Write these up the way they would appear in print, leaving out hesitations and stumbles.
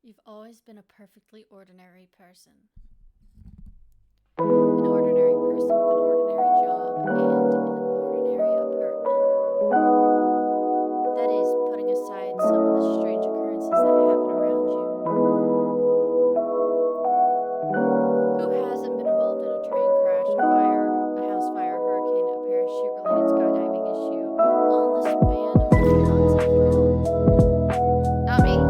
You've always been a perfectly ordinary person. An ordinary person with an ordinary job and an ordinary apartment. That is, putting aside some of the strange occurrences that happen around you. Who hasn't been involved in a train crash, a fire, a house fire, a hurricane, a parachute-related skydiving issue, all in the span of 3 months after all? Not me.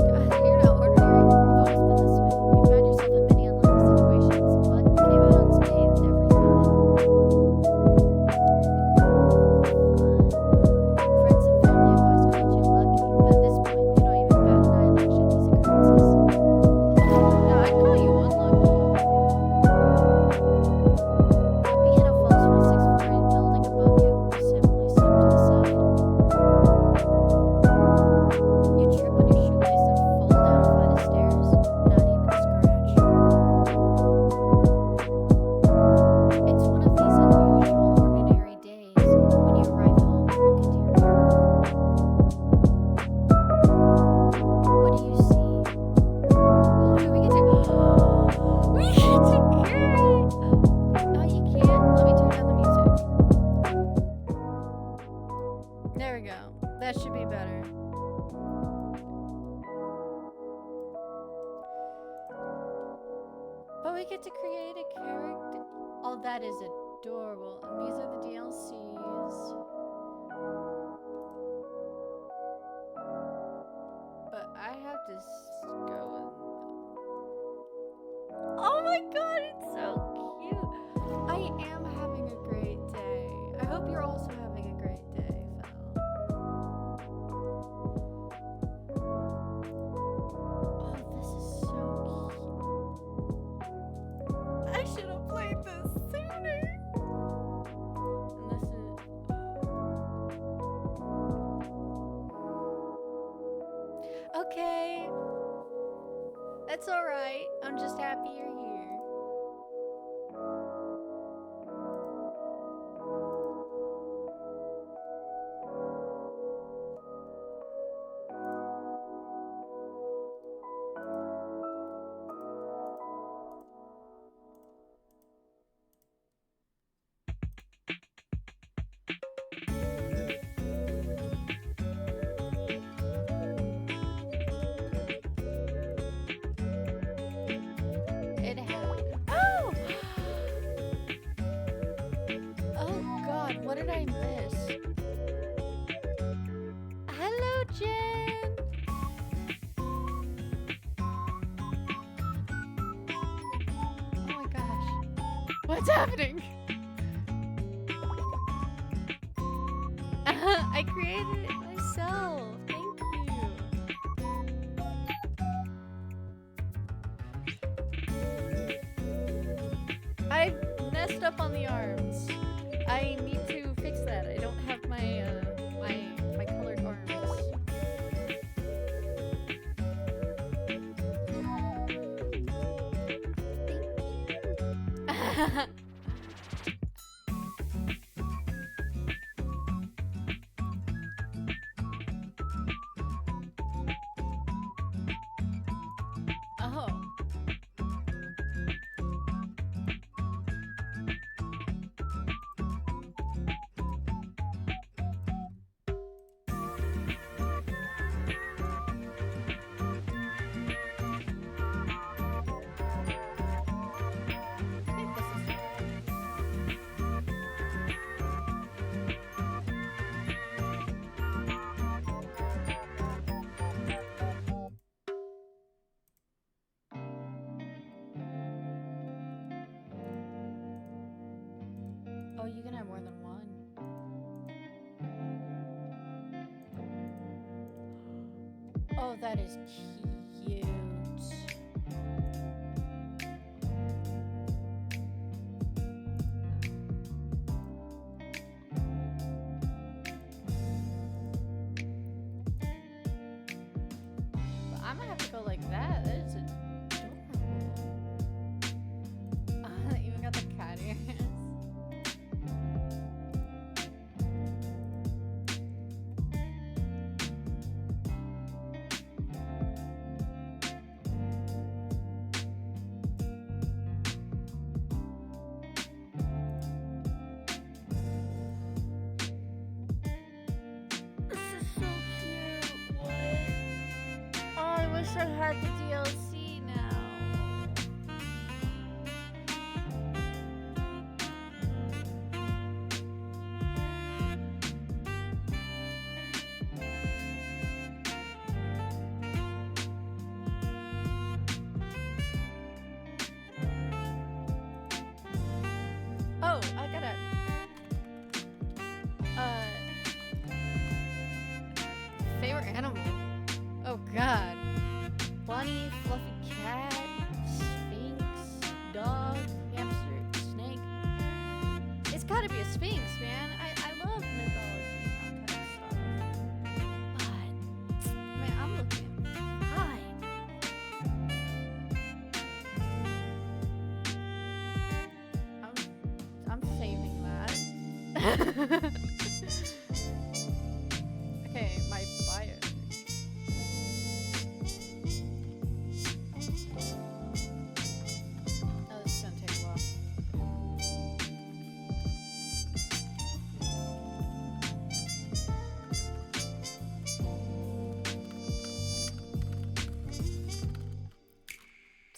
God, you're not ordinary. You've always been this way. You found yourself in many unlucky situations, but came out unscathed every time. Friends and family have always called you lucky, but at this point, you don't even bat an eyelash at these occurrences. No, I'd call you unlucky. A piano falls from a 6th-story building above you, simply swept to the side. You trip on your shoelace and fall down a flight of stairs, not even a scratch. It's one of these unusual, ordinary days when you arrive home and look into your mirror. What do you see? Ooh, we get to carry. No, you can't. Let me turn down the music. There we go. That should be better. But we get to create a character. Oh, that is adorable. And these are the DLCs. But I have to go and... Oh my god, it's so cute. I am having a great day. I hope you're also having a great day, Phil. Oh, this is so cute. I should have played this sooner. And this is... Okay. That's alright. I'm just happy you're here. It happened. Oh! Oh god, what did I miss? Hello, Jen! Oh my gosh. What's happening? I created it myself. Thank you. I messed up on the arms. I need to fix that. I don't have my my colored arms. Thank you. Oh. I think this is Oh, you can have more than one. Oh, that is cute. But I'm gonna have to go like that. That is adorable. Even got the cat ears. Extra had the DLC now. Oh, I gotta. Favorite animal? Oh god. Bunny, fluffy cat, sphinx, dog, hamster, snake. It's gotta be a sphinx, man. I love mythology and that kind of stuff. But, man, I'm looking fine. I'm saving that. Okay, my bio. Oh, this is gonna take a while.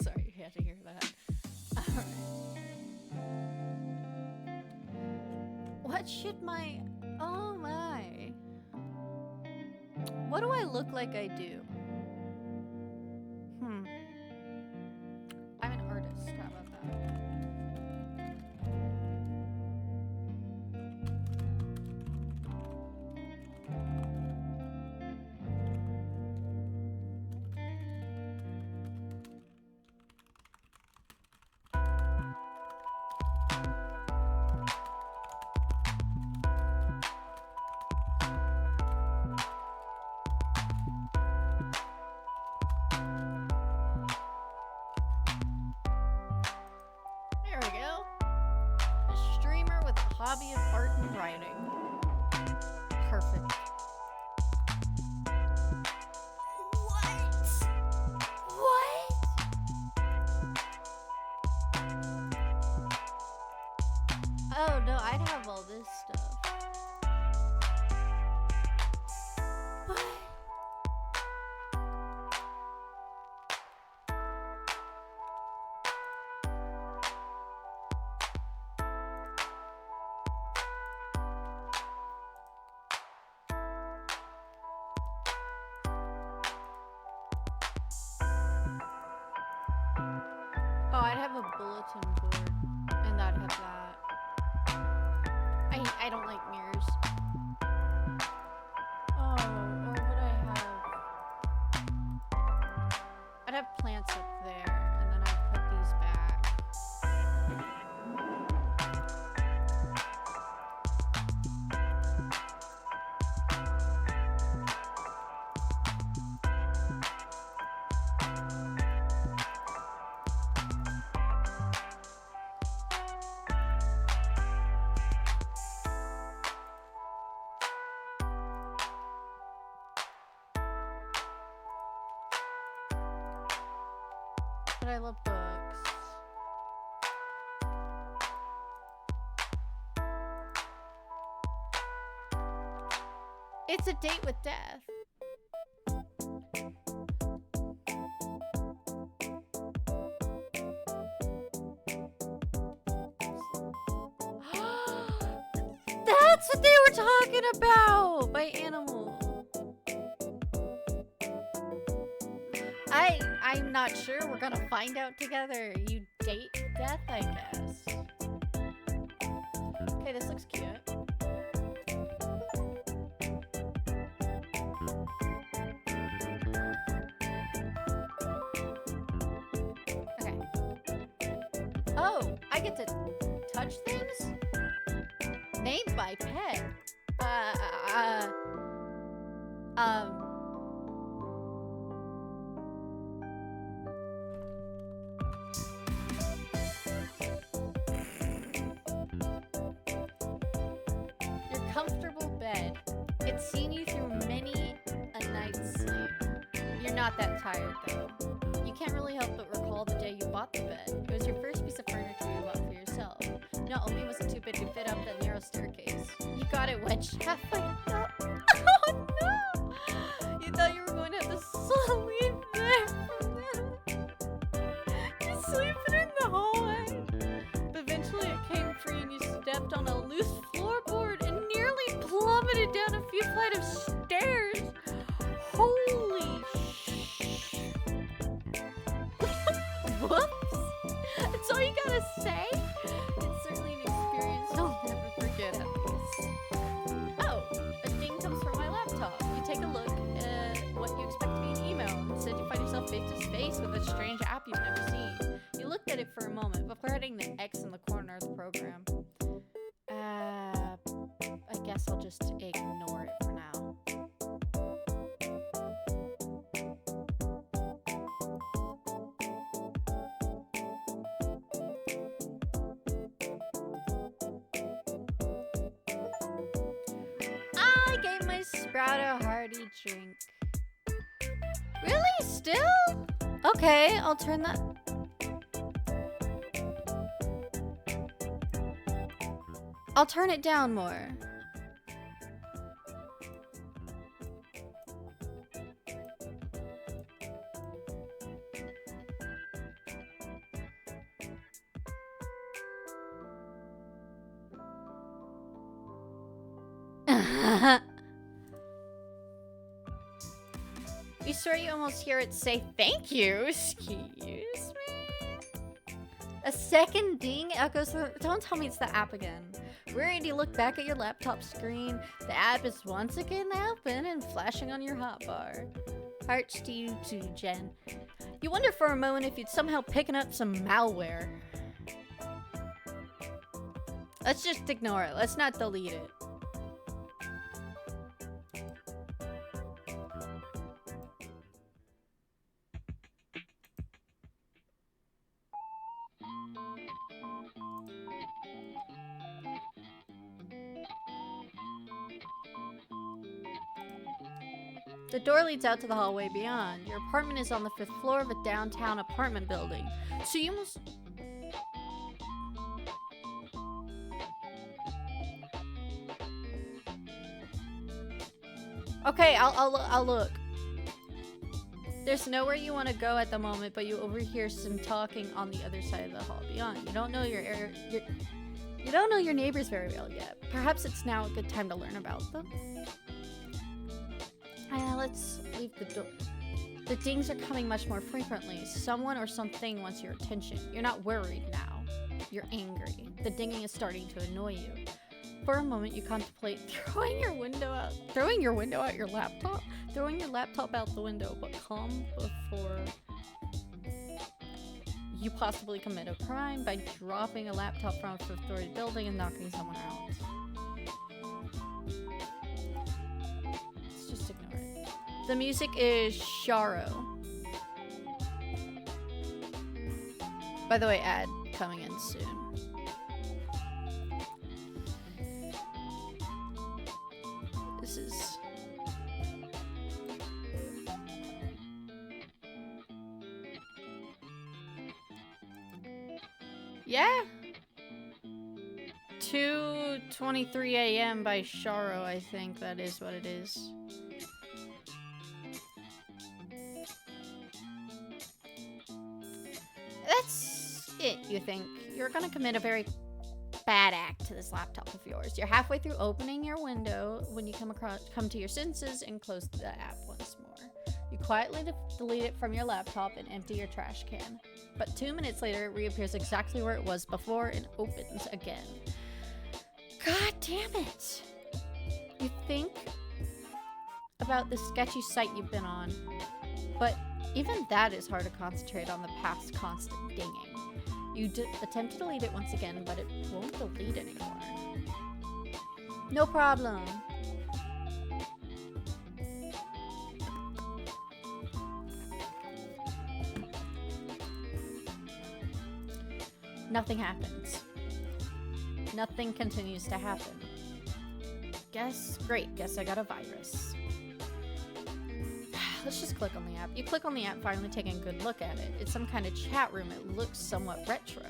Sorry, you had to hear that. Alright. What should my... Oh my. What do I look like I do? I'm an artist. How about that? There we go. A streamer with a hobby of art and writing. Perfect. What? What? Oh no, I'd have all this stuff. What? Oh, I'd have a bulletin board, and I'd have that. I don't like mirrors. Oh, or would I have? I'd have plants up there, and then I'd put these back. But I love books. It's a date with death. That's what they were talking about by Animal. I'm not sure. We're gonna find out together. You date death, I guess. Okay, this looks cute. Okay. Oh, I get to touch things? Named by pet. Your comfortable bed. It's seen you through many a night's sleep. You're not that tired though. You can't really help but recall the day you bought the bed. It was your first piece of furniture you bought for yourself. Not only was it too big to fit up that narrow staircase, you got it wedged halfway up. Oh no! You thought you were going to have to sleep there got a hearty drink. Really? Still? Okay, I'll turn that. I'll turn it down more. You swear you almost hear it say thank you. Excuse me? A second ding echoes through. Don't tell me it's the app again. Worried, you look back at your laptop screen. The app is once again open and flashing on your hotbar. Hearts to you too, Jen. You wonder for a moment if you'd somehow picking up some malware. Let's just ignore it. Let's not delete it. The door leads out to the hallway beyond. Your apartment is on the 5th floor of a downtown apartment building. So you must... Okay, I'll look. There's nowhere you want to go at the moment, but you overhear some talking on the other side of the hall beyond. You don't know you don't know your neighbors very well yet. Perhaps it's now a good time to learn about them. Let's leave the door. The dings are coming much more frequently. Someone or something wants your attention. You're not worried now. You're angry. The dinging is starting to annoy you. For a moment, you contemplate throwing your window out your laptop? Throwing your laptop out the window, but calm before you possibly commit a crime by dropping a laptop from a 5th-story building and knocking someone out. Let's just ignore it. The music is Sharo. By the way, ad coming in soon. This is... Yeah. 2:23 a.m. by Sharo, I think that is what it is. That's it, you think. You're gonna commit a very bad act to this laptop of yours. You're halfway through opening your window when you come to your senses and close the app once more. You quietly delete it from your laptop and empty your trash can. But 2 minutes later, it reappears exactly where it was before and opens again. God damn it! You think about the sketchy site you've been on, but even that is hard to concentrate on the past constant dinging. You attempt to delete it once again, but it won't delete anymore. No problem. Nothing happens. Nothing continues to happen. Great, guess I got a virus. Let's just click on the app. You click on the app, finally taking a good look at it. It's some kind of chat room. It looks somewhat retro.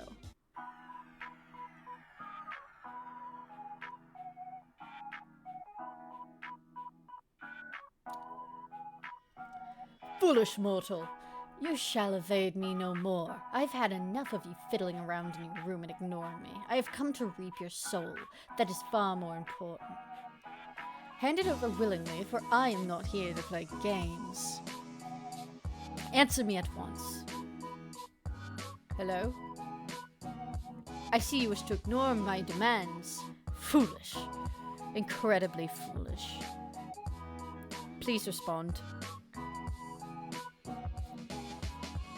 Foolish mortal. You shall evade me no more. I've had enough of you fiddling around in your room and ignoring me. I have come to reap your soul. That is far more important. Hand it over willingly, for I am not here to play games. Answer me at once. Hello? I see you wish to ignore my demands. Foolish. Incredibly foolish. Please respond.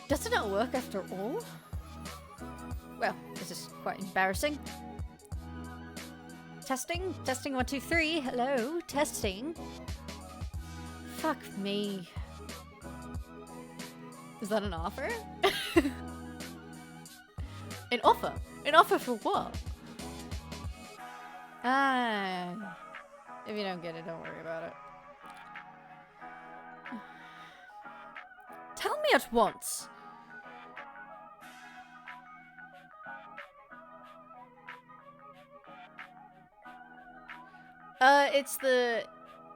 Doesn't it work after all? Well, this is quite embarrassing. Testing? Testing 1, 2, 3. Hello? Testing? Fuck me. Is that an offer? An offer? An offer for what? Ah. If you don't get it, don't worry about it. Tell me at once.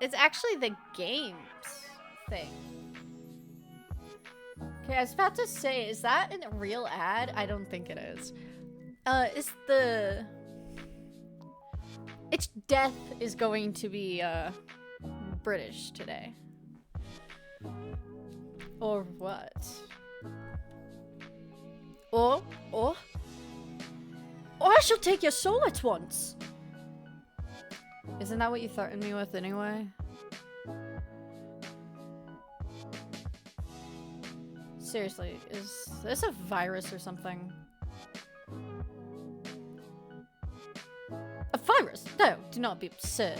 It's actually the games thing. Okay, I was about to say, is that a real ad? I don't think it is. It's death is going to be, British today. Or what? Or I shall take your soul at once! Isn't that what you threatened me with anyway? Seriously, is this a virus or something? A virus? No, do not be absurd.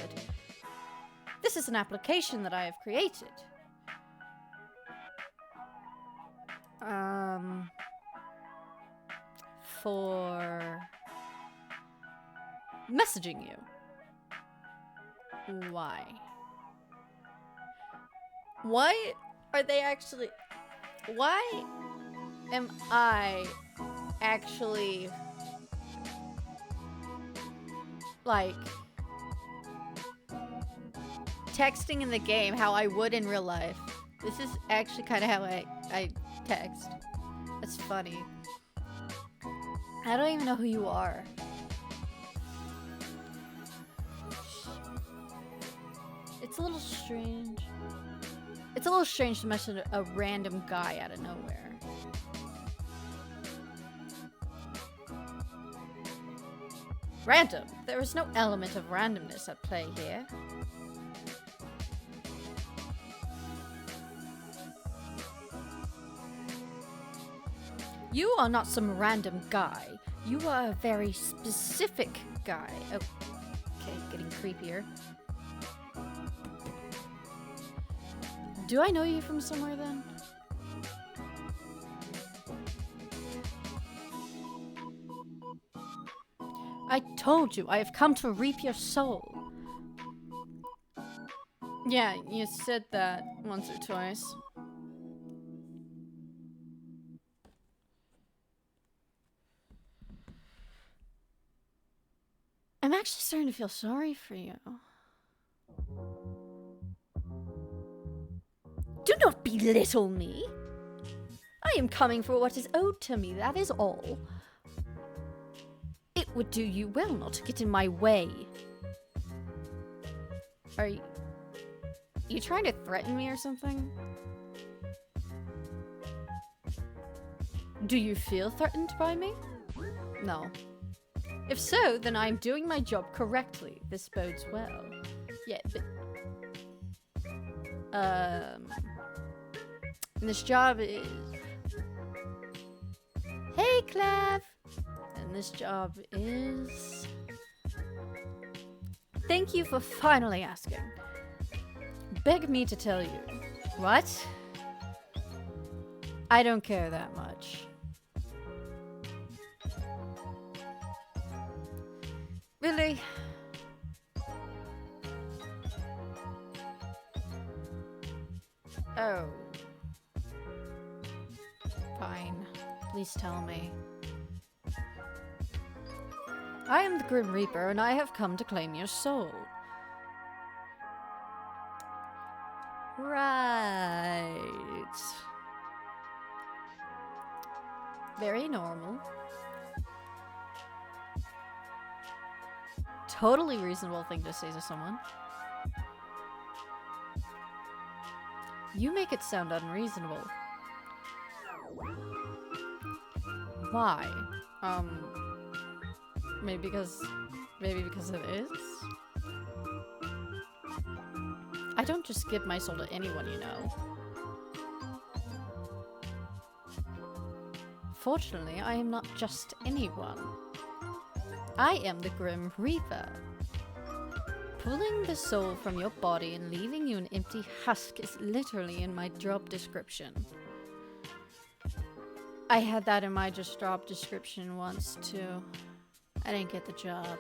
This is an application that I have created. For messaging you. Why? Why are they actually... Why am I actually... like... texting in the game how I would in real life? This is actually kind of how I text. That's funny. I don't even know who you are. It's a little strange. It's a little strange to message a random guy out of nowhere. Random? There is no element of randomness at play here. You are not some random guy. You are a very specific guy. Oh, okay, getting creepier. Do I know you from somewhere then? I told you, I have come to reap your soul. Yeah, you said that once or twice. I'm actually starting to feel sorry for you. Do not belittle me. I am coming for what is owed to me, that is all. It would do you well not to get in my way. Are you trying to threaten me or something? Do you feel threatened by me? No. If so, then I'm doing my job correctly. This bodes well. Yeah, but... And this job is... Hey, Clav! And this job is... Thank you for finally asking. Beg me to tell you. What? I don't care that much. Really? Oh. Fine. Please tell me. I am the Grim Reaper, and I have come to claim your soul. Right. Very normal. Totally reasonable thing to say to someone. You make it sound unreasonable. Why? Maybe because it is? I don't just give my soul to anyone, you know. Fortunately, I am not just anyone. I am the Grim Reaper. Pulling the soul from your body and leaving you an empty husk is literally in my job description. I had that in my job description once, too. I didn't get the job.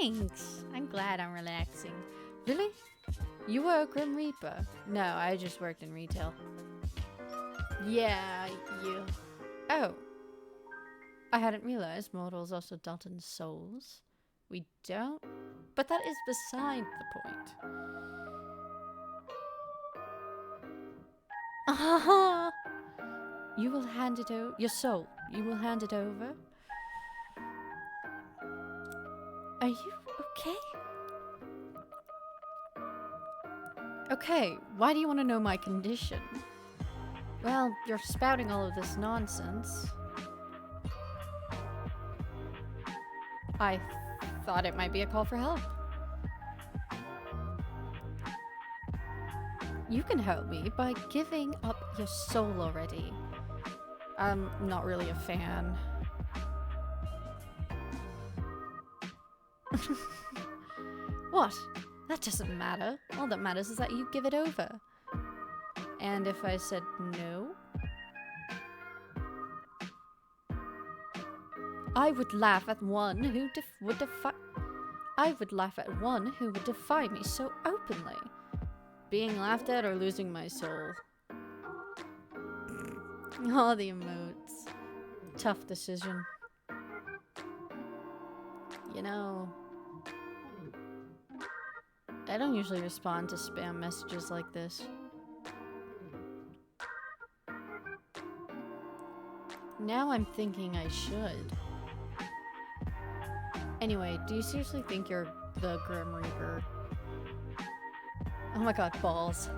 Thanks. I'm glad I'm relaxing. Really? You were a Grim Reaper. No, I just worked in retail. Yeah, you. Oh. I hadn't realized mortals also dealt in souls. We don't. But that is beside the point. Ah! You will hand it over. Your soul. You will hand it over. Are you okay? Okay, why do you want to know my condition? Well, you're spouting all of this nonsense. I thought it might be a call for help. You can help me by giving up your soul already. I'm not really a fan. What? That doesn't matter. All that matters is that you give it over. And if I said no? I would laugh at one who would defy me so openly. Being laughed at or losing my soul. All the emotes. Tough decision. You know, I don't usually respond to spam messages like this. Now I'm thinking I should. Anyway, do you seriously think you're the Grim Reaper? Oh my god, balls.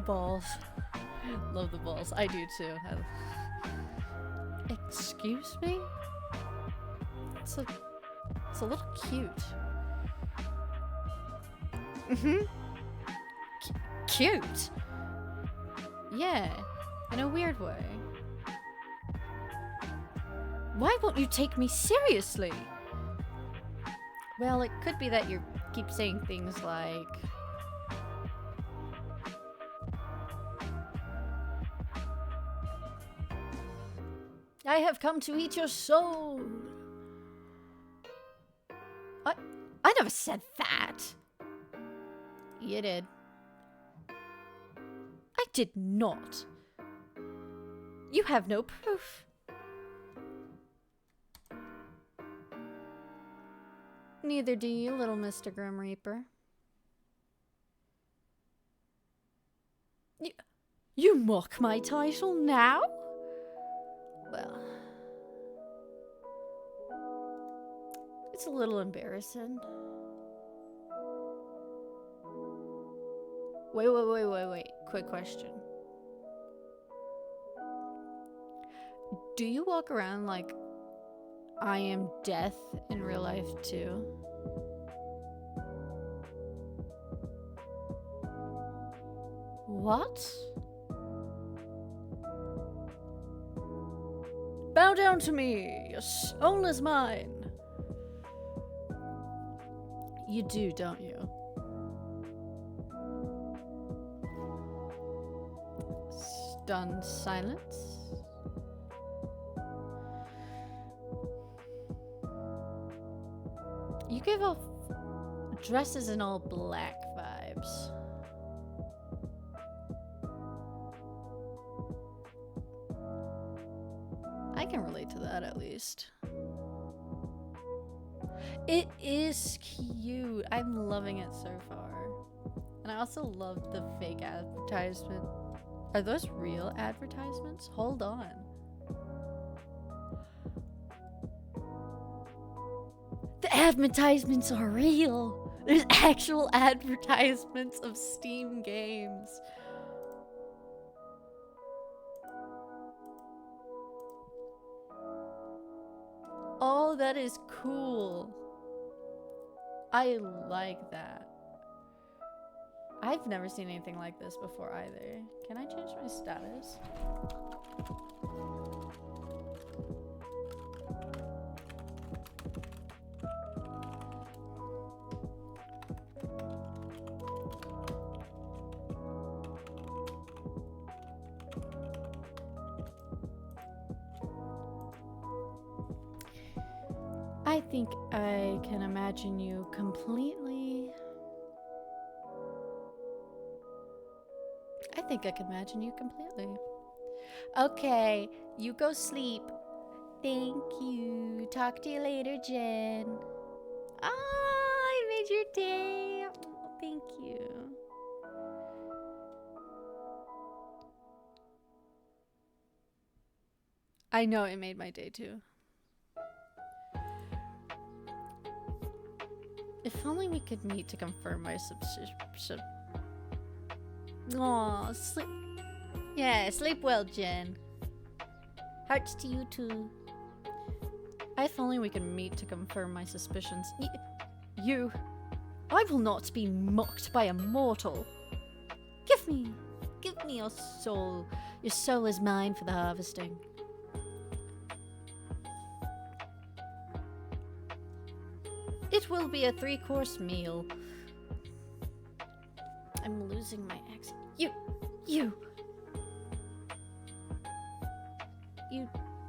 Balls. Love the balls. I do too. Excuse me? It's a little cute. Cute? Yeah, in a weird way. Why won't you take me seriously? Well, it could be that you keep saying things like... I have come to eat your soul. I never said that. You did. I did not. You have no proof. Neither do you, little Mr. Grim Reaper. You mock my title now? Well, it's a little embarrassing. Wait. Quick question. Do you walk around like I am death in real life too? What? Bow down to me. Your soul is mine. You do, don't you? Stunned silence. You give off dresses in all black vibes. I can relate to that at least. It is cute. I'm loving it so far. And I also love the fake advertisement. Are those real advertisements? Hold on. The advertisements are real. There's actual advertisements of Steam games. Oh, that is cool. I like that. I've never seen anything like this before either. Can I change my status? I think I can imagine you completely I think I can imagine you completely. Okay, you go sleep. Thank you. Talk to you later, Jen. Ah, I made your day. Oh, thank you. I know it made my day too. If only we could meet to confirm my subscription. Aw, sleep. Yeah, sleep well, Jen. Hearts to you too. If only we could meet to confirm my suspicions. You. I will not be mocked by a mortal. Give me your soul. Your soul is mine for the harvesting. It will be a 3-course meal. I'm losing my accent. You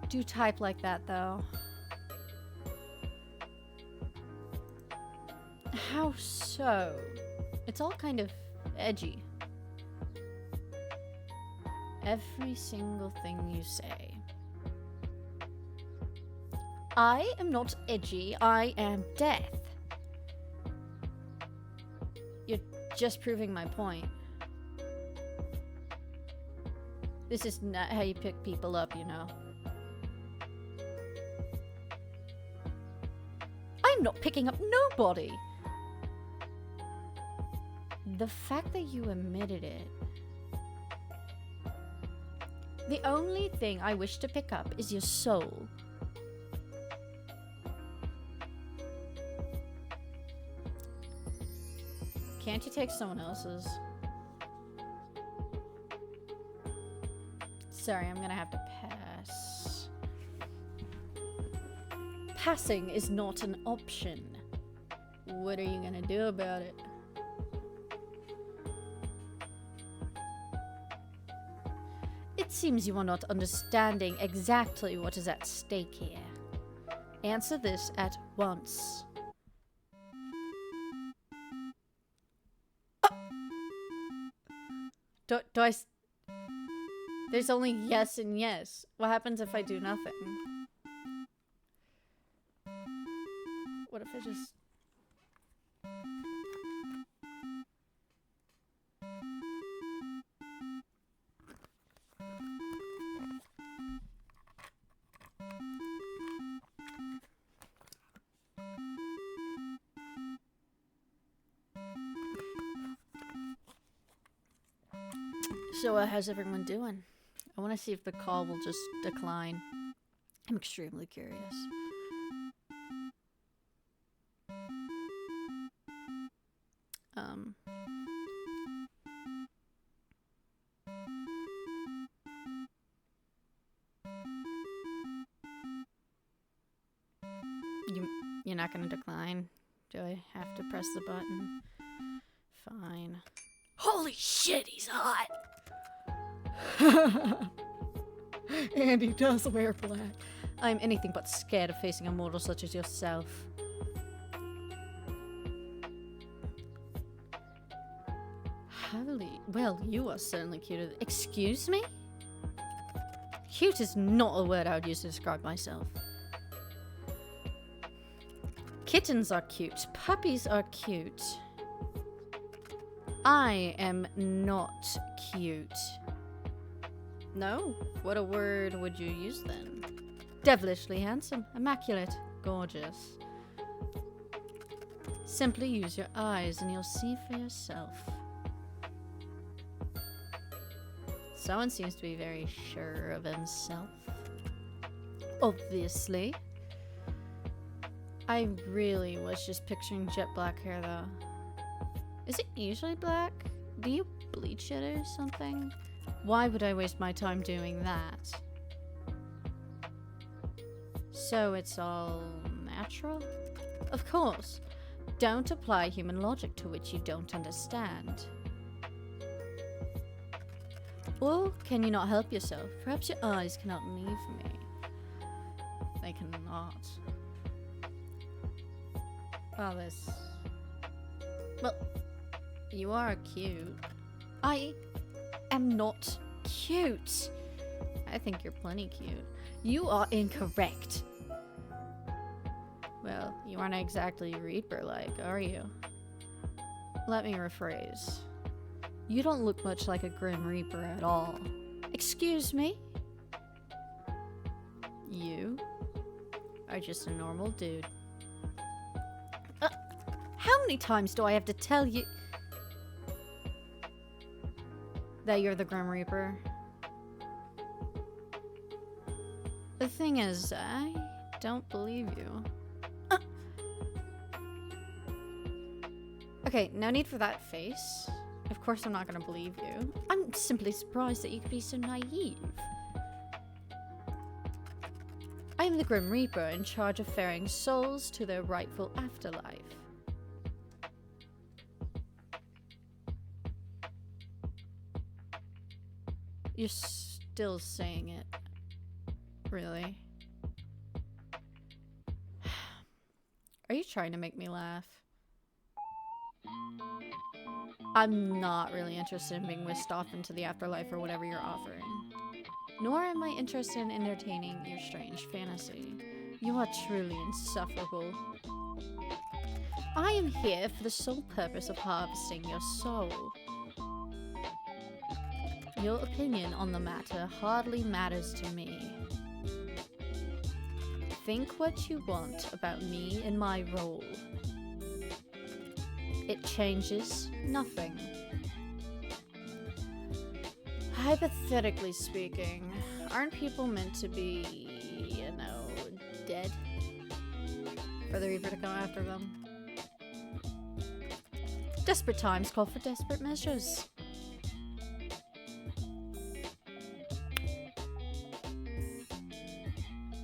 do type like that, though. How so? It's all kind of edgy. Every single thing you say. I am not edgy, I am death. You're just proving my point. This is not how you pick people up, you know. I'm not picking up nobody! The fact that you admitted it. The only thing I wish to pick up is your soul. Can't you take someone else's? Sorry, I'm gonna have to pass. Passing is not an option. What are you gonna do about it? It seems you are not understanding exactly what is at stake here. Answer this at once. There's only yes and yes. What happens if I do nothing? What if I just... So, how's everyone doing? I want to see if the call will just decline. I'm extremely curious. You're not gonna decline? Do I have to press the button? Fine. Holy shit, he's hot! And he does wear black. I'm anything but scared of facing a mortal such as yourself. Holy... Well, you are certainly cute. Excuse me? Cute is not a word I would use to describe myself. Kittens are cute. Puppies are cute. I am not cute. No? What a word would you use then? Devilishly handsome, immaculate, gorgeous. Simply use your eyes and you'll see for yourself. Someone seems to be very sure of himself. Obviously. I really was just picturing jet black hair though. Is it usually black? Do you bleach it or something? Why would I waste my time doing that? So it's all natural? Of course. Don't apply human logic to which you don't understand. Or can you not help yourself? Perhaps your eyes cannot leave me. They cannot. Oh, this... Well, you are cute. am not cute. I think you're plenty cute. You are incorrect. Well, you aren't exactly Reaper-like, are you? Let me rephrase. You don't look much like a Grim Reaper at all. Excuse me? You are just a normal dude. How many times do I have to tell you that you're the Grim Reaper? The thing is, I don't believe you. Okay, no need for that face. Of course I'm not gonna believe you. I'm simply surprised that you could be so naive. I am the Grim Reaper in charge of ferrying souls to their rightful afterlife. You're still saying it. Really? Are you trying to make me laugh? I'm not really interested in being whisked off into the afterlife or whatever you're offering. Nor am I interested in entertaining your strange fantasy. You are truly insufferable. I am here for the sole purpose of harvesting your soul. Your opinion on the matter hardly matters to me. Think what you want about me and my role. It changes nothing. Hypothetically speaking, aren't people meant to be, you know, dead? For the Reaper to come after them? Desperate times call for desperate measures.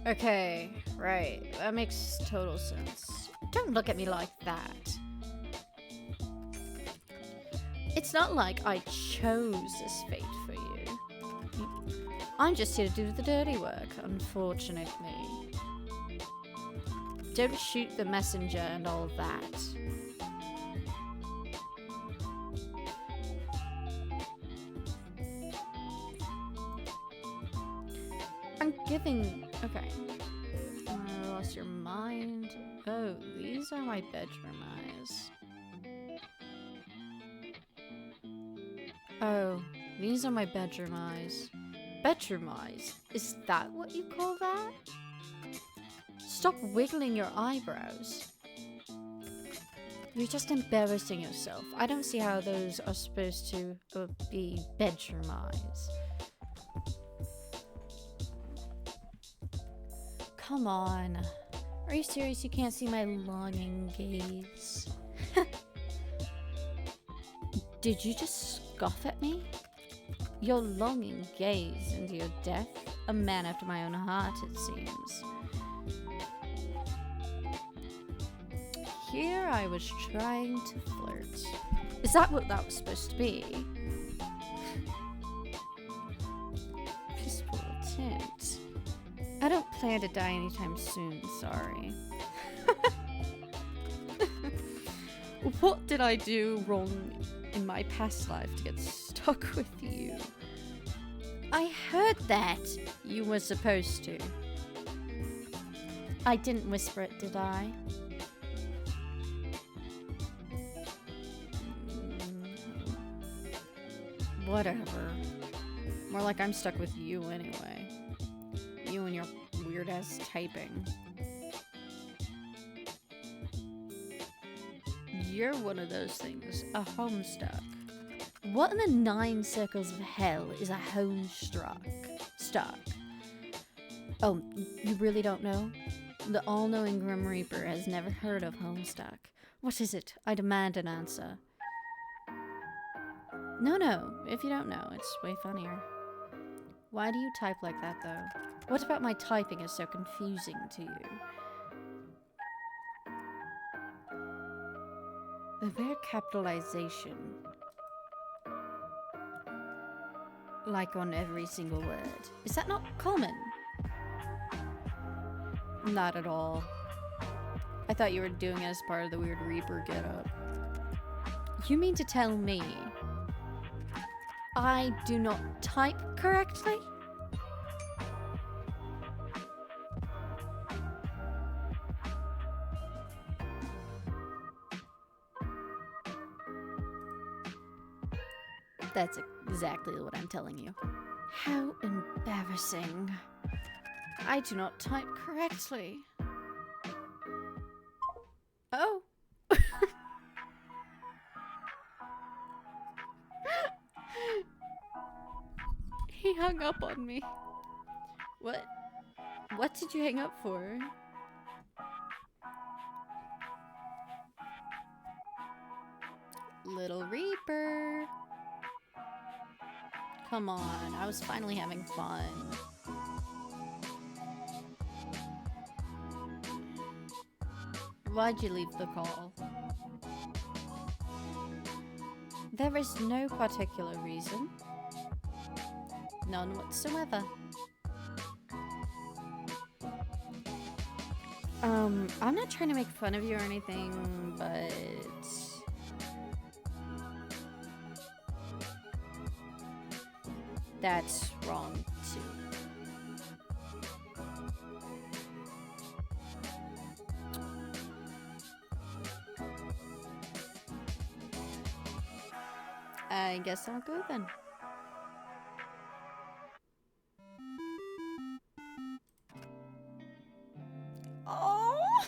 Okay, right. That makes total sense. Don't look at me like that. It's not like I chose this fate for you. I'm just here to do the dirty work, unfortunately. Don't shoot the messenger and all that. I'm giving... Okay. I lost your mind. Oh, these are my bedroom eyes. Oh, these are my bedroom eyes. Bedroom eyes? Is that what you call that? Stop wiggling your eyebrows. You're just embarrassing yourself. I don't see how those are supposed to be bedroom eyes. Come on. Are you serious? You can't see my longing gaze? Did you just scoff at me? Your longing gaze and your death? A man after my own heart, it seems. Here I was trying to flirt. Is that what that was supposed to be? Peaceful tint. I don't plan to die anytime soon, sorry. What did I do wrong in my past life to get stuck with you? I heard that. You were supposed to. I didn't whisper it, did I? Whatever. More like I'm stuck with you anyway. You and your weird-ass typing. You're one of those things. A homestuck. What in the 9 circles of hell is a homestuck? Oh, you really don't know? The all-knowing Grim Reaper has never heard of Homestuck. What is it? I demand an answer. No, if you don't know, it's way funnier. Why do you type like that, though? What about my typing is so confusing to you? The weird capitalization. Like on every single word. Is that not common? Not at all. I thought you were doing it as part of the weird Reaper getup. You mean to tell me I do not type correctly? That's exactly what I'm telling you. How embarrassing. I do not type correctly. Oh. He hung up on me. What? What did you hang up for? Little Reaper. Come on, I was finally having fun. Why'd you leave the call? There is no particular reason. None whatsoever. I'm not trying to make fun of you or anything, but... that's wrong, too. I guess I'll go then. Oh!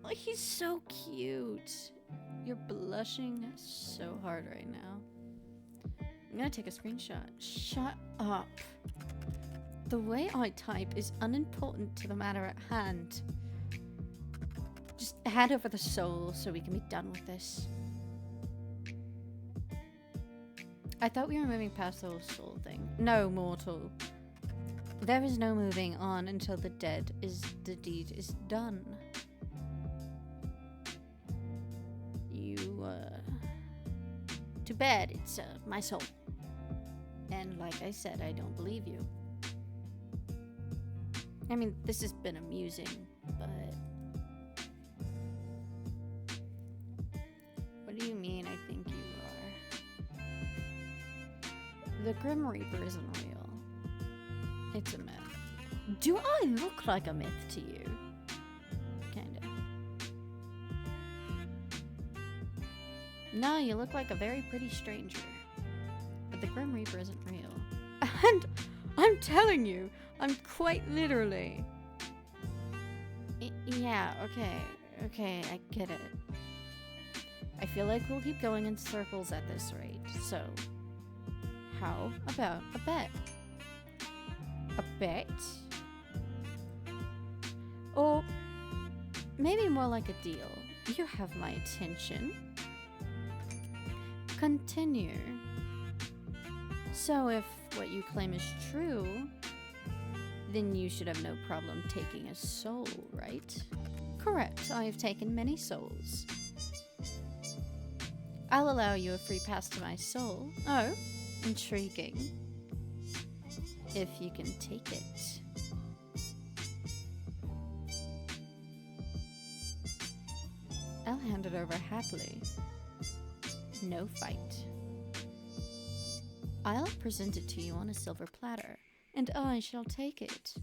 Oh, he's so cute. You're blushing so hard right now. I'm gonna take a screenshot. Shut up. The way I type is unimportant to the matter at hand. Just hand over the soul so we can be done with this. I thought we were moving past the whole soul thing. No, mortal. There is no moving on until the deed is done. To bed, it's my soul. And like I said, I don't believe you. I mean, this has been amusing, but... what do you mean I think you are? The Grim Reaper isn't real. It's a myth. Do I look like a myth to you? Kinda. No, you look like a very pretty stranger. But the Grim Reaper isn't real. And I'm telling you, I'm quite literally... yeah, okay, I get it. I feel like we'll keep going in circles at this rate, so... how about a bet? A bet? Or maybe more like a deal. You have my attention. Continue. So if what you claim is true, then you should have no problem taking a soul, right? Correct, I have taken many souls. I'll allow you a free pass to my soul. Oh, intriguing. If you can take it. I'll hand it over happily. No fight. I'll present it to you on a silver platter, and I shall take it.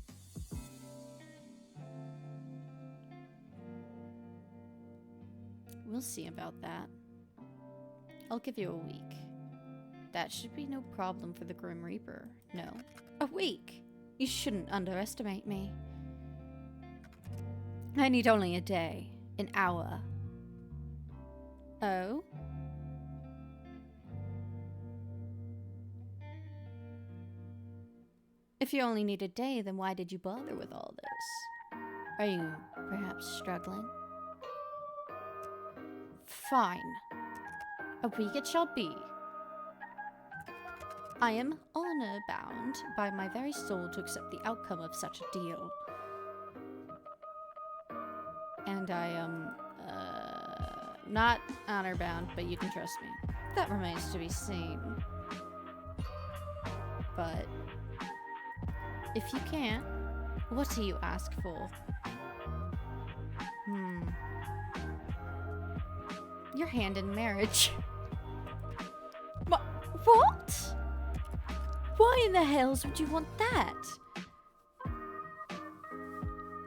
We'll see about that. I'll give you a week. That should be no problem for the Grim Reaper, no? A week? You shouldn't underestimate me. I need only a day, an hour. Oh? If you only need a day, then why did you bother with all this? Are you perhaps struggling? Fine. A week it shall be. I am honor-bound by my very soul to accept the outcome of such a deal. And I am, not honor-bound, but you can trust me. That remains to be seen. But... if you can't, what do you ask for? Your hand in marriage. What? Why in the hells would you want that?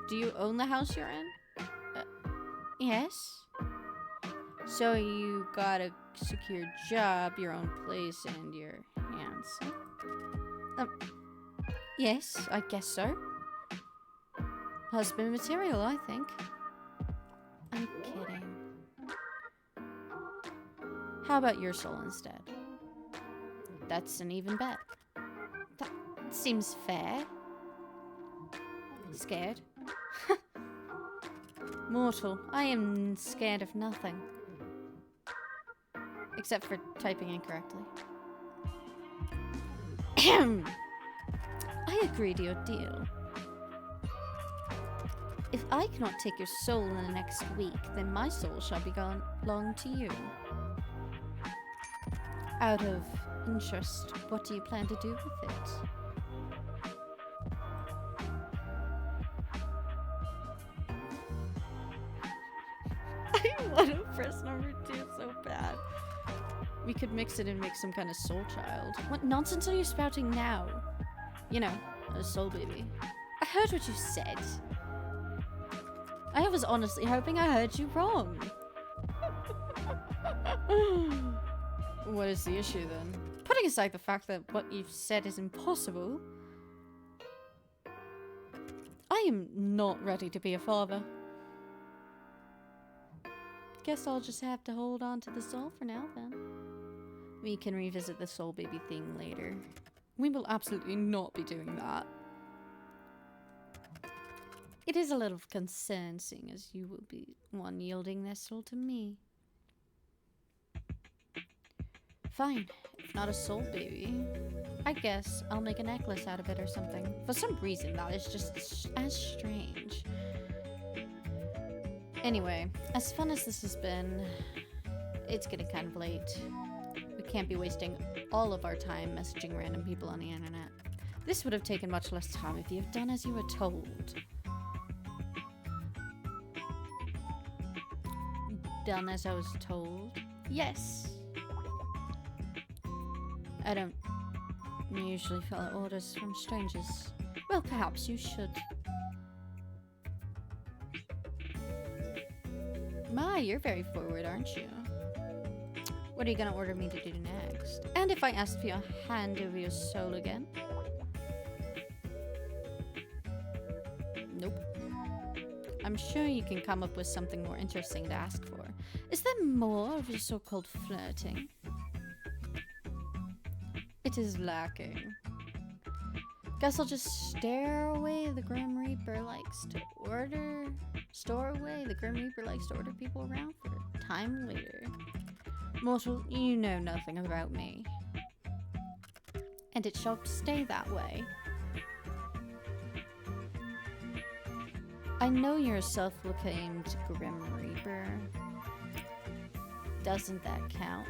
Do you own the house you're in? Yes. So you got a secure job, your own place, and you're handsome? Yes, I guess so. Husband material, I think. I'm kidding. How about your soul instead? That's an even bet. That seems fair. Scared? Mortal, I am scared of nothing. Except for typing incorrectly. I agree to your deal. If I cannot take your soul in the next week, then my soul shall belong to you. Out of interest, what do you plan to do with it? I want to press number 2 so bad. We could mix it and make some kind of soul child. What nonsense are you spouting now? You know, a soul baby. I heard what you said. I was honestly hoping I heard you wrong. What is the issue then? Putting aside the fact that what you've said is impossible, I am not ready to be a father. Guess I'll just have to hold on to the soul for now then. We can revisit the soul baby thing later. We will absolutely not be doing that. It is a little concern, seeing as you will be one yielding their soul to me. Fine, if not a soul baby, I guess I'll make a necklace out of it or something. For some reason, that is just as strange. Anyway, as fun as this has been, it's getting kind of late. We can't be wasting all of our time messaging random people on the internet. This would have taken much less time if you had done as you were told. Done as I was told? Yes. I don't usually follow orders from strangers. Well, perhaps you should. My, you're very forward, aren't you? What are you gonna order me to do next? And if I ask for your hand over your soul again? Nope. I'm sure you can come up with something more interesting to ask for. Is there more of your so-called flirting? It is lacking. Guess I'll just stare away the Grim Reaper likes to order... Store away the Grim Reaper likes to order people around for time later. Mortal, you know nothing about me. And it shall stay that way. I know you're a self-proclaimed Grim Reaper. Doesn't that count?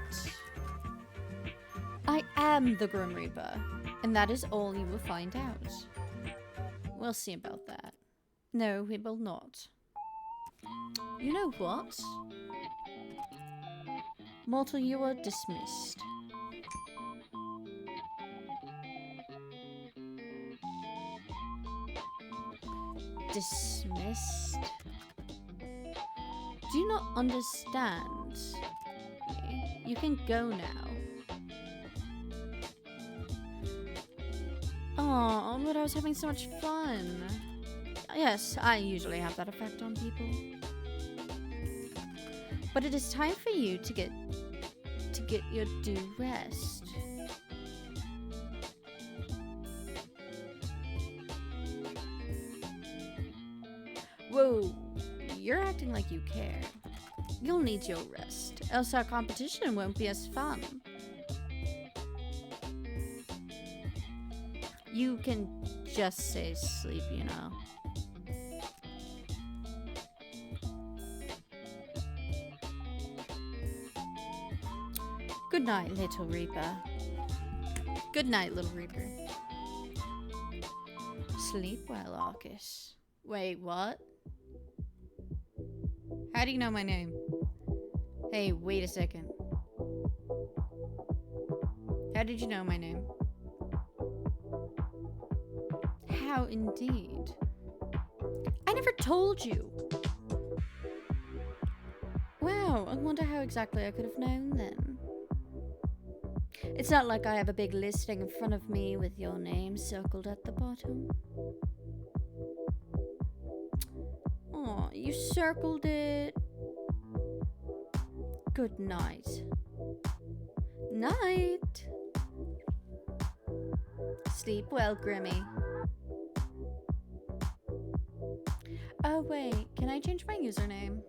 I am the Grim Reaper, and that is all you will find out. We'll see about that. No, we will not. You know what? Mortal, you are dismissed. Dismissed? Do you not understand me? You can go now. Oh, but I was having so much fun. Yes, I usually have that effect on people. But it is time for you to get your due rest. Whoa, you're acting like you care. You'll need your rest, else our competition won't be as fun. You can just say sleep, you know. Good night, little Reaper. Good night, little Reaper. Sleep well, Arcus. Wait, what? How do you know my name? Hey, wait a second. How did you know my name? How indeed? I never told you! Wow, I wonder how exactly I could have known then. It's not like I have a big listing in front of me with your name circled at the bottom. Oh, you circled it. Good night. Night. Sleep well, Grimmy. Oh wait, can I change my username?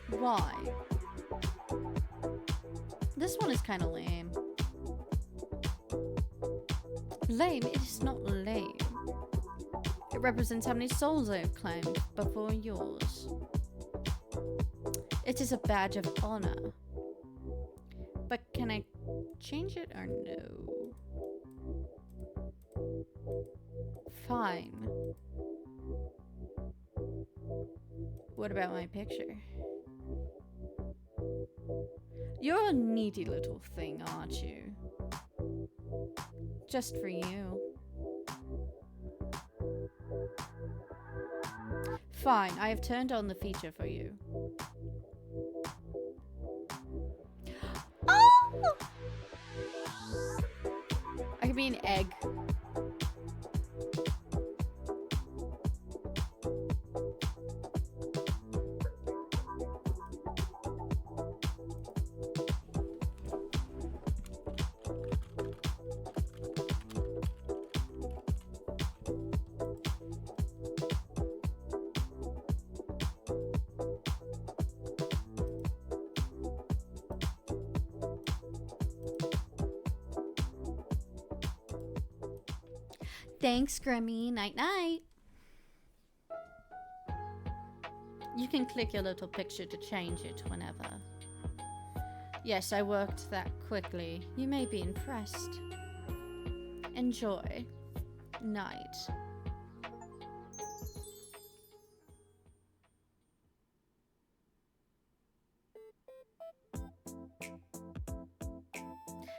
Why? This one is kind of lame. Lame? It is not lame. It represents how many souls I have claimed before yours. It is a badge of honor. But can I change it or no? Fine. What about my picture? You're a needy little thing, aren't you? Just for you. Fine, I have turned on the feature for you. Oh! I could be an egg. Thanks, Grimmy. Night night. You can click your little picture to change it whenever. Yes, I worked that quickly. You may be impressed. Enjoy. Night.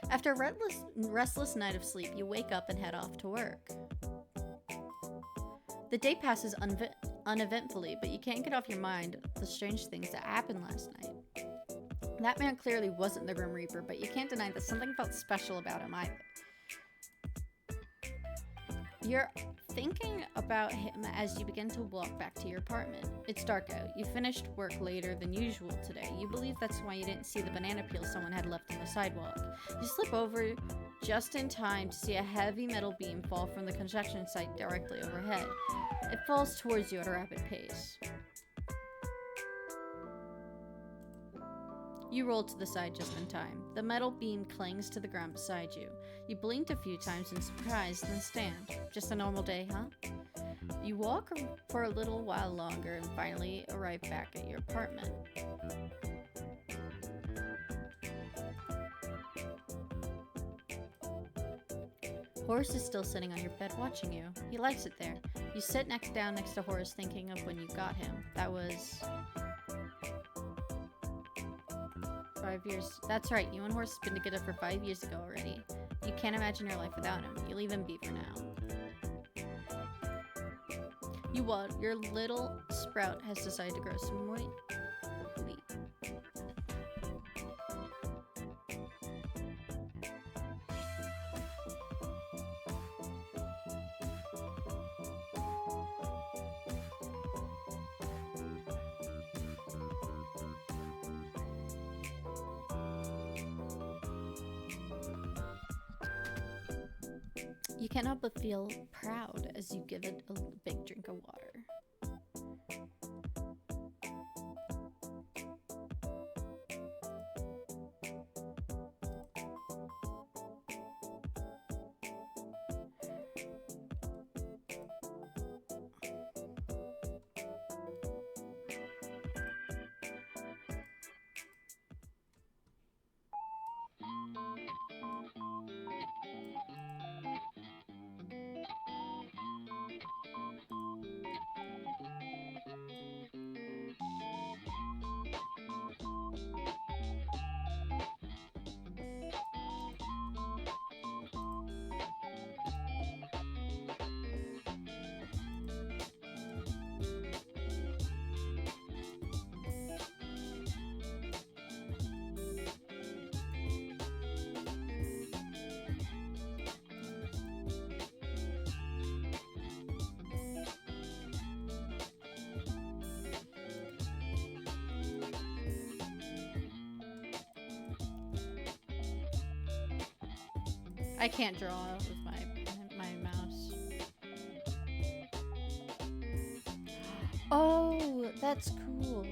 After a restless night of sleep, you wake up and head off to work. The day passes uneventfully, but you can't get off your mind the strange things that happened last night. That man clearly wasn't the Grim Reaper, but you can't deny that something felt special about him either. You're thinking about him as you begin to walk back to your apartment. It's dark out. You finished work later than usual today. You believe that's why you didn't see the banana peel someone had left on the sidewalk. You slip over just in time to see a heavy metal beam fall from the construction site directly overhead. It falls towards you at a rapid pace. You roll to the side just in time. The metal beam clings to the ground beside you. You blinked a few times in surprise, then stand. Just a normal day, huh? You walk for a little while longer and finally arrive back at your apartment. Horace is still sitting on your bed watching you. He likes it there. You sit down next to Horace thinking of when you got him. That was 5 years. That's right, you and Horace have been together for 5 years ago already. You can't imagine your life without him. You leave him be for now. You what? Your little sprout has decided to grow some weight. You can't help but feel proud as you give it a big drink of water. I can't draw with my mouse. Oh, that's cool.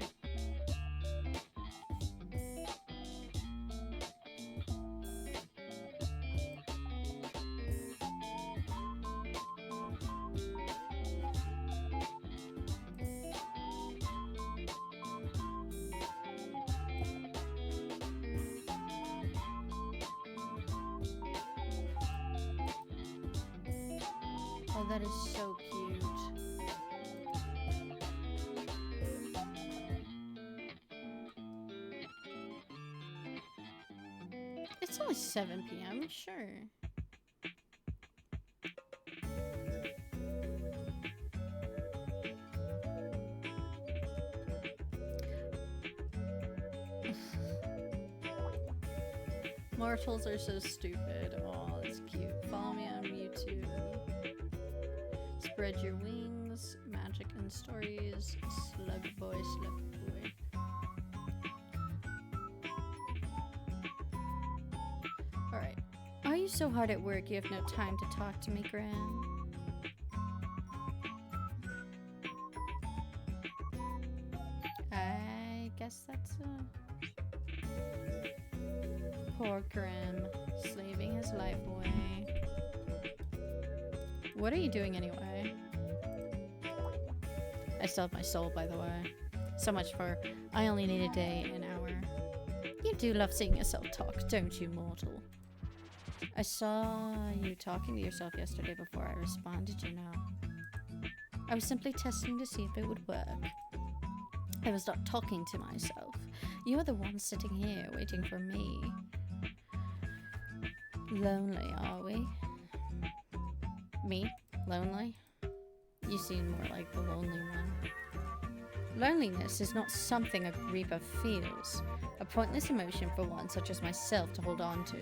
Oh, that is so cute. It's only 7 p.m., sure. Mortals are so stupid. Oh, that's cute. Follow me on YouTube. Spread your wings. Magic and stories. Slug boy, slug boy. Alright. Are you so hard at work you have no time to talk to me, Gran? I guess that's poor Grim, slaving his life away. What are you doing anyway? I still have my soul, by the way. So much for I only need a day, an hour. You do love seeing yourself talk, don't you, mortal? I saw you talking to yourself yesterday before I responded, you know. I was simply testing to see if it would work. I was not talking to myself. You are the one sitting here waiting for me. Lonely, are we? Me? Lonely? You seem more like the lonely one. Loneliness is not something a Reaper feels. A pointless emotion for one such as myself to hold on to.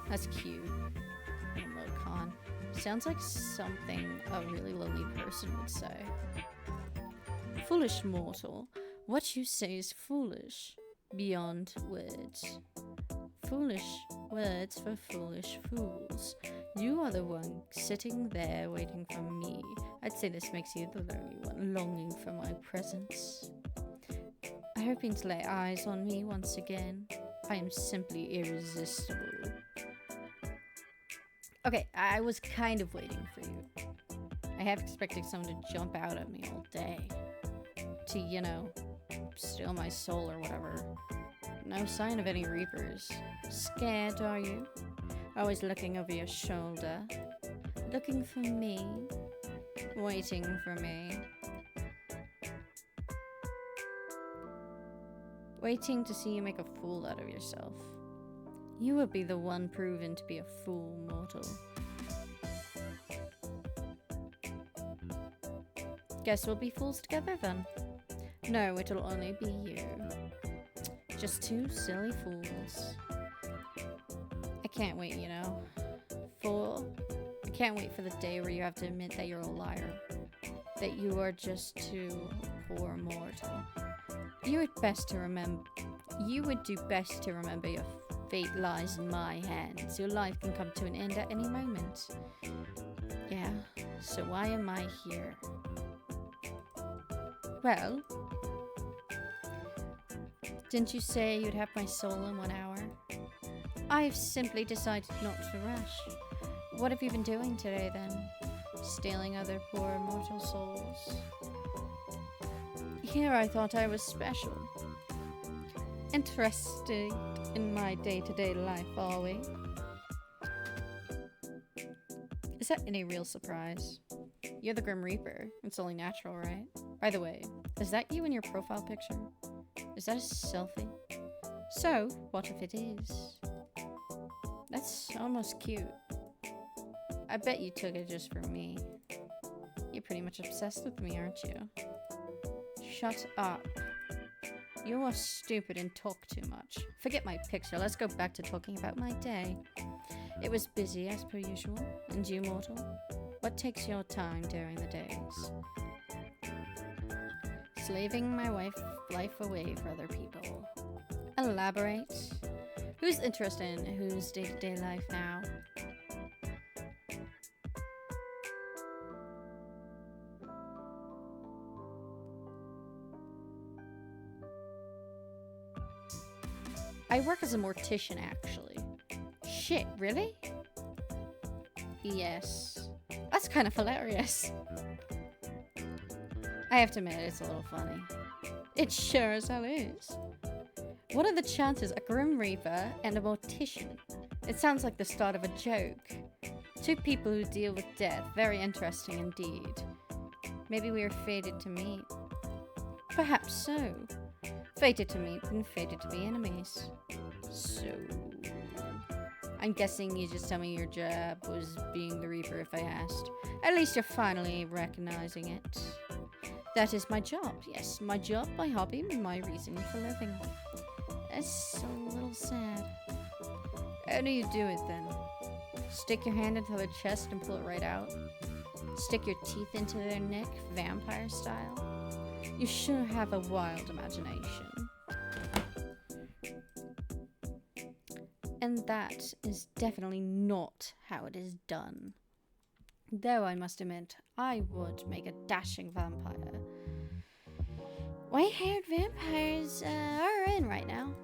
That's cute. Khan. Sounds like something a really lonely person would say. Foolish mortal. What you say is foolish. Beyond words. Foolish words for foolish fools. You are the one sitting there waiting for me. I'd say this makes you the lonely one, longing for my presence. Hoping to lay eyes on me once again. I am simply irresistible. Okay, I was kind of waiting for you. I half expected someone to jump out at me all day. To, you know, steal my soul or whatever. No sign of any Reapers. Scared, are you? Always looking over your shoulder. Looking for me. Waiting for me. Waiting to see you make a fool out of yourself. You would be the one proven to be a fool, mortal. Guess we'll be fools together then. No, it'll only be you. Just two silly fools. I can't wait, you know. I can't wait for the day where you have to admit that you're a liar. That you are just too poor mortal. You would do best to remember your fate lies in my hands. Your life can come to an end at any moment. Yeah, so why am I here? Well, didn't you say you'd have my soul in 1 hour? I've simply decided not to rush. What have you been doing today then? Stealing other poor mortal souls? Here I thought I was special. Interested in my day-to-day life, are we? Is that any real surprise? You're the Grim Reaper. It's only natural, right? By the way, is that you in your profile picture? Is that a selfie? So, what if it is? That's almost cute. I bet you took it just for me. You're pretty much obsessed with me, aren't you? Shut up. You are stupid and talk too much. Forget my picture. Let's go back to talking about my day. It was busy as per usual. And you, mortal? What takes your time during the days? Slaving my life away for other people. Elaborate. Who's interested in whose day-to-day life now? I work as a mortician, actually. Shit, really? Yes. That's kind of hilarious. I have to admit, it's a little funny. It sure as hell is. What are the chances a Grim Reaper and a mortician? It sounds like the start of a joke. Two people who deal with death. Very interesting indeed. Maybe we are fated to meet. Perhaps so. Fated to meet and fated to be enemies. So... I'm guessing you just tell me your job was being the Reaper if I asked. At least you're finally recognizing it. That is my job. Yes, my job, my hobby, my reason for living. That's a little sad. How do you do it then? Stick your hand into their chest and pull it right out? Stick your teeth into their neck, vampire style? You sure have a wild imagination. And that is definitely not how it is done. Though I must admit, I would make a dashing vampire. White-haired vampires are in right now.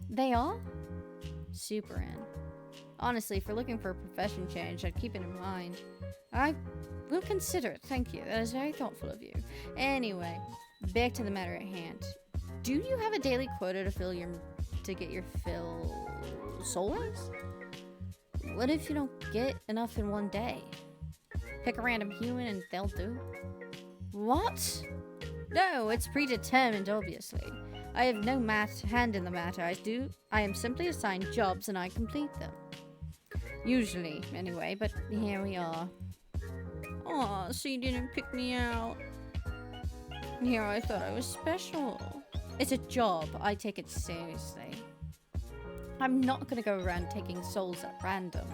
They are? Super in. Honestly, if we're looking for a profession change, I'd keep it in mind. I will consider it, thank you. That is very thoughtful of you. Anyway, back to the matter at hand. Do you have a daily quota to get your fill souls? What if you don't get enough in one day? Pick a random human and they'll do. What? No, it's predetermined, obviously. I have no hand in the matter. I am simply assigned jobs and I complete them. Usually, anyway, but here we are. Aw, so you didn't pick me out. Here I thought I was special. It's a job. I take it seriously. I'm not gonna go around taking souls at random.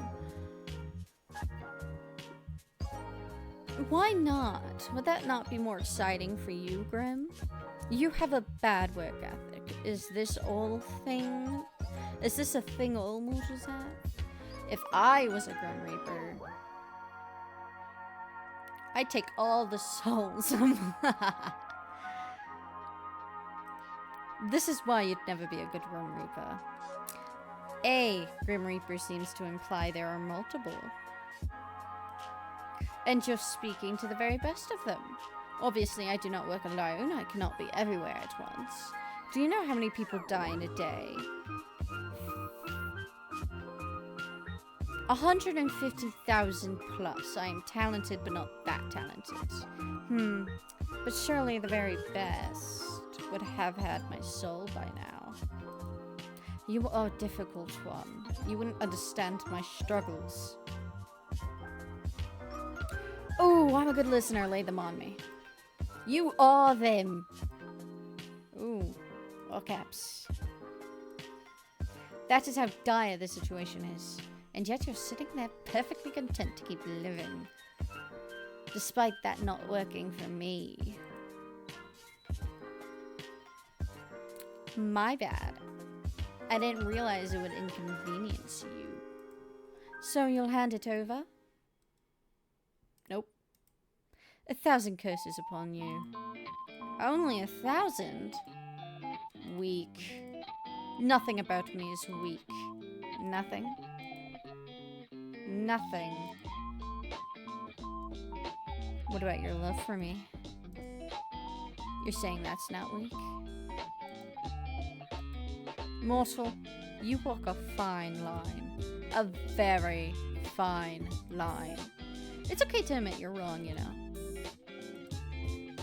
Why not? Would that not be more exciting for you, Grim? You have a bad work ethic. Is this a thing all mortals have? If I was a Grim Reaper, I'd take all the souls. This is why you'd never be a good Grim Reaper. A Grim Reaper seems to imply there are multiple. And just speaking to the very best of them. Obviously, I do not work alone. I cannot be everywhere at once. Do you know how many people die in a day? 150,000 plus. I am talented, but not that talented. But surely the very best would have had my soul by now. You are a difficult one. You wouldn't understand my struggles. Oh, I'm a good listener. Lay them on me. You are them. Ooh, all caps. That is how dire the situation is. And yet you're sitting there perfectly content to keep living. Despite that not working for me. My bad. I didn't realize it would inconvenience you. So you'll hand it over? Nope. 1,000 curses upon you. Only 1,000? Weak. Nothing about me is weak. Nothing. Nothing. What about your love for me? You're saying that's not weak? Mortal, you walk a fine line. A very fine line. It's okay to admit you're wrong, you know.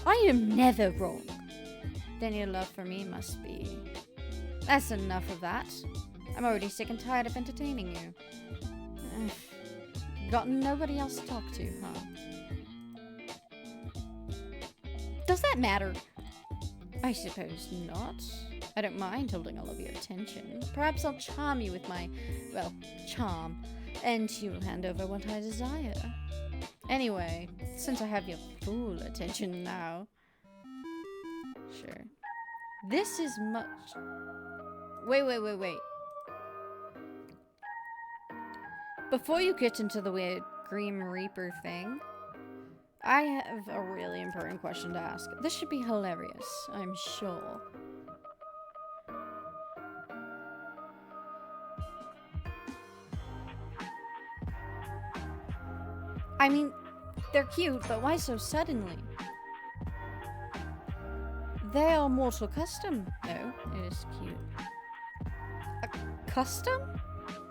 I am never wrong. Then your love for me must be. That's enough of that. I'm already sick and tired of entertaining you. Got nobody else to talk to, huh? Does that matter? I suppose not. I don't mind holding all of your attention. Perhaps I'll charm you with my, well, charm, and you'll hand over what I desire. Anyway, since I have your full attention now. Sure. This is much... Wait. Before you get into the weird Grim Reaper thing, I have a really important question to ask. This should be hilarious, I'm sure. I mean, they're cute, but why so suddenly? They are mortal custom. No, it is cute. A custom?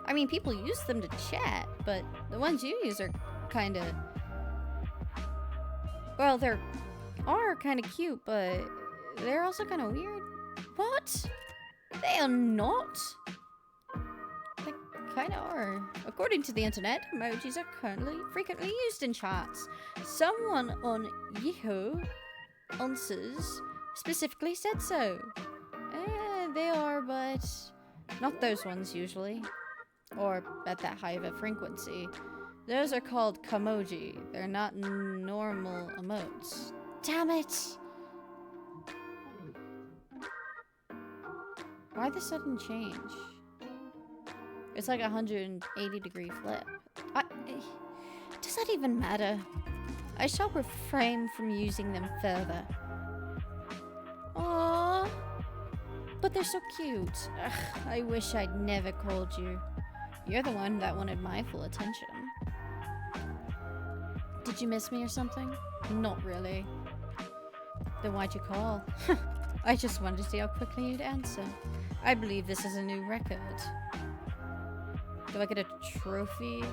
I mean, people use them to chat, but the ones you use are kind of... Well, they are kind of cute, but they're also kind of weird. What? They are not? They kind of are. According to the internet, emojis are currently frequently used in chats. Someone on Yahoo Answers specifically said so. They are, but not those ones usually. Or at that high of a frequency. Those are called kamoji. They're not normal emotes. Damn it! Why the sudden change? It's like a 180-degree flip. Does that even matter? I shall refrain from using them further. Aww. But they're so cute. Ugh, I wish I'd never called you. You're the one that wanted my full attention. Did you miss me or something? Not really. Then why'd you call? I just wanted to see how quickly you'd answer. I believe this is a new record. Do I get a trophy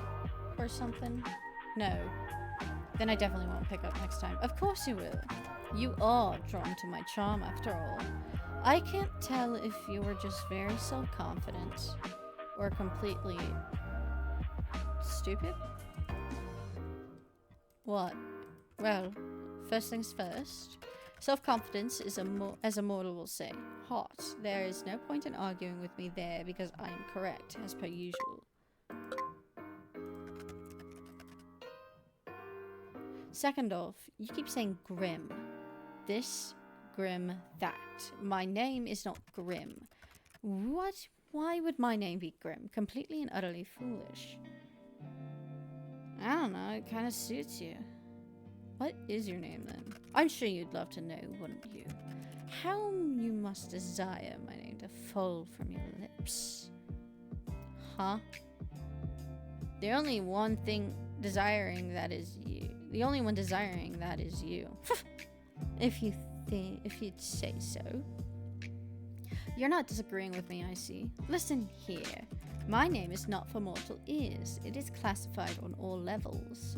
or something? No. Then I definitely won't pick up next time. Of course you will. You are drawn to my charm after all. I can't tell if you were just very self-confident or completely stupid. What? Well, first things first. Self-confidence is as a mortal will say, hot. There is no point in arguing with me there because I am correct, as per usual. Second off, you keep saying Grim. This, Grim, that. My name is not Grim. What? Why would my name be Grim? Completely and utterly foolish. I don't know, it kind of suits you. What is your name then? I'm sure you'd love to know, wouldn't you? How you must desire my name to fall from your lips. Huh? The only one desiring that is you. The only one desiring that is you. If you'd say so. You're not disagreeing with me, I see. Listen here. My name is not for mortal ears. It is classified on all levels.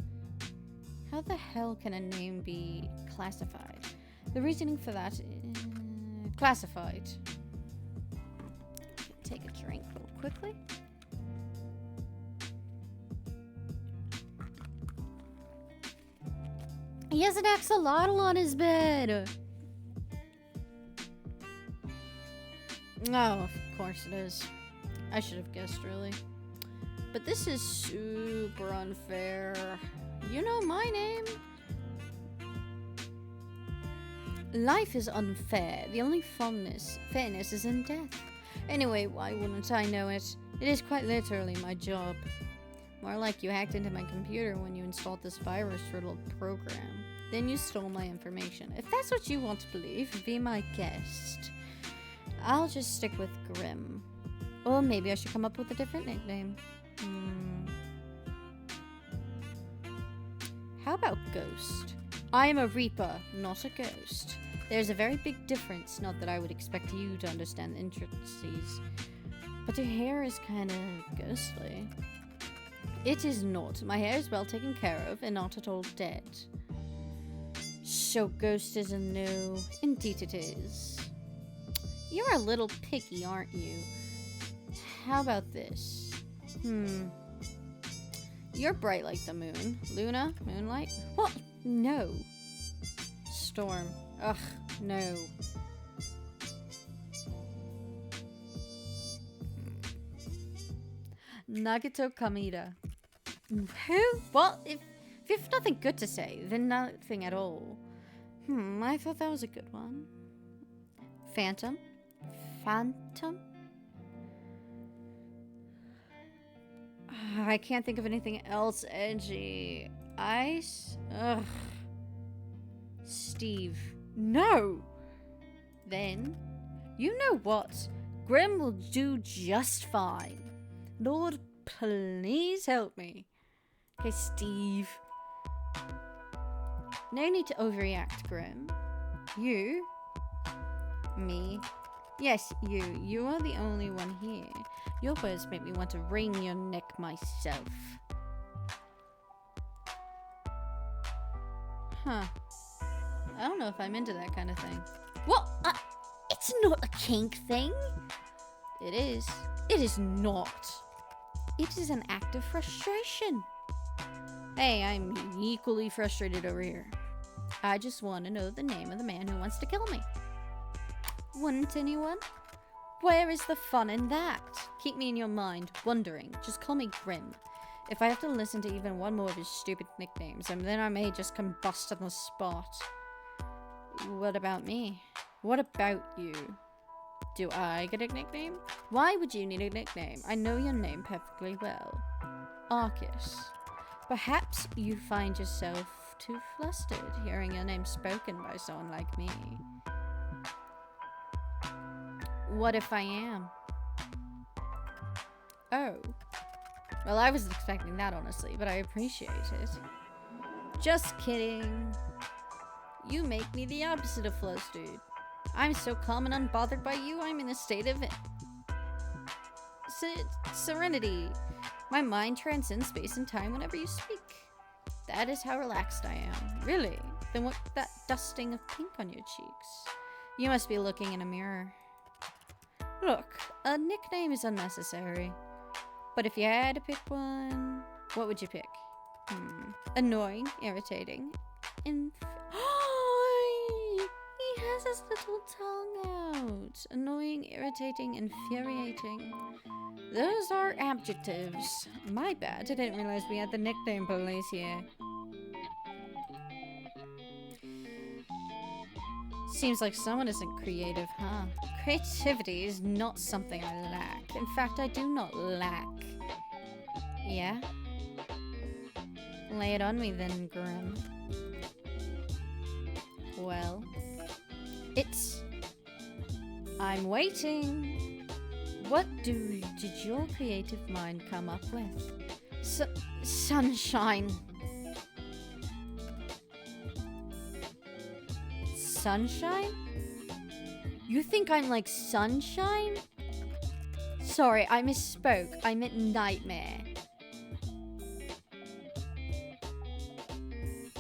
How the hell can a name be classified? The reasoning for that is... classified. Take a drink real quickly. He has an axolotl on his bed! Oh, of course it is. I should have guessed, really. But this is super unfair. You know my name? Life is unfair. The only fairness is in death. Anyway, why wouldn't I know it? It is quite literally my job. More like you hacked into my computer when you installed this virus-riddled program. Then you stole my information. If that's what you want to believe, be my guest. I'll just stick with Grim. Or maybe I should come up with a different nickname. How about Ghost? I am a Reaper, not a ghost. There's a very big difference, not that I would expect you to understand the intricacies. But your hair is kind of ghostly. It is not. My hair is well taken care of and not at all dead. So Ghost is a no. Indeed it is. You're a little picky, aren't you? How about this? You're bright like the moon. Luna? Moonlight? What? No. Storm. Ugh, no. Nagito Kamida. Who? Well, if you have nothing good to say, then nothing at all. I thought that was a good one. Phantom? Phantom? I can't think of anything else edgy. Ice? Ugh. Steve. No! Then, you know what? Grim will do just fine. Lord, please help me. Okay, Steve. No need to overreact, Grim. You? Me? Yes, you. You are the only one here. Your words make me want to wring your neck myself. Huh. I don't know if I'm into that kind of thing. What? It's not a kink thing. It is. It is not. It is an act of frustration. Hey, I'm equally frustrated over here. I just want to know the name of the man who wants to kill me. Wouldn't anyone? Where is the fun in that? Keep me in your mind, wondering. Just call me Grim. If I have to listen to even one more of his stupid nicknames, and then I may just combust on the spot. What about me? What about you? Do I get a nickname? Why would you need a nickname? I know your name perfectly well. Arcus. Perhaps you find yourself too flustered hearing your name spoken by someone like me. What if I am? Oh. Well, I wasn't expecting that, honestly, but I appreciate it. Just kidding. You make me the opposite of flustered. I'm so calm and unbothered by you, I'm in a state of serenity. My mind transcends space and time whenever you speak. That is how relaxed I am. Really? Then what's that dusting of pink on your cheeks? You must be looking in a mirror. Look, a nickname is unnecessary. But if you had to pick one, what would you pick? Annoying, irritating, he has his little tongue out. Annoying, irritating, infuriating. Those are adjectives. My bad, I didn't realize we had the nickname police here. Seems like someone isn't creative, huh? Creativity is not something I lack. In fact, I do not lack. Yeah? Lay it on me then, Grim. Well, I'm waiting. What did your creative mind come up with? Sunshine. Sunshine? You think I'm like sunshine? Sorry, I misspoke. I meant nightmare.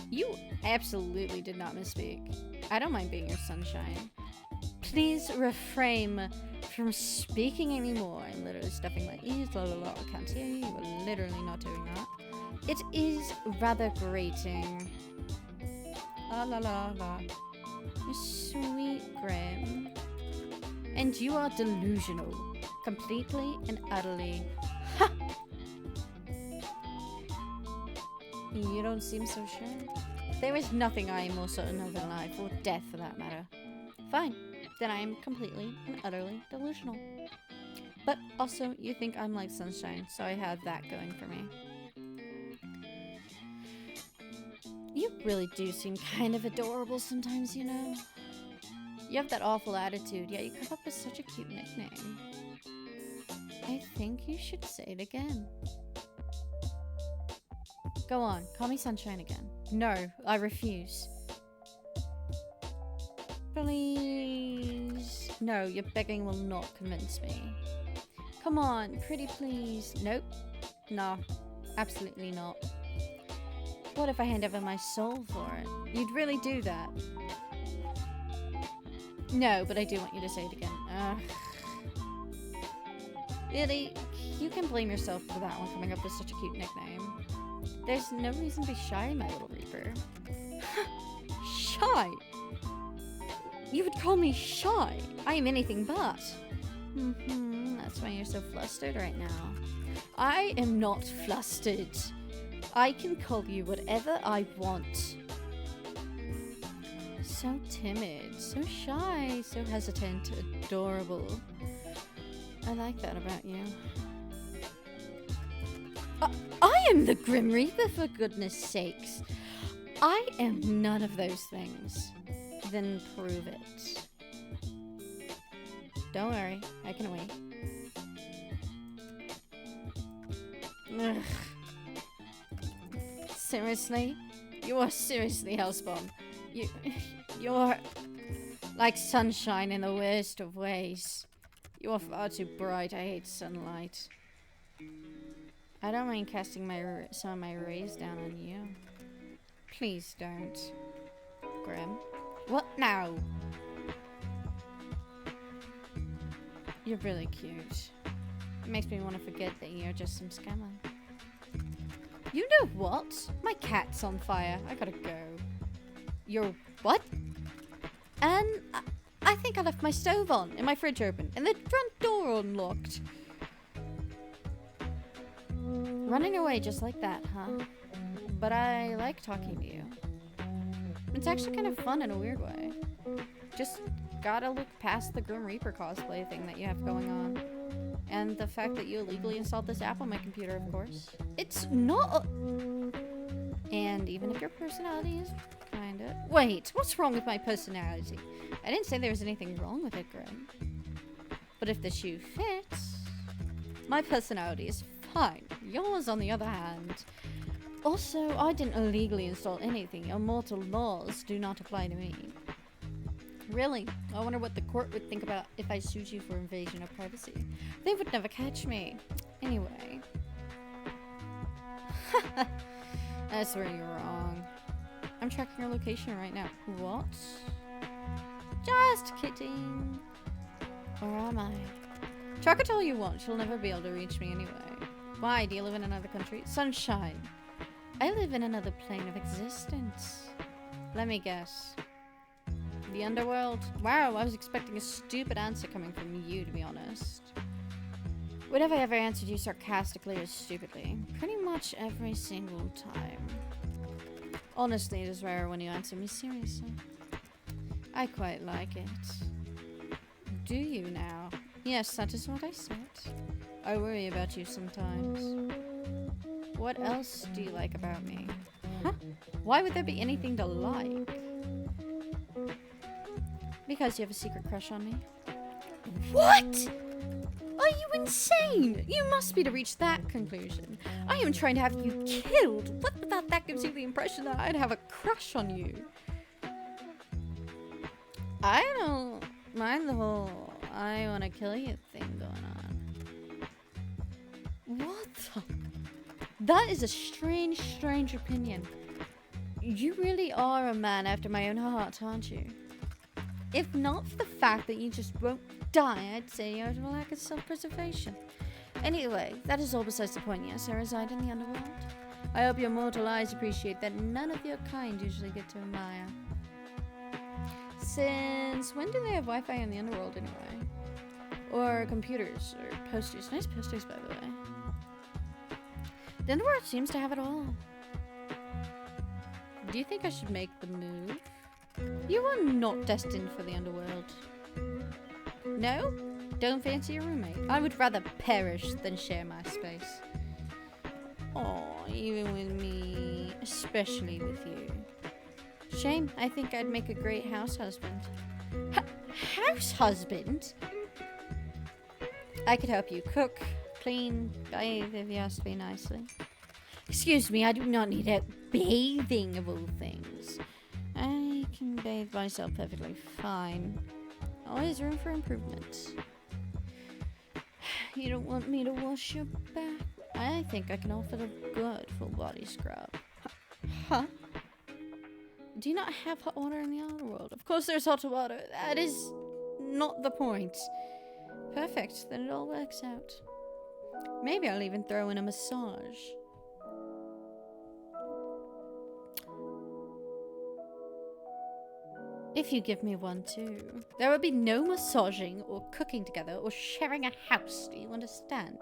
You absolutely did not misspeak. I don't mind being your sunshine. Please refrain from speaking anymore. I'm literally stuffing my ears. La la la. I can't hear you. You are literally not doing that. It is rather grating. La la la la. You're sweet, Grim. And you are delusional. Completely and utterly. Ha! You don't seem so sure. There is nothing I am more certain of in life, or death for that matter. Fine. Then I am completely and utterly delusional. But also, you think I'm like sunshine, so I have that going for me. You really do seem kind of adorable sometimes, you know? You have that awful attitude, yet you come up with such a cute nickname. I think you should say it again. Go on, call me Sunshine again. No, I refuse. Please. No, your begging will not convince me. Come on, pretty please. Nope. No, absolutely not. What if I hand over my soul for it? You'd really do that? No, but I do want you to say it again. Ugh. Really? You can blame yourself for that one coming up with such a cute nickname. There's no reason to be shy, my little Reaper. Shy? You would call me shy? I am anything but. That's why you're so flustered right now. I am not flustered. I can call you whatever I want. So timid, so shy, so hesitant, adorable. I like that about you. I am the Grim Reaper, for goodness sakes. I am none of those things. Then prove it. Don't worry, I can wait. Ugh. Seriously? You are seriously Hellspawn. You're like sunshine in the worst of ways. You are far too bright. I hate sunlight. I don't mind casting some of my rays down on you. Please don't. Grim. What now? You're really cute. It makes me want to forget that you're just some scammer. You know what? My cat's on fire. I gotta go. You're what? And I think I left my stove on and my fridge open and the front door unlocked. Running away just like that, huh? But I like talking to you. It's actually kind of fun in a weird way. Just gotta look past the Grim Reaper cosplay thing that you have going on. And the fact that you illegally installed this app on my computer, of course. It's not And even if your personality is kinda... Wait, what's wrong with my personality? I didn't say there was anything wrong with it, Grim. But if the shoe fits... My personality is fine. Yours, on the other hand... Also, I didn't illegally install anything. Your mortal laws do not apply to me. Really? I wonder what the court would think about if I sued you for invasion of privacy. They would never catch me. Anyway. That's where you're wrong. I'm tracking your location right now. What? Just kidding. Where am I? Track it all you want. You'll never be able to reach me anyway. Why? Do you live in another country? Sunshine. I live in another plane of existence. Let me guess. The underworld? Wow, I was expecting a stupid answer coming from you, to be honest. Would have I ever answered you sarcastically or stupidly? Pretty much every single time. Honestly, it is rare when you answer me seriously. I quite like it. Do you now? Yes, that is what I said. I worry about you sometimes. What else do you like about me? Huh? Why would there be anything to like? Because you have a secret crush on me. What? Are you insane? You must be to reach that conclusion. I am trying to have you killed. What about that gives you the impression that I'd have a crush on you? I don't mind the whole I want to kill you thing going on. What the? That is a strange, strange opinion. You really are a man after my own heart, aren't you? If not for the fact that you just won't die, I'd say you have a lack of self-preservation. Anyway, that is all besides the point. Yes, I reside in the underworld. I hope your mortal eyes appreciate that none of your kind usually get to admire. Since when do they have Wi-Fi in the underworld anyway? Or computers, or posters. Nice posters, by the way. The underworld seems to have it all. Do you think I should make the move? You are not destined for the underworld. No? Don't fancy your roommate? I would rather perish than share my space. Oh, even with me. Especially with you. Shame. I think I'd make a great house husband. House husband? I could help you cook, clean, bathe if you ask me nicely. Excuse me, I do not need a bathing of all things. I can bathe myself perfectly fine. Always room for improvement. You don't want me to wash your back? I think I can offer a good full body scrub. Huh? Do you not have hot water in the underworld? Of course there's hot water. That is not the point. Perfect, then it all works out. Maybe I'll even throw in a massage. If you give me one too. There will be no massaging or cooking together or sharing a house, do you understand?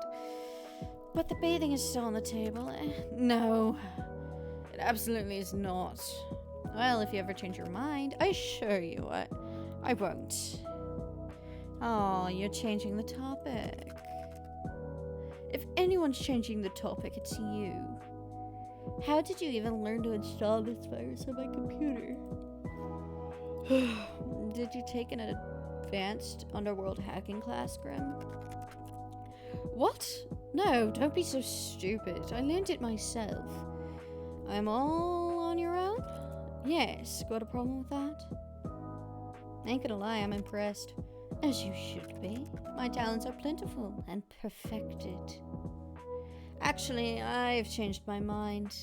But the bathing is still on the table. No, it absolutely is not. Well, if you ever change your mind, I assure you I won't. Oh, you're changing the topic. If anyone's changing the topic, it's you. How did you even learn to install this virus on my computer? Did you take an advanced underworld hacking class, Grim? What? No, don't be so stupid. I learned it myself. I'm all on your own? Yes, got a problem with that? Ain't gonna lie, I'm impressed. As you should be. My talents are plentiful and perfected. Actually, I've changed my mind.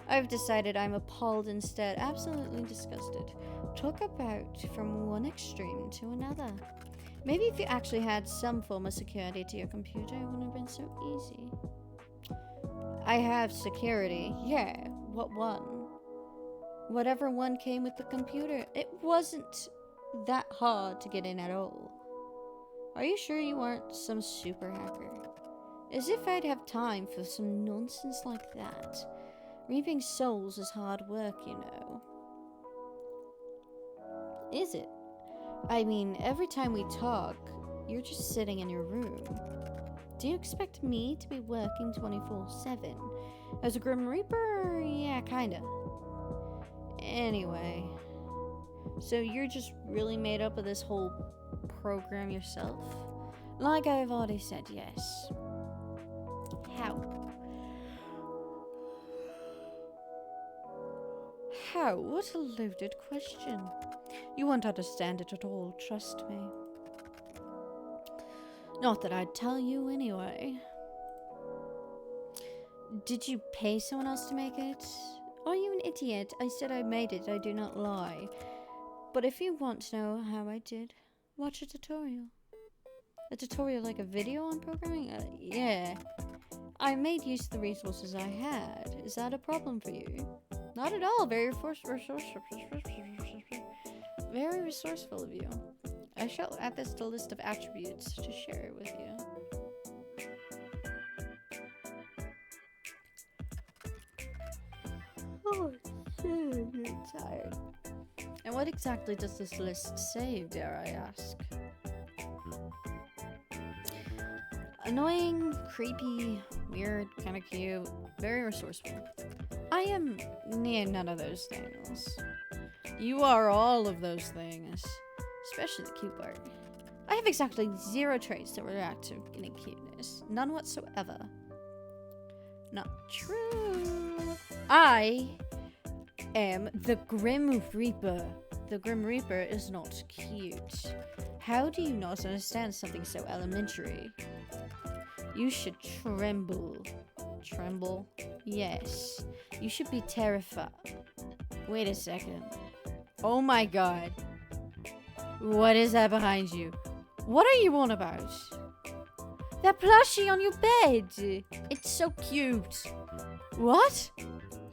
I've decided I'm appalled instead, absolutely disgusted. Talk about from one extreme to another. Maybe if you actually had some form of security to your computer, it wouldn't have been so easy. I have security, yeah. What one? Whatever one came with the computer. It wasn't that hard to get in at all. Are you sure you aren't some super hacker? As if I'd have time for some nonsense like that. Reaping souls is hard work, you know. Is it? I mean, every time we talk, you're just sitting in your room. Do you expect me to be working 24/7? As a Grim Reaper? Yeah, kinda. Anyway, so you're just really made up of this whole program yourself? Like I've already said, yes. How? How? What a loaded question. You won't understand it at all, trust me. Not that I'd tell you anyway. Did you pay someone else to make it? Are you an idiot? I said I made it, I do not lie. But if you want to know how I did, watch a tutorial. A tutorial like a video on programming? Yeah. I made use of the resources I had. Is that a problem for you? Not at all. Very resourceful of you. I shall add this to a list of attributes to share with you. Oh, shit, I'm tired. And what exactly does this list say, dare I ask? Annoying, creepy, weird, kind of cute, very resourceful. I am near none of those things. You are all of those things, especially the cute part. I have exactly 0 traits that react to any cuteness. None whatsoever. Not true. I am the Grim Reaper. The Grim Reaper is not cute. How do you not understand something so elementary? You should tremble. Tremble? Yes. You should be terrified. Wait a second. Oh my god. What is that behind you? What are you on about? That plushie on your bed. It's so cute. What?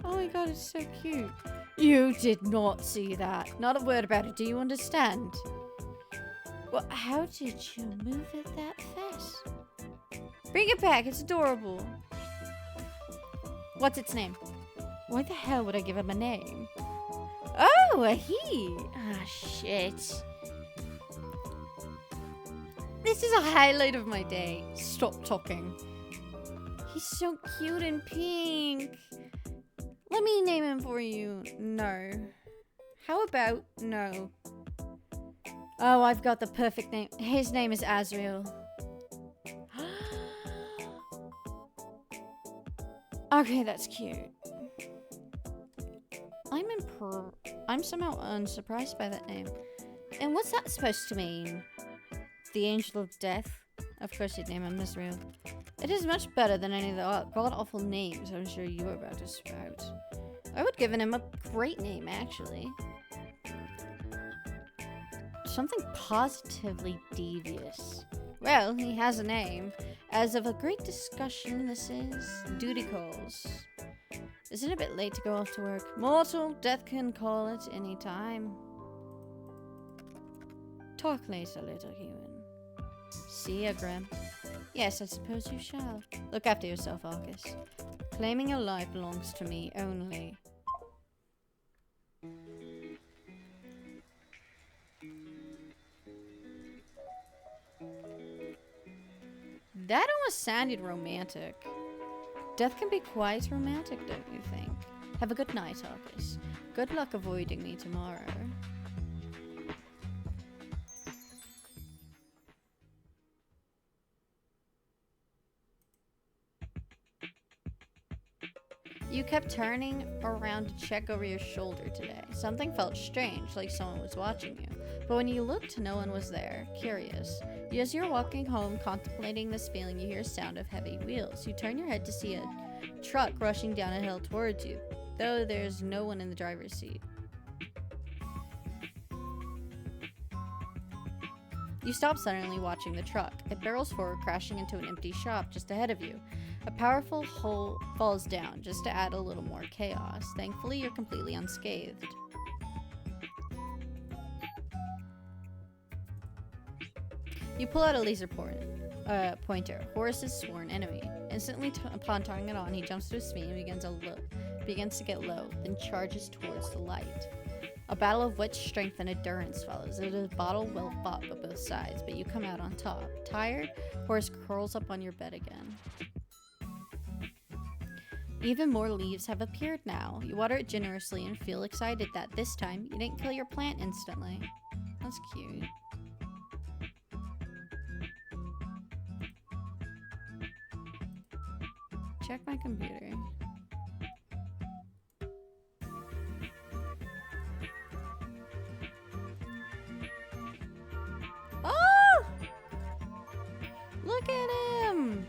Oh my god, it's so cute. You did not see that. Not a word about it. Do you understand? Well, how did you move it that fast? Bring it back. It's adorable. What's its name? Why the hell would I give him a name? Oh, a he. Ah, shit. This is a highlight of my day. Stop talking. He's so cute and pink. Let me name him for you. No. How about no? Oh, I've got the perfect name. His name is Azrael. Okay, that's cute. I'm somehow unsurprised by that name. And what's that supposed to mean? The Angel of Death? Of course you'd name him Azrael. It is much better than any of the god-awful names I'm sure you were about to spout. I would give him a great name, actually. Something positively devious. Well, he has a name. As of a great discussion, this is duty calls. Is it a bit late to go off to work? Mortal, death can call at any time. Talk later, little human. See ya, Grim. Yes, I suppose you shall. Look after yourself, Arcus. Claiming your life belongs to me only. That almost sounded romantic. Death can be quite romantic, don't you think? Have a good night, Arcus. Good luck avoiding me tomorrow. You kept turning around to check over your shoulder today. Something felt strange, like someone was watching you. But when you looked, no one was there. Curious. As you're walking home, contemplating this feeling, you hear a sound of heavy wheels. You turn your head to see a truck rushing down a hill towards you, though there's no one in the driver's seat. You stop suddenly, watching the truck. It barrels forward, crashing into an empty shop just ahead of you. A powerful hole falls down, just to add a little more chaos. Thankfully, you're completely unscathed. You pull out a laser pointer, Horace's sworn enemy. Instantly, upon tying it on, he jumps to his feet and begins to get low, then charges towards the light. A battle of wit, strength, and endurance follows. It is a battle well fought by both sides, but you come out on top. Tired, Horace curls up on your bed again. Even more leaves have appeared now. You water it generously and feel excited that this time you didn't kill your plant instantly. That's cute. Check my computer. Oh! Look at him!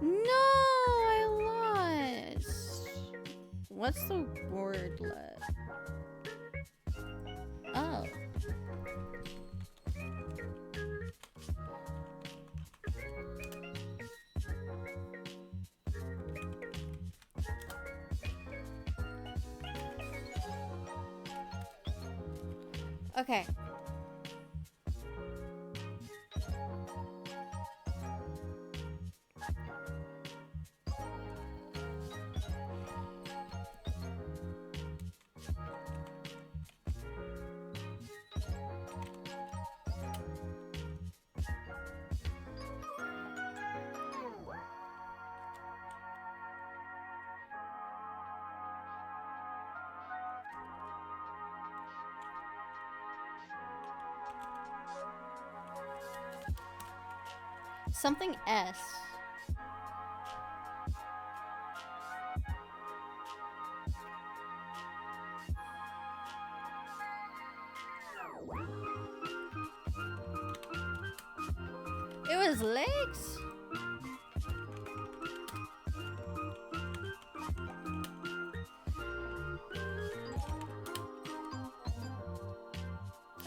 No, I lost. What's the word left? Oh. Okay. Something S. It was legs?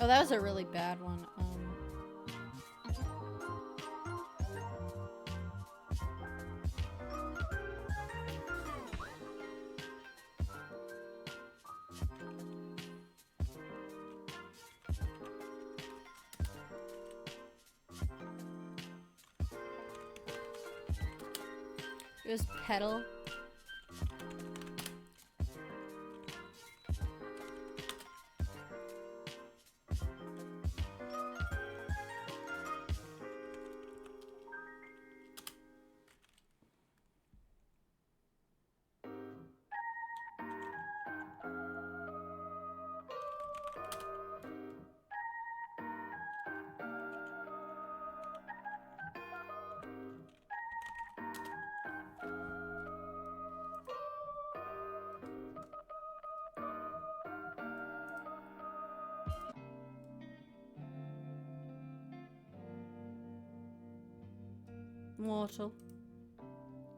Oh, that was a really bad one. It was pedal. Mortal,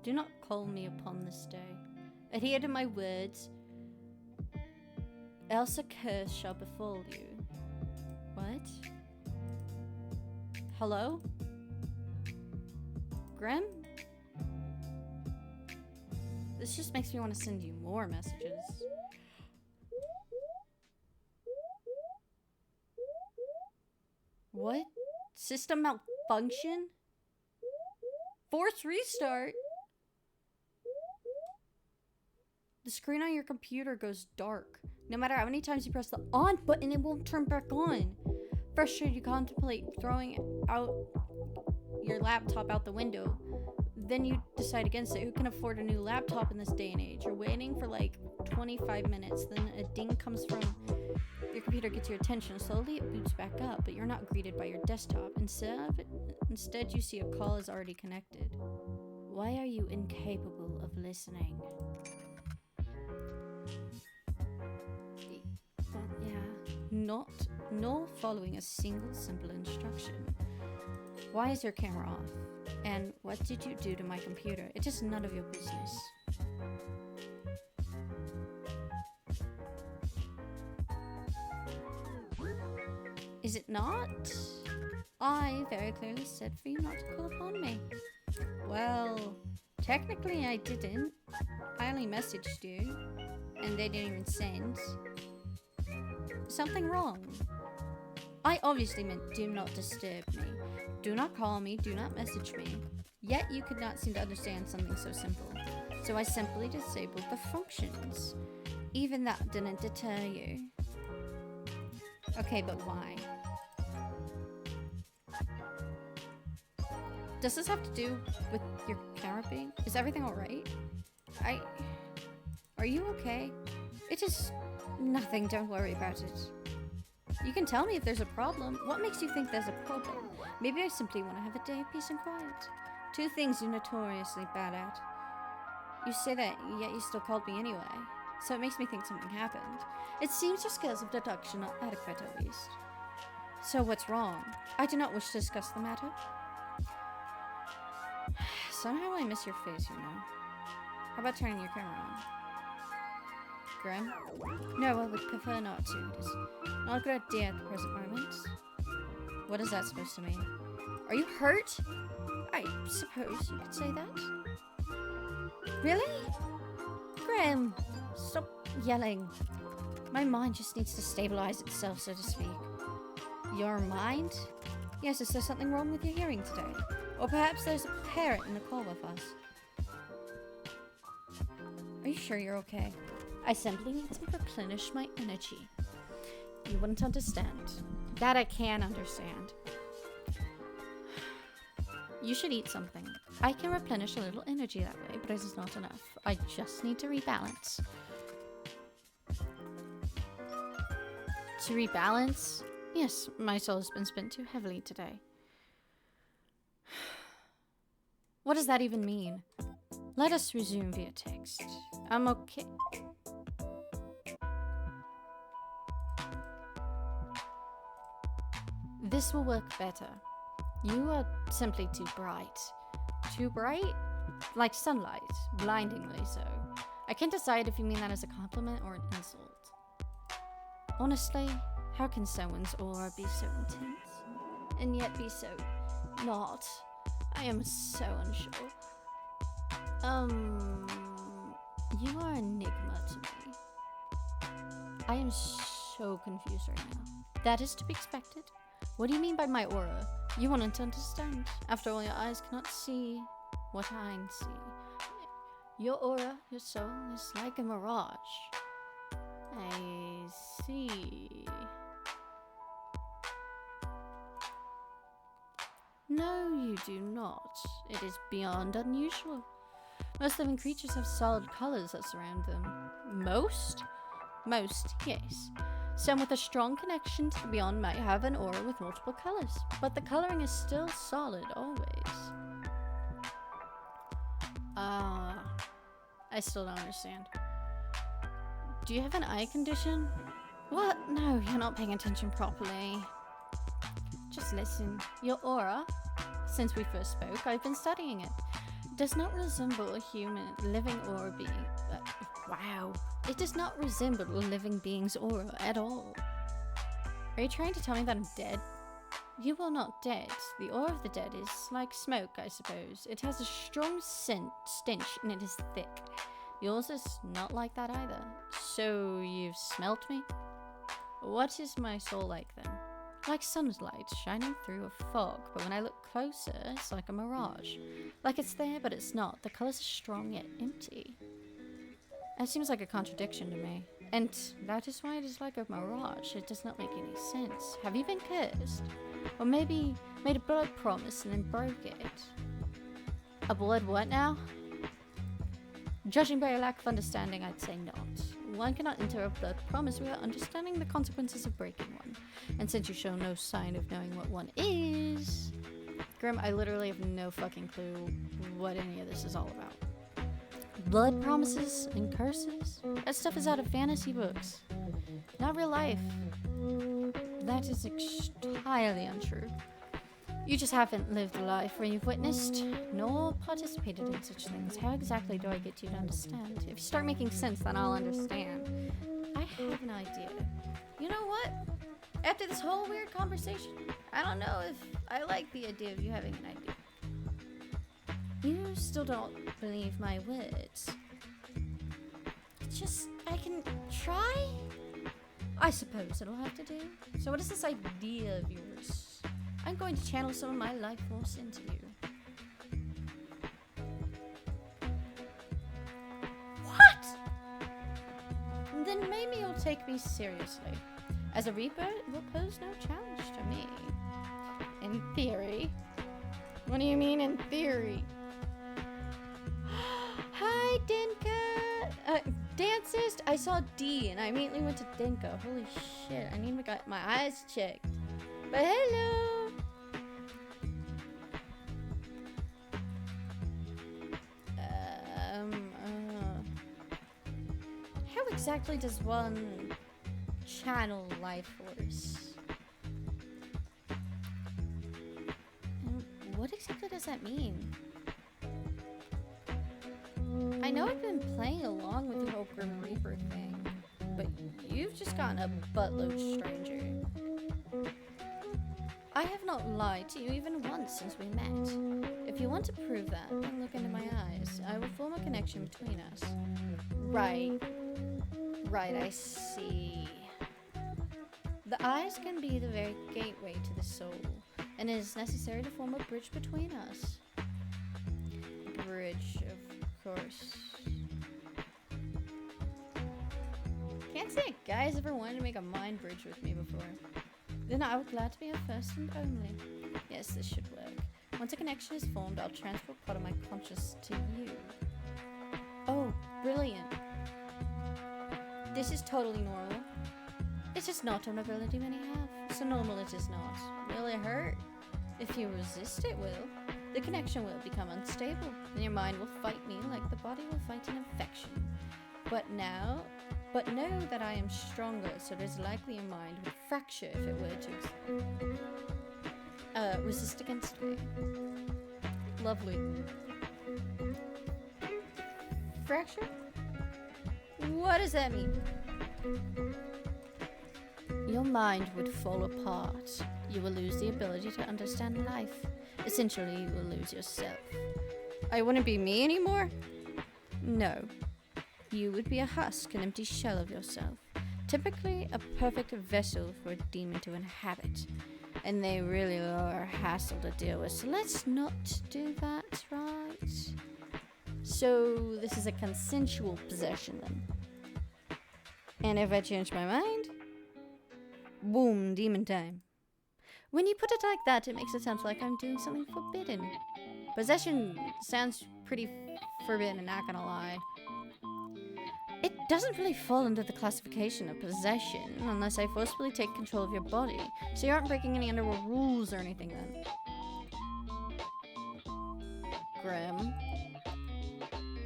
do not call me upon this day. Adhere to my words, else a curse shall befall you. What? Hello? Grim? This just makes me want to send you more messages. What? System malfunction? Force restart? The screen on your computer goes dark. No matter how many times you press the on button, it won't turn back on. Frustrated, you contemplate throwing out your laptop out the window. Then you decide against it. Who can afford a new laptop in this day and age? You're waiting for like 25 minutes. Then a ding comes from your computer, gets your attention. Slowly it boots back up, but you're not greeted by your desktop. Instead, you see a call is already connected. Why are you incapable of listening? Not following a single simple instruction. Why is your camera off? And what did you do to my computer? It is none of your business. Is it not? I very clearly said for you not to call upon me. Well, technically I didn't. I only messaged you, and they didn't even send. Something wrong. I obviously meant do not disturb me. Do not call me, do not message me. Yet you could not seem to understand something so simple. So I simply disabled the functions. Even that didn't deter you. Okay, but why? Does this have to do with your camera being? Is everything alright? Are you okay? It is nothing, don't worry about it. You can tell me if there's a problem. What makes you think there's a problem? Maybe I simply want to have a day of peace and quiet. Two things you're notoriously bad at. You say that, yet you still called me anyway. So it makes me think something happened. It seems your skills of deduction are adequate at least. So what's wrong? I do not wish to discuss the matter. Somehow I miss your face, you know. How about turning your camera on? Grim? No, I would prefer not to. It is not a good idea at the present moment. What is that supposed to mean? Are you hurt? I suppose you could say that. Really? Grim, stop yelling. My mind just needs to stabilize itself, so to speak. Your mind? Yes, is there something wrong with your hearing today? Or perhaps there's a parrot in the call with us. Are you sure you're okay? I simply need to replenish my energy. You wouldn't understand. That I can understand. You should eat something. I can replenish a little energy that way, but it is not enough. I just need to rebalance. To rebalance? Yes, my soul has been spent too heavily today. What does that even mean? Let us resume via text. I'm okay. This will work better. You are simply too bright. Too bright? Like sunlight, blindingly so. I can't decide if you mean that as a compliment or an insult. Honestly, how can someone's aura be so intense and yet be so not? I am so unsure. You are an enigma to me. I am so confused right now. That is to be expected. What do you mean by my aura? You want to understand. After all, your eyes cannot see what I see. Your aura, your soul, is like a mirage. I see. No, you do not. It is beyond unusual. Most living creatures have solid colors that surround them. Most? Most, yes. Some with a strong connection to the beyond might have an aura with multiple colors, but the coloring is still solid always. I still don't understand. Do you have an eye condition? What? No, you're not paying attention properly. Just listen. Your aura, since we first spoke, I've been studying it, does not resemble a human living aura being. Wow. It does not resemble a living being's aura at all. Are you trying to tell me that I'm dead? You are not dead. The aura of the dead is like smoke, I suppose. It has a strong stench and it is thick. Yours is not like that either. So you've smelt me? What is my soul like then? Like sunlight shining through a fog, but when I look closer, it's like a mirage. Like it's there, but it's not. The colors are strong yet empty. It seems like a contradiction to me. And that is why it is like a mirage. It does not make any sense. Have you been cursed? Or maybe made a blood promise and then broke it? A blood what now? Judging by your lack of understanding, I'd say not. One cannot enter a blood promise without understanding the consequences of breaking one. And since you show no sign of knowing what one is... Grim, I literally have no fucking clue what any of this is all about. Blood promises and curses? That stuff is out of fantasy books. Not real life. That is entirely untrue. You just haven't lived a life where you've witnessed nor participated in such things. How exactly do I get you to understand? If you start making sense, then I'll understand. I have an idea. You know what? After this whole weird conversation, I don't know if I like the idea of you having an idea. You still don't believe my words. It's just, I can try? I suppose it'll have to do. So what is this idea of yours? I'm going to channel some of my life force into you. What? Then maybe you'll take me seriously. As a Reaper, it will pose no challenge to me. In theory. What do you mean in theory? Hi, Dinka! Dancist? I saw D and I immediately went to Dinka. Holy shit, I need to get my eyes checked. But hello! How exactly does one channel life force? And what exactly does that mean? I know I've been playing along with the whole Grim Reaper thing, but you've just gotten a buttload stranger. I have not lied to you even once since we met. If you want to prove that, then look into my eyes. I will form a connection between us. Right, I see. The eyes can be the very gateway to the soul, and it is necessary to form a bridge between us. Bridge, of course. Can't say a guy's ever wanted to make a mind bridge with me before. Then I would glad to be her first and only. Yes, this should work. Once a connection is formed, I'll transfer part of my conscious to you. Oh, brilliant. This is totally normal. It's just not an ability many have. So normal it is not. Will it hurt? If you resist, it will. The connection will become unstable, and your mind will fight me like the body will fight an infection. But know that I am stronger, so it is likely your mind would fracture if it were to resist against me. Lovely. Fracture? What does that mean? Your mind would fall apart. You will lose the ability to understand life. Essentially, you will lose yourself. I wouldn't be me anymore? No. You would be a husk, an empty shell of yourself. Typically, a perfect vessel for a demon to inhabit. And they really are a hassle to deal with, so let's not do that, right? So, this is a consensual possession then. And if I change my mind, boom, demon time. When you put it like that, it makes it sound like I'm doing something forbidden. Possession sounds pretty forbidden, not gonna lie. It doesn't really fall under the classification of possession unless I forcibly take control of your body. So you aren't breaking any underworld rules or anything then. Grim.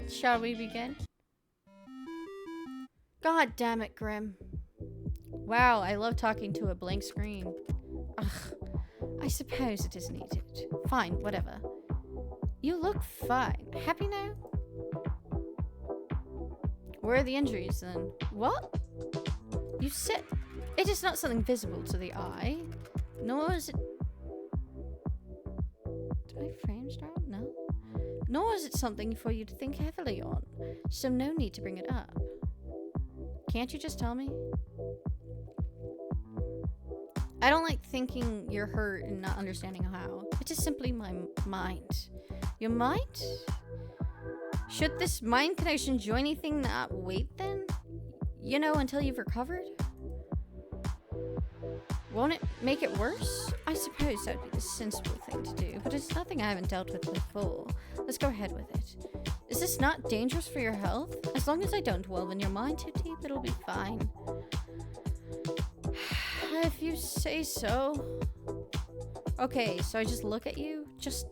Shall we begin? God damn it, Grim. Wow, I love talking to a blank screen. Ugh, I suppose it is needed. Fine, whatever. You look fine. Happy now? Where are the injuries then? What? You said it is not something visible to the eye, nor is it... Did my frame start? No. Nor is it something for you to think heavily on, so no need to bring it up. Can't you just tell me? I don't like thinking you're hurt and not understanding how. It is simply my mind. Your mind? Should this mind connection do anything not wait then? You know, until you've recovered? Won't it make it worse? I suppose that'd be the sensible thing to do, but it's nothing I haven't dealt with before. Let's go ahead with it. Is this not dangerous for your health? As long as I don't dwell in your mind too deep, it'll be fine. If you say so. Okay, so I just look at you? Just...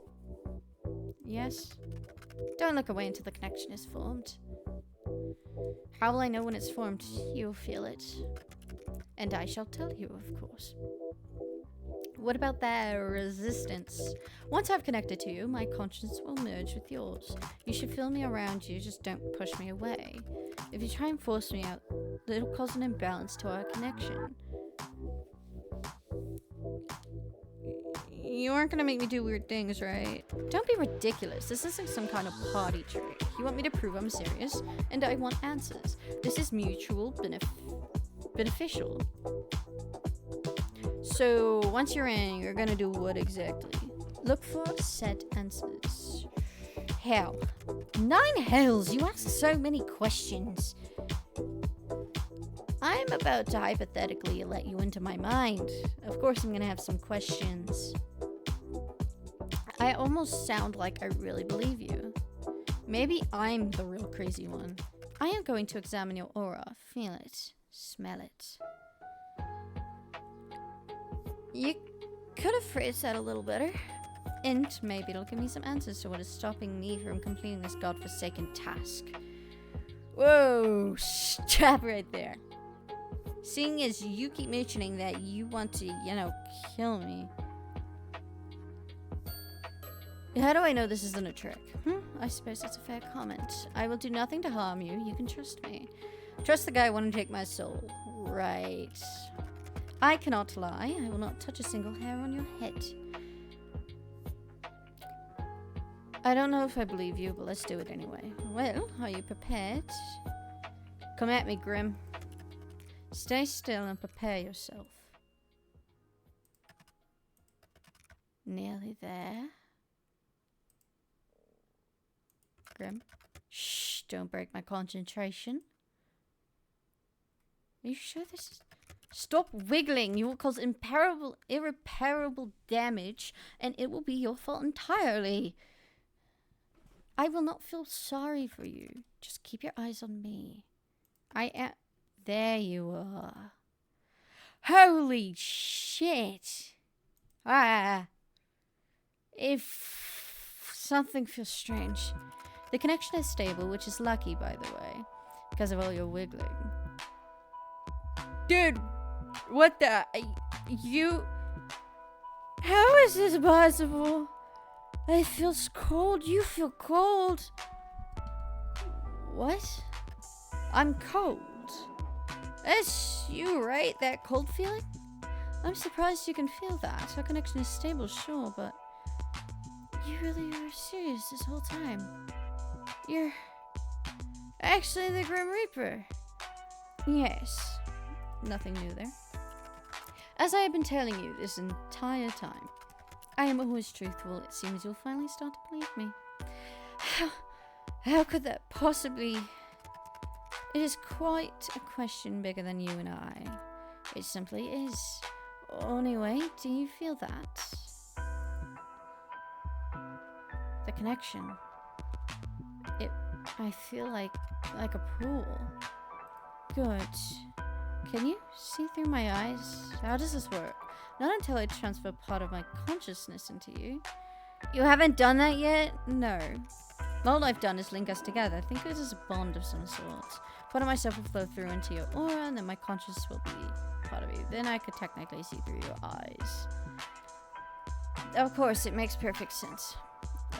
Yes? Don't look away until the connection is formed. How will I know when it's formed? You'll feel it. And I shall tell you, of course. What about that resistance? Once I've connected to you, my conscience will merge with yours. You should feel me around you, just don't push me away. If you try and force me out, it'll cause an imbalance to our connection. You aren't gonna make me do weird things, right? Don't be ridiculous. This isn't some kind of party trick. You want me to prove I'm serious, and I want answers. This is mutual beneficial. So, once you're in, you're gonna do what exactly? Look for set answers. Hell. 9 hells! You ask so many questions. I'm about to hypothetically let you into my mind. Of course I'm gonna have some questions. I almost sound like I really believe you. Maybe I'm the real crazy one. I am going to examine your aura. Feel it. Smell it. You could have phrased that a little better. And maybe it'll give me some answers to what is stopping me from completing this godforsaken task. Whoa, stop right there. Seeing as you keep mentioning that you want to, kill me. How do I know this isn't a trick? I suppose that's a fair comment. I will do nothing to harm you. You can trust me. Trust the guy wanting to take my soul. Right. I cannot lie. I will not touch a single hair on your head. I don't know if I believe you, but let's do it anyway. Well, are you prepared? Come at me, Grim. Stay still and prepare yourself. Nearly there. Grim. Shh, don't break my concentration. Are you sure this is... Stop wiggling. You will cause irreparable damage, and it will be your fault entirely. I will not feel sorry for you. Just keep your eyes on me. I am... There you are. Holy shit. If something feels strange. The connection is stable, which is lucky, by the way, because of all your wiggling. Dude, what the... How is this possible? I feel cold. You feel cold. What? I'm cold. That's you, right? That cold feeling? I'm surprised you can feel that. Our connection is stable, sure, but... You really were serious this whole time. You're... actually the Grim Reaper. Yes. Nothing new there. As I have been telling you this entire time, I am always truthful. It seems you'll finally start to believe me. How could that possibly... It is quite a question bigger than you and I. It simply is. Anyway, do you feel that? The connection. I feel like a pool. Good. Can you see through my eyes? How does this work? Not until I transfer part of my consciousness into you. You haven't done that yet? No. All I've done is link us together. I think it is a bond of some sort. Part of myself will flow through into your aura, and then my consciousness will be part of you. Then I could technically see through your eyes. Of course, it makes perfect sense.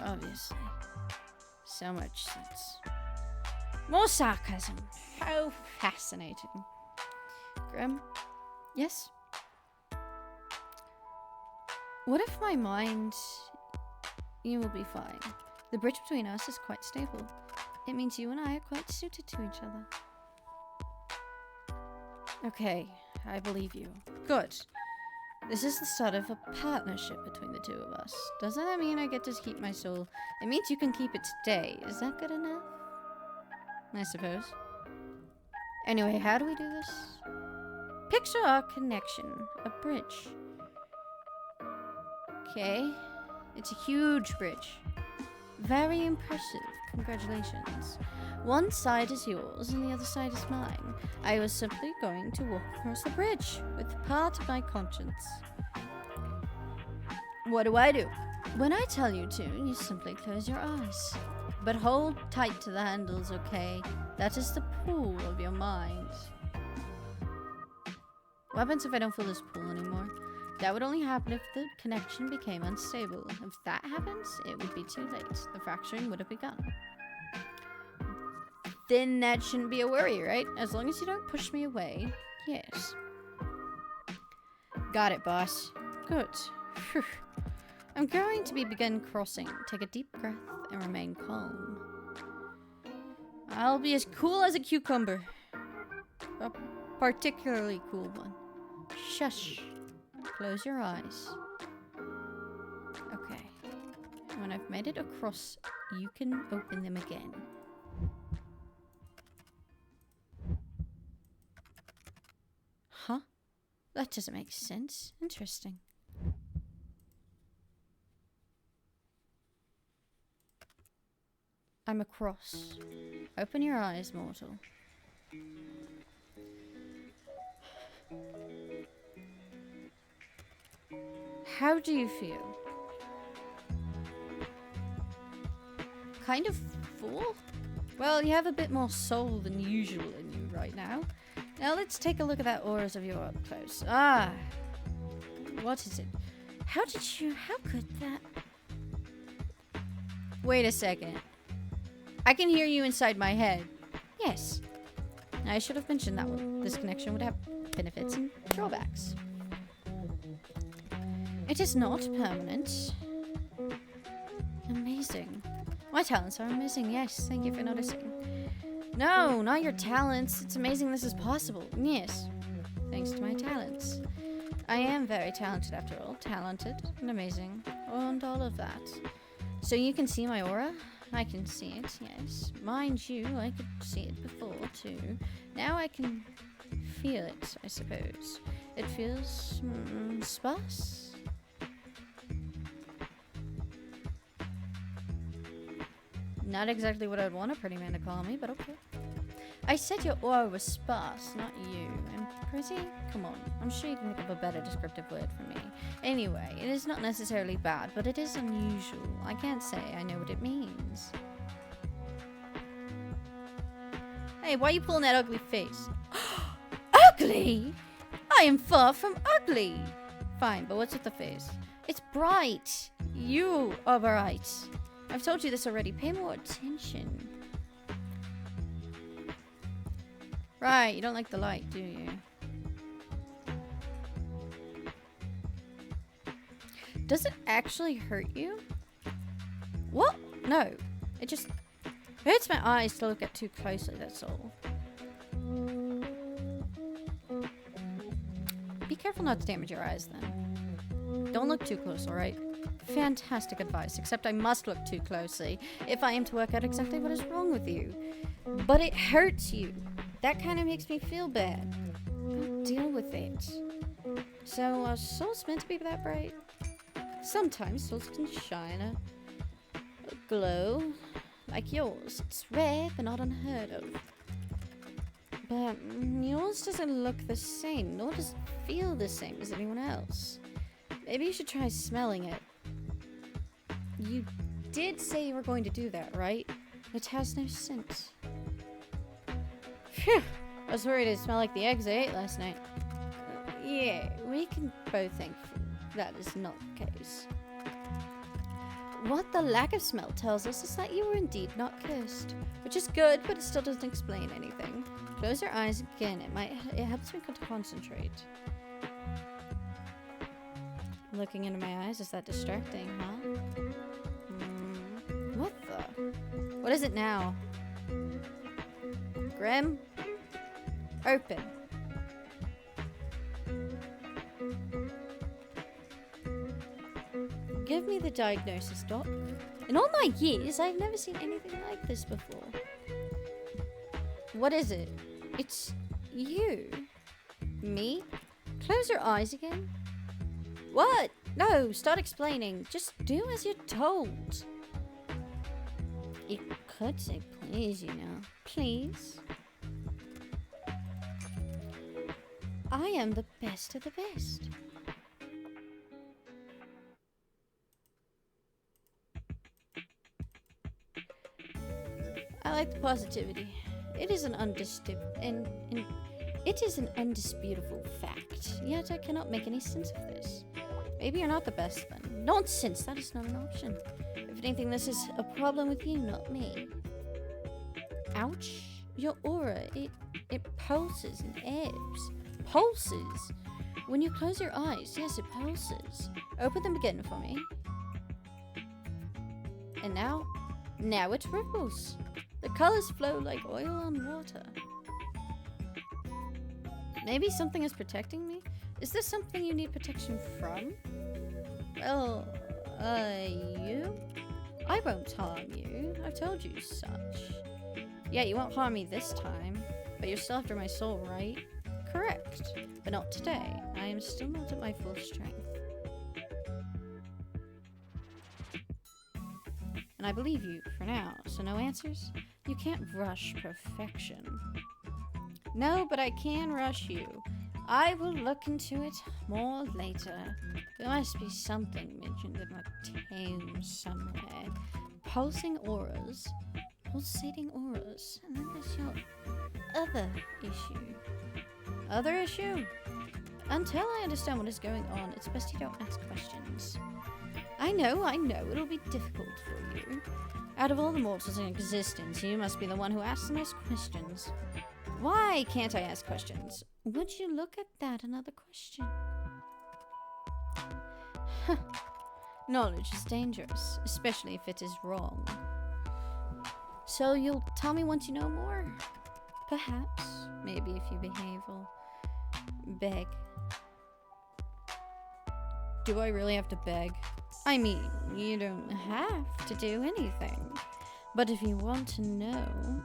Obviously. So much sense. More sarcasm. How fascinating. Grim? Yes? What if my mind... You will be fine. The bridge between us is quite stable. It means you and I are quite suited to each other. Okay, I believe you. Good. This is the start of a partnership between the two of us. Doesn't that mean I get to keep my soul? It means you can keep it today. Is that good enough? I suppose. Anyway, how do we do this? Picture our connection. A bridge. Okay. It's a huge bridge. Very impressive. Congratulations. One side is yours and the other side is mine. I was simply going to walk across the bridge with part of my conscience. What do I do? When I tell you to, you simply close your eyes. But hold tight to the handles, okay? That is the pool of your mind. What happens if I don't feel this pool anymore? That would only happen if the connection became unstable. If that happens, it would be too late. The fracturing would have begun. Then that shouldn't be a worry, right? As long as you don't push me away. Yes. Got it, boss. Good. Phew. I'm going to begin crossing. Take a deep breath and remain calm. I'll be as cool as a cucumber. A particularly cool one. Shush. Close your eyes. Okay. When I've made it across, you can open them again. Huh? That doesn't make sense. Interesting. I'm across. Open your eyes, mortal. How do you feel? Kind of full? Well, you have a bit more soul than usual in you right now. Now let's take a look at that auras of your up close. Ah! What is it? How could that... Wait a second. I can hear you inside my head. Yes. I should have mentioned that one. This connection would have benefits and drawbacks. It is not permanent. Amazing. My talents are amazing, yes. Thank you for noticing. No, not your talents. It's amazing this is possible. Yes. Thanks to my talents. I am very talented after all. Talented and amazing. And all of that. So you can see my aura? I can see it, yes. Mind you, I could see it before, too. Now I can feel it, I suppose. It feels... sparse? Not exactly what I'd want a pretty man to call me, but okay. I said your aura was sparse, not you. And pretty? Come on. I'm sure you can think of a better descriptive word for me. Anyway, it is not necessarily bad, but it is unusual. I can't say I know what it means. Hey, why are you pulling that ugly face? Ugly? I am far from ugly. Fine, but what's with the face? It's bright. You are bright. I've told you this already. Pay more attention. Right, you don't like the light, do you? Does it actually hurt you? What? No. It just hurts my eyes to look at too closely, that's all. Be careful not to damage your eyes, then. Don't look too close, alright? Fantastic advice, except I must look too closely if I am to work out exactly what is wrong with you. But it hurts you. That kind of makes me feel bad. I'll deal with it. So, are souls meant to be that bright? Sometimes souls can shine a glow like yours. It's rare, but not unheard of. But yours doesn't look the same, nor does it feel the same as anyone else. Maybe you should try smelling it. You did say you were going to do that, right? It has no scent. Phew! I was worried it'd smell like the eggs I ate last night. Yeah, we can both think that is not the case. What the lack of smell tells us is that you were indeed not cursed. Which is good, but it still doesn't explain anything. Close your eyes again. It helps me to concentrate. Looking into my eyes, is that distracting, huh? What the? What is it now? Grim? Open. Give me the diagnosis, Doc. In all my years, I've never seen anything like this before. What is it? It's you. Me? Close your eyes again. What? No, start explaining. Just do as you're told. You could say please, you know. Please. I am the best of the best. I like the positivity. It is an undisputable fact. Yet I cannot make any sense of this. Maybe you're not the best then. Nonsense, that is not an option. If anything, this is a problem with you, not me. Ouch. Your aura, it pulses and ebbs. Pulses? When you close your eyes, yes, it pulses. Open them again for me. And now it ripples. The colors flow like oil on water. Maybe something is protecting me? Is this something you need protection from? Well, you? I won't harm you. I've told you such. Yeah, you won't harm me this time. But you're still after my soul, right? Correct. But not today. I am still not at my full strength. And I believe you, for now. So no answers? You can't rush perfection. No, but I can rush you. I will look into it more later. There must be something mentioned in my tome somewhere. Pulsing auras. Pulsating auras. And then there's your other issue. Other issue? Until I understand what is going on, it's best you don't ask questions. I know, it'll be difficult for you. Out of all the mortals in existence, you must be the one who asks the most questions. Why can't I ask questions? Would you look at that, another question? Knowledge is dangerous, especially if it is wrong. So you'll tell me once you know more? Perhaps. Maybe if you behave, I'll beg. Do I really have to beg? I mean, you don't have to do anything. But if you want to know...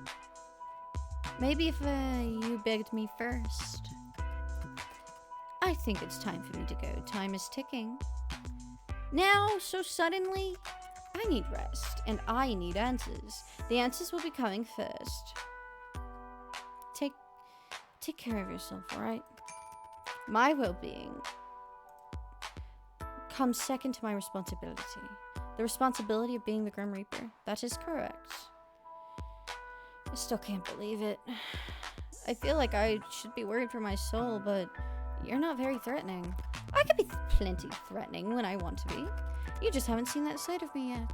Maybe if you begged me first. I think it's time for me to go. Time is ticking. Now, so suddenly? I need rest, and I need answers. The answers will be coming first. Take care of yourself, alright? My well-being comes second to my responsibility. The responsibility of being the Grim Reaper. That is correct. I still can't believe it. I feel like I should be worried for my soul, but you're not very threatening. I could be plenty threatening when I want to be. You just haven't seen that side of me yet.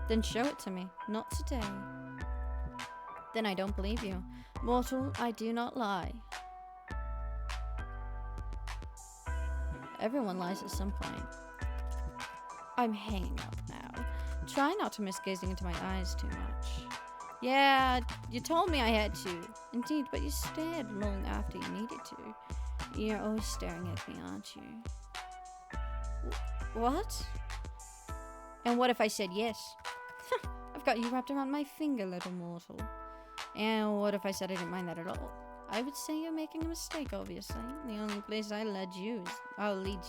Then show it to me. Not today. Then I don't believe you. Mortal, I do not lie. Everyone lies at some point. I'm hanging up now. Try not to miss gazing into my eyes too much. Yeah, you told me I had to. Indeed, but you stared long after you needed to. You're always staring at me, aren't you? What? And what if I said yes? I've got you wrapped around my finger, little mortal. And what if I said I didn't mind that at all? I would say you're making a mistake, obviously. The only place I'll lead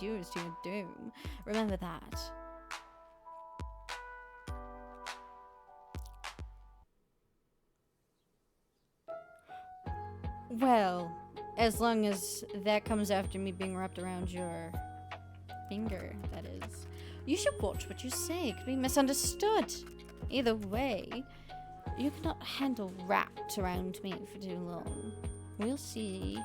you is to your doom. Remember that. Well, as long as that comes after me being wrapped around your finger, that is. You should watch what you say. It could be misunderstood. Either way, you cannot handle wrapped around me for too long. We'll see.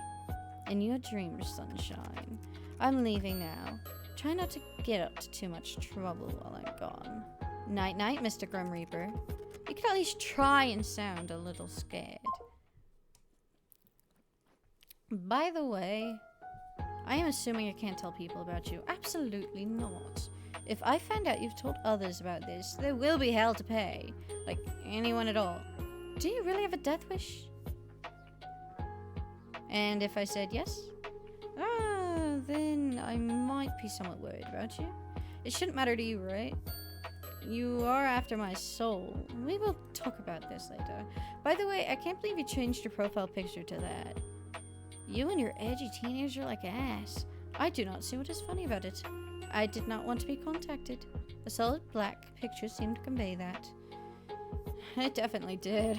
In your dreams, sunshine. I'm leaving now. Try not to get up to too much trouble while I'm gone. Night-night, Mr. Grim Reaper. You could at least try and sound a little scared. By the way, I am assuming I can't tell people about you. Absolutely not. If I find out you've told others about this, there will be hell to pay. Like, anyone at all. Do you really have a death wish? And if I said yes? Then I might be somewhat worried about you. It shouldn't matter to you, right? You are after my soul. We will talk about this later. By the way, I can't believe you changed your profile picture to that. You and your edgy teenager like ass. I do not see what is funny about it. I did not want to be contacted. The solid black picture seemed to convey that. It definitely did.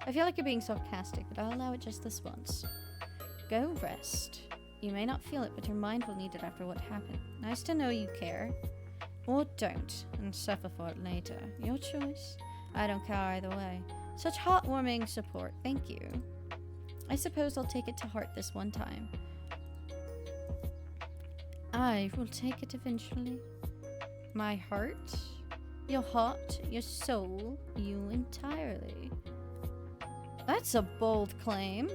I feel like you're being sarcastic, but I'll allow it just this once. Go rest. You may not feel it, but your mind will need it after what happened. Nice to know you care. Or don't, and suffer for it later. Your choice. I don't care either way. Such heartwarming support. Thank you. I suppose I'll take it to heart this one time. I will take it eventually. My heart, your heart, your soul, you entirely. That's a bold claim.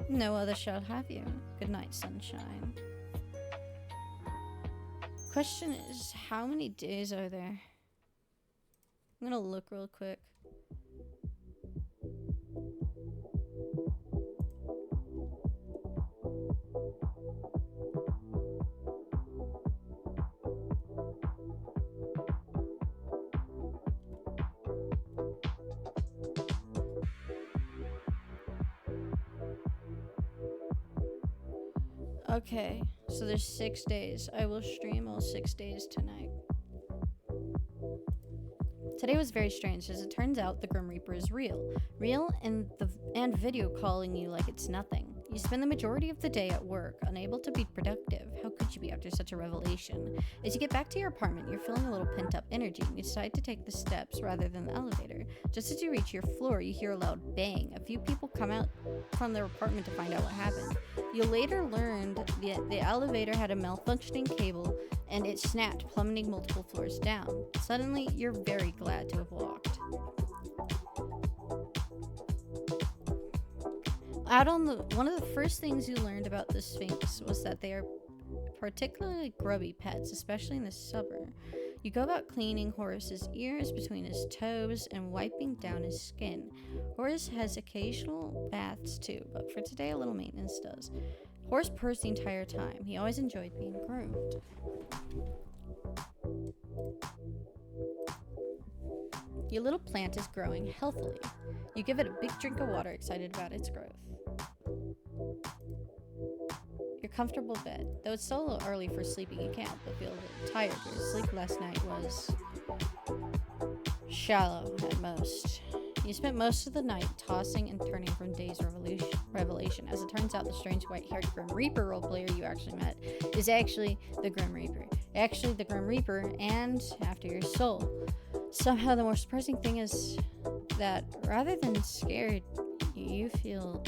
No other shall have you. Good night, sunshine. Question is, how many days are there? I'm gonna look real quick. Okay, so there's 6 days. I will stream all 6 days tonight. Today was very strange, as it turns out the Grim Reaper is real. Real and video calling you like it's nothing. You spend the majority of the day at work, unable to be productive. How could you be after such a revelation? As you get back to your apartment, you're feeling a little pent-up energy, and you decide to take the steps rather than the elevator. Just as you reach your floor, you hear a loud bang. A few people come out from their apartment to find out what happened. You later learned that the elevator had a malfunctioning cable, and it snapped, plummeting multiple floors down. Suddenly, you're very glad to have walked. One of the first things you learned about the Sphinx was that they are particularly grubby pets, especially in the summer. You go about cleaning Horace's ears between his toes and wiping down his skin. Horace has occasional baths too, but for today a little maintenance does. Horace purrs the entire time. He always enjoyed being groomed. Your little plant is growing healthily. You give it a big drink of water, excited about its growth. Your comfortable bed. Though it's still a little early for sleeping, you can't but feel a little tired. Your sleep last night was shallow at most. You spent most of the night tossing and turning from day's revelation. As it turns out, the strange white-haired Grim Reaper roleplayer you actually met is actually the Grim Reaper. Actually, the Grim Reaper and after your soul. Somehow, the more surprising thing is that rather than scared, you feel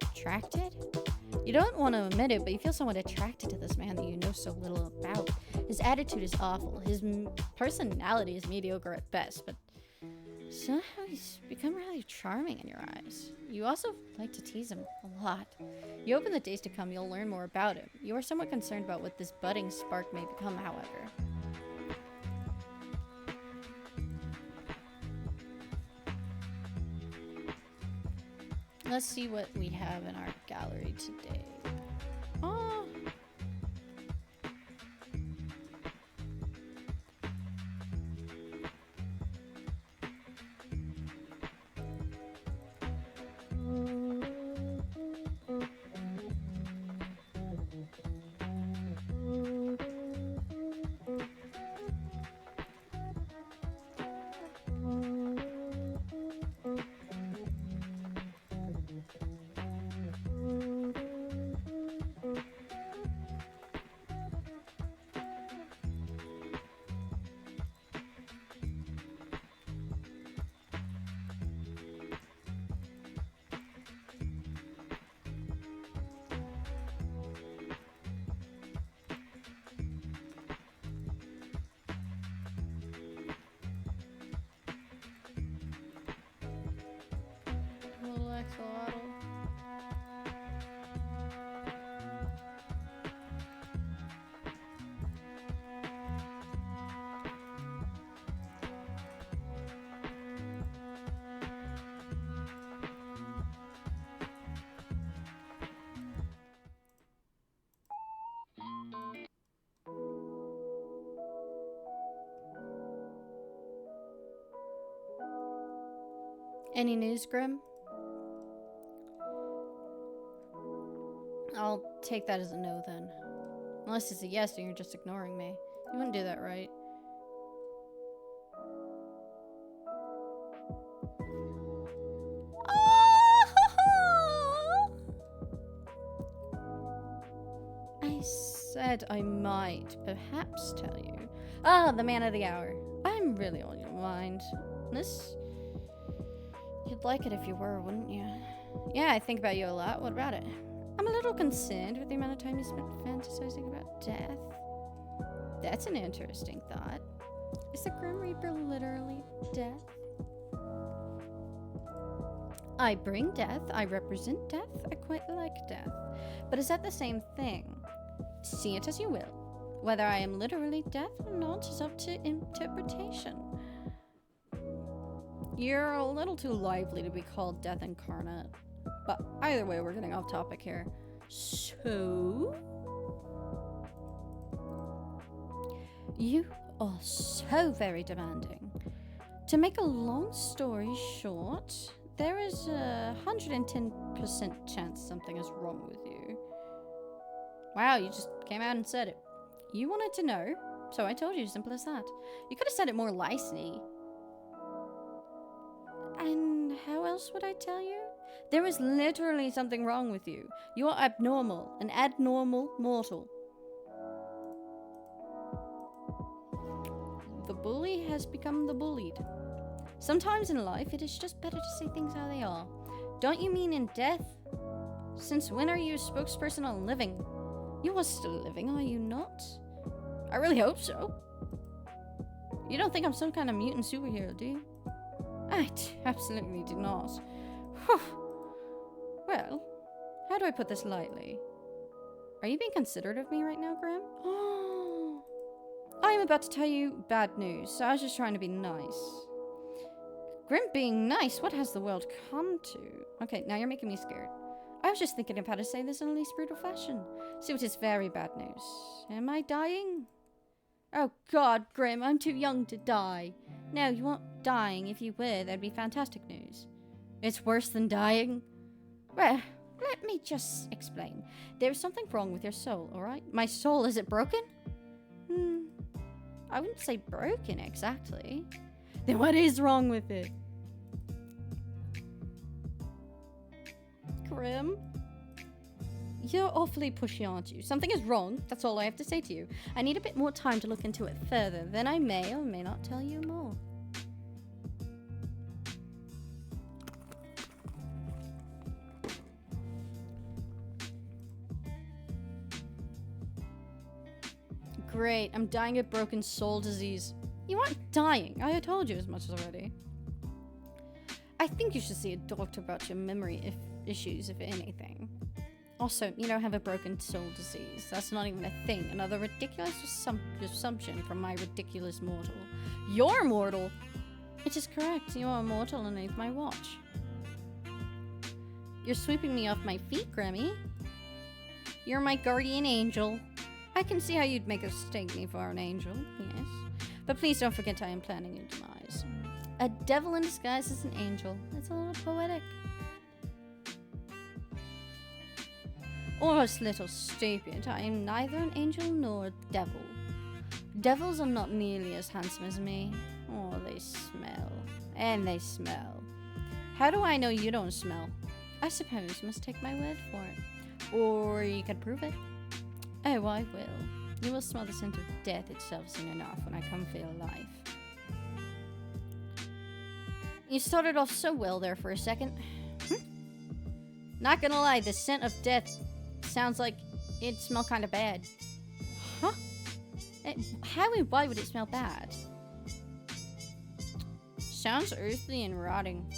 attracted? You don't want to admit it, but you feel somewhat attracted to this man that you know so little about. His attitude is awful. His personality is mediocre at best, but somehow he's become really charming in your eyes. You also like to tease him a lot. You hope in the days to come you'll learn more about him. You are somewhat concerned about what this budding spark may become, however. Let's see what we have in our gallery today. Oh. Little axolotl. Any news, Grim? I'll take that as a no then. Unless it's a yes and you're just ignoring me. You wouldn't do that, right? I said I might perhaps tell you. Ah, the man of the hour. I'm really on your mind. This... You'd like it if you were, wouldn't you? Yeah, I think about you a lot. What about it? I'm a little concerned with the amount of time you spent fantasizing about death. That's an interesting thought. Is the Grim Reaper literally death? I bring death, I represent death, I quite like death. But is that the same thing? See it as you will. Whether I am literally death or not is up to interpretation. You're a little too lively to be called death incarnate. But either way, we're getting off topic here. So... You are so very demanding. To make a long story short, there is a 110% chance something is wrong with you. Wow, you just came out and said it. You wanted to know, so I told you, simple as that. You could have said it more nicely. And how else would I tell you? There is literally something wrong with you. You are abnormal, an abnormal mortal. The bully has become the bullied. Sometimes in life, it is just better to say things how they are. Don't you mean in death? Since when are you a spokesperson on living? You are still living, are you not? I really hope so. You don't think I'm some kind of mutant superhero, do you? I absolutely do not. Whew. Well, how do I put this lightly? Are you being considerate of me right now, Grim? I'm about to tell you bad news, so I was just trying to be nice. Grim being nice? What has the world come to? Okay, now you're making me scared. I was just thinking of how to say this in the least brutal fashion. So it is very bad news. Am I dying? Oh God, Grim, I'm too young to die. No, you aren't dying. If you were, that'd be fantastic news. It's worse than dying? Well, let me just explain. There's something wrong with your soul, alright? My soul, is it broken? I wouldn't say broken exactly. Then what is wrong with it? Grim? You're awfully pushy, aren't you? Something is wrong, that's all I have to say to you. I need a bit more time to look into it further, then I may or may not tell you more. Great, I'm dying of broken soul disease. You aren't dying, I told you as much already. I think you should see a doctor about your memory issues, if anything. Also, you don't have a broken soul disease. That's not even a thing. Another ridiculous assumption from my ridiculous mortal. You're mortal? It is correct. You are mortal underneath my watch. You're sweeping me off my feet, Grimmy. You're my guardian angel. I can see how you'd make a mistake me for an angel, yes. But please don't forget I am planning your demise. A devil in disguise as an angel. That's a little poetic. Or a little stupid. I am neither an angel nor a devil. Devils are not nearly as handsome as me. Oh, they smell. And they smell. How do I know you don't smell? I suppose you must take my word for it. Or you could prove it. Oh, I will. You will smell the scent of death itself soon enough when I come for your life. You started off so well there for a second. Not gonna lie, the scent of death sounds like it smelled kind of bad. Huh? How and why would it smell bad? Sounds earthly and rotting.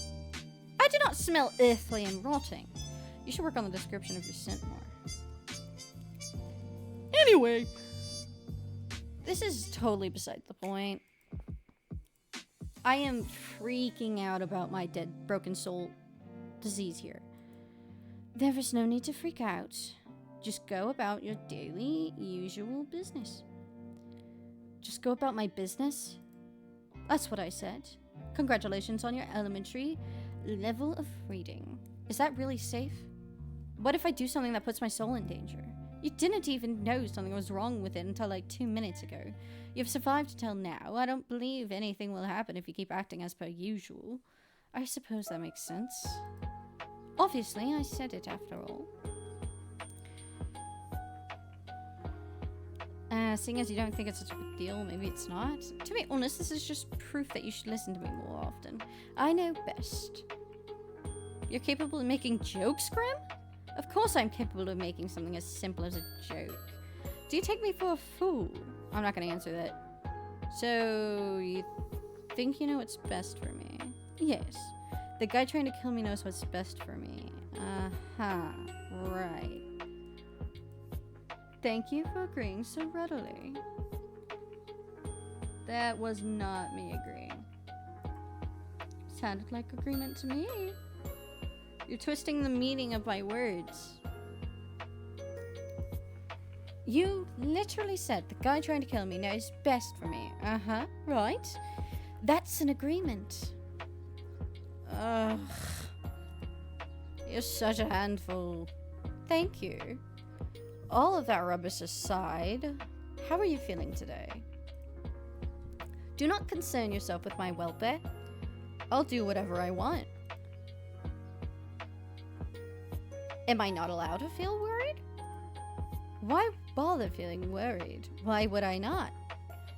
I do not smell earthly and rotting. You should work on the description of your scent more. Anyway, this is totally beside the point. I am freaking out about my dead, broken soul disease here. There is no need to freak out. Just go about your daily, usual business. Just go about my business? That's what I said. Congratulations on your elementary level of reading. Is that really safe? What if I do something that puts my soul in danger? You didn't even know something was wrong with it until like 2 minutes ago. You've survived until now. I don't believe anything will happen if you keep acting as per usual. I suppose that makes sense. Obviously, I said it after all. Seeing as you don't think it's such a big deal, maybe it's not. To be honest, this is just proof that you should listen to me more often. I know best. You're capable of making jokes, Grim? Of course I'm capable of making something as simple as a joke. Do you take me for a fool? I'm not gonna answer that. So, you think you know what's best for me? Yes. The guy trying to kill me knows what's best for me. Uh-huh. Right. Thank you for agreeing so readily. That was not me agreeing. Sounded like agreement to me. You're twisting the meaning of my words. You literally said the guy trying to kill me knows best for me. Uh-huh, right. That's an agreement. Ugh. You're such a handful. Thank you. All of that rubbish aside, how are you feeling today? Do not concern yourself with my welfare. I'll do whatever I want. Am I not allowed to feel worried? Why bother feeling worried? Why would I not?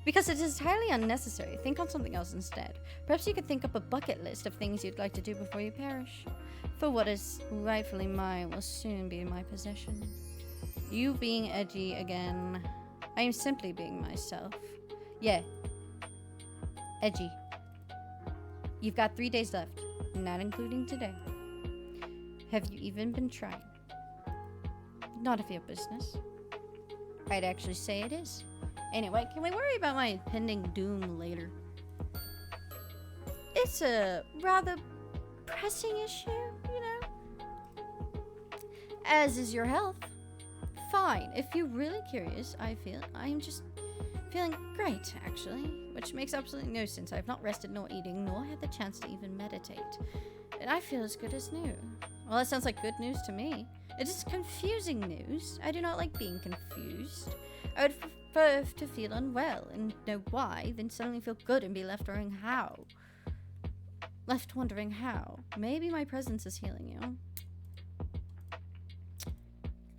Because it is entirely unnecessary. Think on something else instead. Perhaps you could think up a bucket list of things you'd like to do before you perish. For what is rightfully mine will soon be in my possession. You being edgy again. I am simply being myself. Yeah. Edgy. You've got 3 days left, not including today. Have you even been trying? Not of your business. I'd actually say it is. Anyway, can we worry about my impending doom later? It's a rather pressing issue, you know? As is your health. Fine. If you're really curious, I'm just feeling great, actually. Which makes absolutely no sense. I've not rested nor eating, nor had the chance to even meditate. And I feel as good as new. Well, that sounds like good news to me. It is confusing news. I do not like being confused. I would prefer to feel unwell and know why, then suddenly feel good and be left wondering how. Maybe my presence is healing you.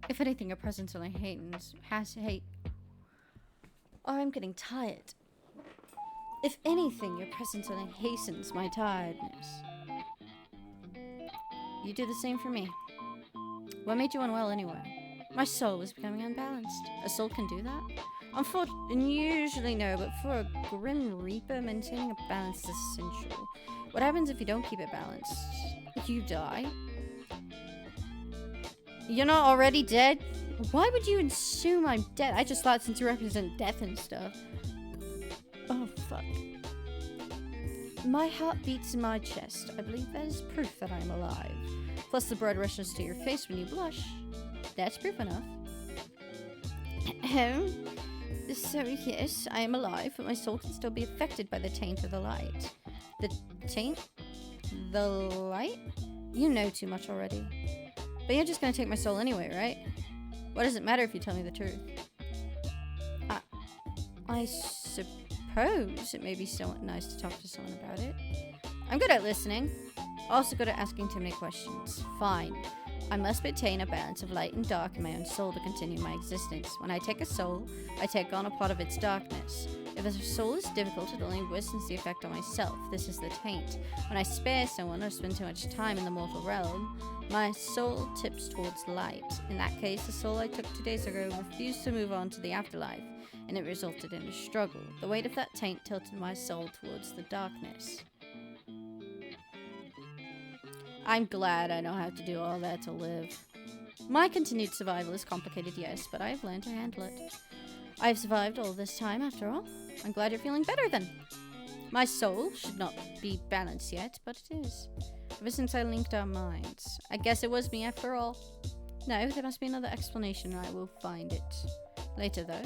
If anything, your presence only has hate. Oh, I'm getting tired. If anything, your presence only hastens my tiredness. You do the same for me. What made you unwell anyway? My soul was becoming unbalanced. A soul can do that? Unusually no, but for a Grim Reaper, maintaining a balance is essential. What happens if you don't keep it balanced? You die? You're not already dead? Why would you assume I'm dead? I just thought since you represent death and stuff. Oh, fuck. My heart beats in my chest. I believe that is proof that I'm alive. Plus the blood rushes to your face when you blush. That's proof enough. So yes, I am alive, but my soul can still be affected by the taint of the light. The taint? The light? You know too much already. But you're just gonna take my soul anyway, right? What does it matter if you tell me the truth? I suppose it may be somewhat nice to talk to someone about it. I'm good at listening. Also good at asking too many questions. Fine. I must maintain a balance of light and dark in my own soul to continue my existence. When I take a soul, I take on a part of its darkness. If a soul is difficult, it only worsens the effect on myself. This is the taint. When I spare someone or spend too much time in the mortal realm, my soul tips towards light. In that case, the soul I took 2 days ago refused to move on to the afterlife, and it resulted in a struggle. The weight of that taint tilted my soul towards the darkness. I'm glad I don't have to do all that to live. My continued survival is complicated, yes, but I've learned to handle it. I've survived all this time, after all. I'm glad you're feeling better, then. My soul should not be balanced yet, but it is. Ever since I linked our minds. I guess it was me, after all. No, there must be another explanation, and I will find it. Later, though.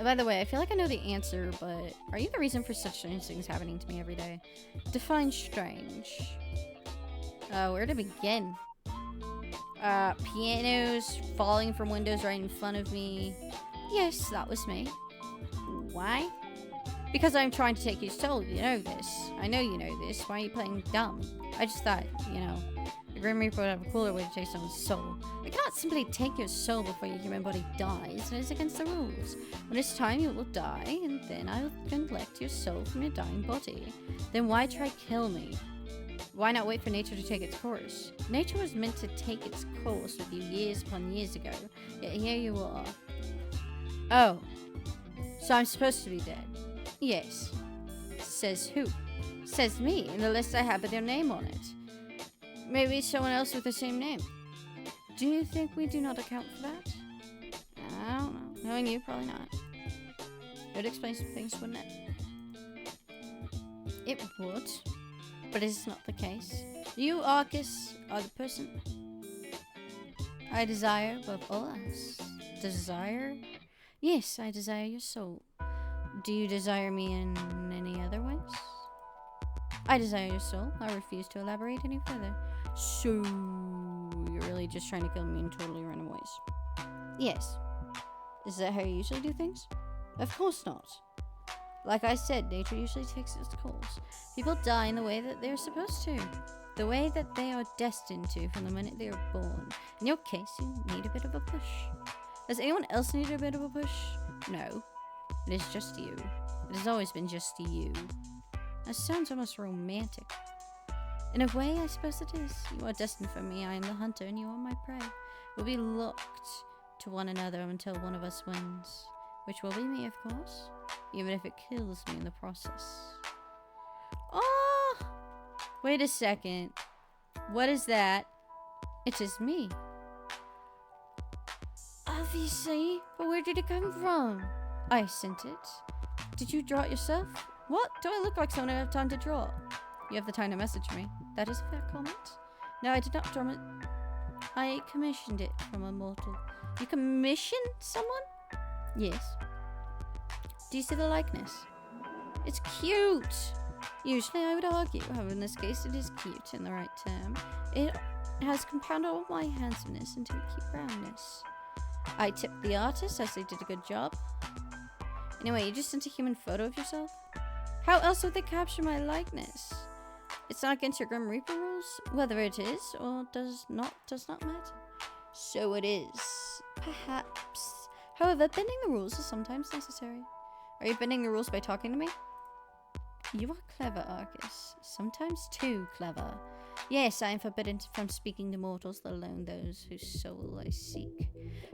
By the way, I feel like I know the answer, but are you the reason for such strange things happening to me every day? Define strange. Where to begin? Pianos falling from windows right in front of me. Yes, that was me. Why? Because I'm trying to take your soul, you know this. I know you know this. Why are you playing dumb? I just thought, you know, the Grim Reaper would have a cooler way to take someone's soul. I cannot simply take your soul before your human body dies. It is against the rules. When it's time, you will die, and then I will collect your soul from your dying body. Then why try kill me? Why not wait for nature to take its course? Nature was meant to take its course with you years upon years ago. Yet here you are. Oh. So I'm supposed to be dead? Yes. Says who? Says me, in the list I have with your name on it. Maybe someone else with the same name. Do you think we do not account for that? I don't know. Knowing you, probably not. It would explain some things, wouldn't it? It would. But it's not the case. You, Arcus, are the person I desire above all else. Desire? Yes, I desire your soul. Do you desire me in any other ways? I desire your soul. I refuse to elaborate any further. So, you're really just trying to kill me in totally random ways? Yes. Is that how you usually do things? Of course not. Like I said, nature usually takes its course. People die in the way that they're supposed to. The way that they are destined to from the minute they are born. In your case, you need a bit of a push. Does anyone else need a bit of a push? No. It is just you. It has always been just you. That sounds almost romantic. In a way, I suppose it is. You are destined for me. I am the hunter and you are my prey. We'll be locked to one another until one of us wins. Which will be me, of course. Even if it kills me in the process. Oh! Wait a second. What is that? It is me. Obviously. But where did it come from? I sent it. Did you draw it yourself? What? Do I look like someone I have time to draw? You have the time to message me. That is a fair comment. No, I did not draw it. I commissioned it from a mortal. You commissioned someone? Yes. Do you see the likeness? It's cute! Usually I would argue, however in this case it is cute in the right term. It has compounded all my handsomeness into a cute roundness. I tipped the artist as they did a good job. Anyway, you just sent a human photo of yourself? How else would they capture my likeness? It's not against your Grim Reaper rules? Whether it is or does not matter. So it is. Perhaps. However, bending the rules is sometimes necessary. Are you bending the rules by talking to me? You are clever, Arcus. Sometimes too clever. Yes, I am forbidden from speaking to mortals, let alone those whose soul I seek.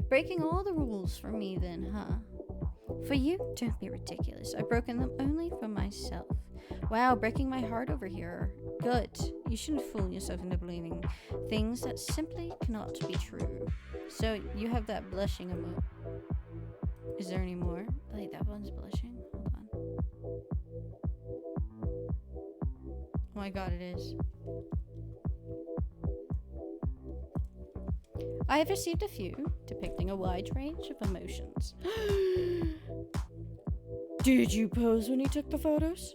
Breaking all the rules for me then, huh? For you? Don't be ridiculous. I've broken them only for myself. Wow, breaking my heart over here. Good. You shouldn't fool yourself into believing things that simply cannot be true. So, you have that blushing emote. Is there any more? Like, that one's blushing? Hold on. Oh my god, it is. I have received a few, depicting a wide range of emotions. Did you pose when you took the photos?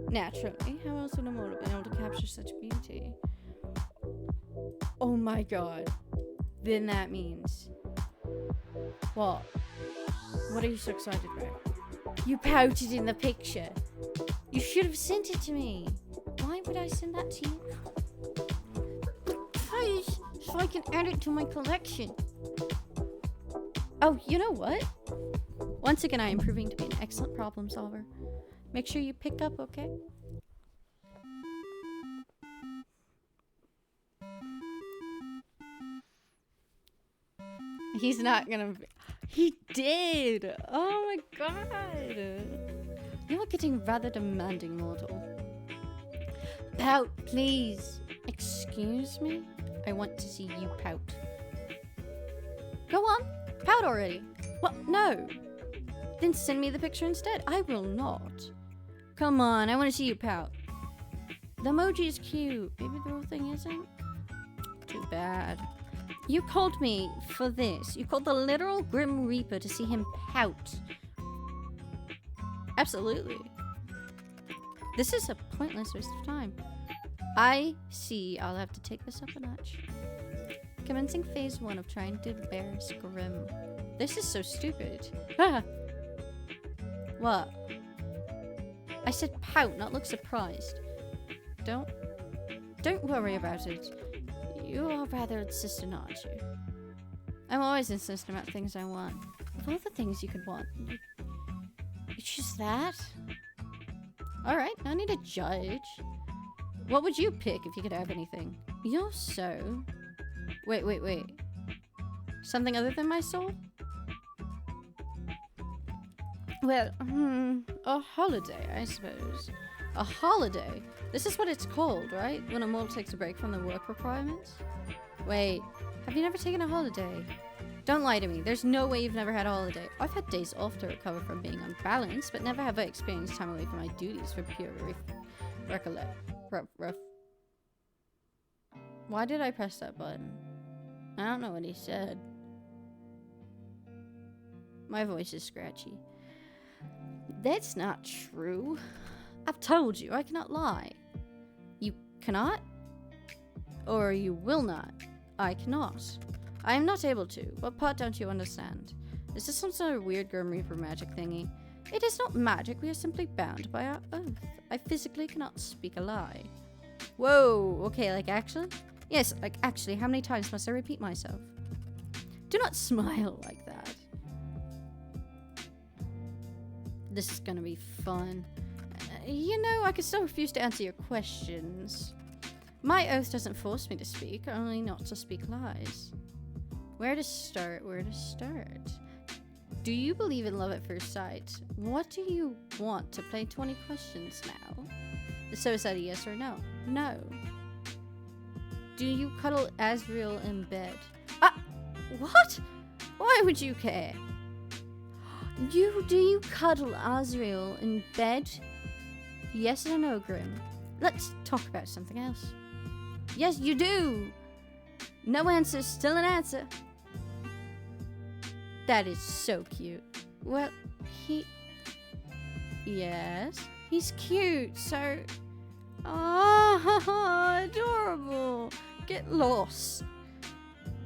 Naturally. How else would a model been able to capture such beauty? Oh my god. Then that means... What? What are you so excited about? You pouted in the picture. You should have sent it to me. Why would I send that to you? Please, so I can add it to my collection. Oh, you know what? Once again, I am proving to be an excellent problem solver. Make sure you pick up, okay? He's not gonna... He did! Oh my god! You are getting rather demanding, mortal. Pout, please. Excuse me? I want to see you pout. Go on, pout already. What? No. Then send me the picture instead. I will not. Come on, I want to see you pout. The emoji is cute. Maybe the real thing isn't? Too bad. You called me for this. You called the literal Grim Reaper to see him pout. Absolutely. This is a pointless waste of time. I see I'll have to take this up a notch. Commencing phase 1 of trying to embarrass Grimm. This is so stupid. What? I said pout, not look surprised. Don't worry about it. You are rather insistent, aren't you? I'm always insistent about things I want. Of all the things you could want, you choose that? Alright, no need to judge. What would you pick if you could have anything? You're so... Wait. Something other than my soul? Well, a holiday, I suppose. A holiday? This is what it's called, right? When a mortal takes a break from the work requirements? Wait, have you never taken a holiday? Don't lie to me. There's no way you've never had a holiday. I've had days off to recover from being unbalanced, but never have I experienced time away from my duties for pure Why did I press that button? I don't know what he said. My voice is scratchy. That's not true. I've told you, I cannot lie. You cannot? Or you will not? I cannot. I am not able to. What part don't you understand? Is this some sort of weird Grim Reaper magic thingy? It is not magic, we are simply bound by our oath. I physically cannot speak a lie. Whoa, okay, like actually? Yes, like actually, how many times must I repeat myself? Do not smile like that. This is gonna be fun. You know, I could still refuse to answer your questions. My oath doesn't force me to speak, only not to speak lies. Where to start? Do you believe in love at first sight? What do you want? To play 20 questions now? So is that a yes or no? No. Do you cuddle Azrael in bed? What? Why would you care? Do you cuddle Azrael in bed? Yes or no, Grimm? Let's talk about something else. Yes, you do! No answer, still an answer. That is so cute. Well, Yes, he's cute, so... Oh, adorable. Get lost.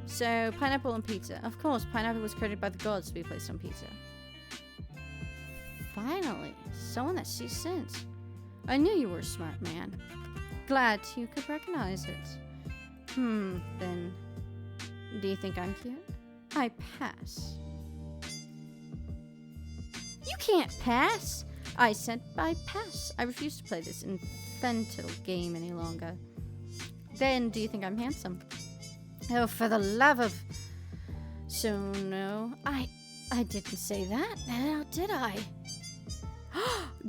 So, pineapple on pizza. Of course, pineapple was created by the gods to be placed on pizza. Finally, someone that sees sense. I knew you were a smart man. Glad you could recognize it. Then, do you think I'm cute? I pass. You can't pass! I said I pass. I refuse to play this infantile game any longer. Then, do you think I'm handsome? Oh, for the love of... So, no. I didn't say that, now did I?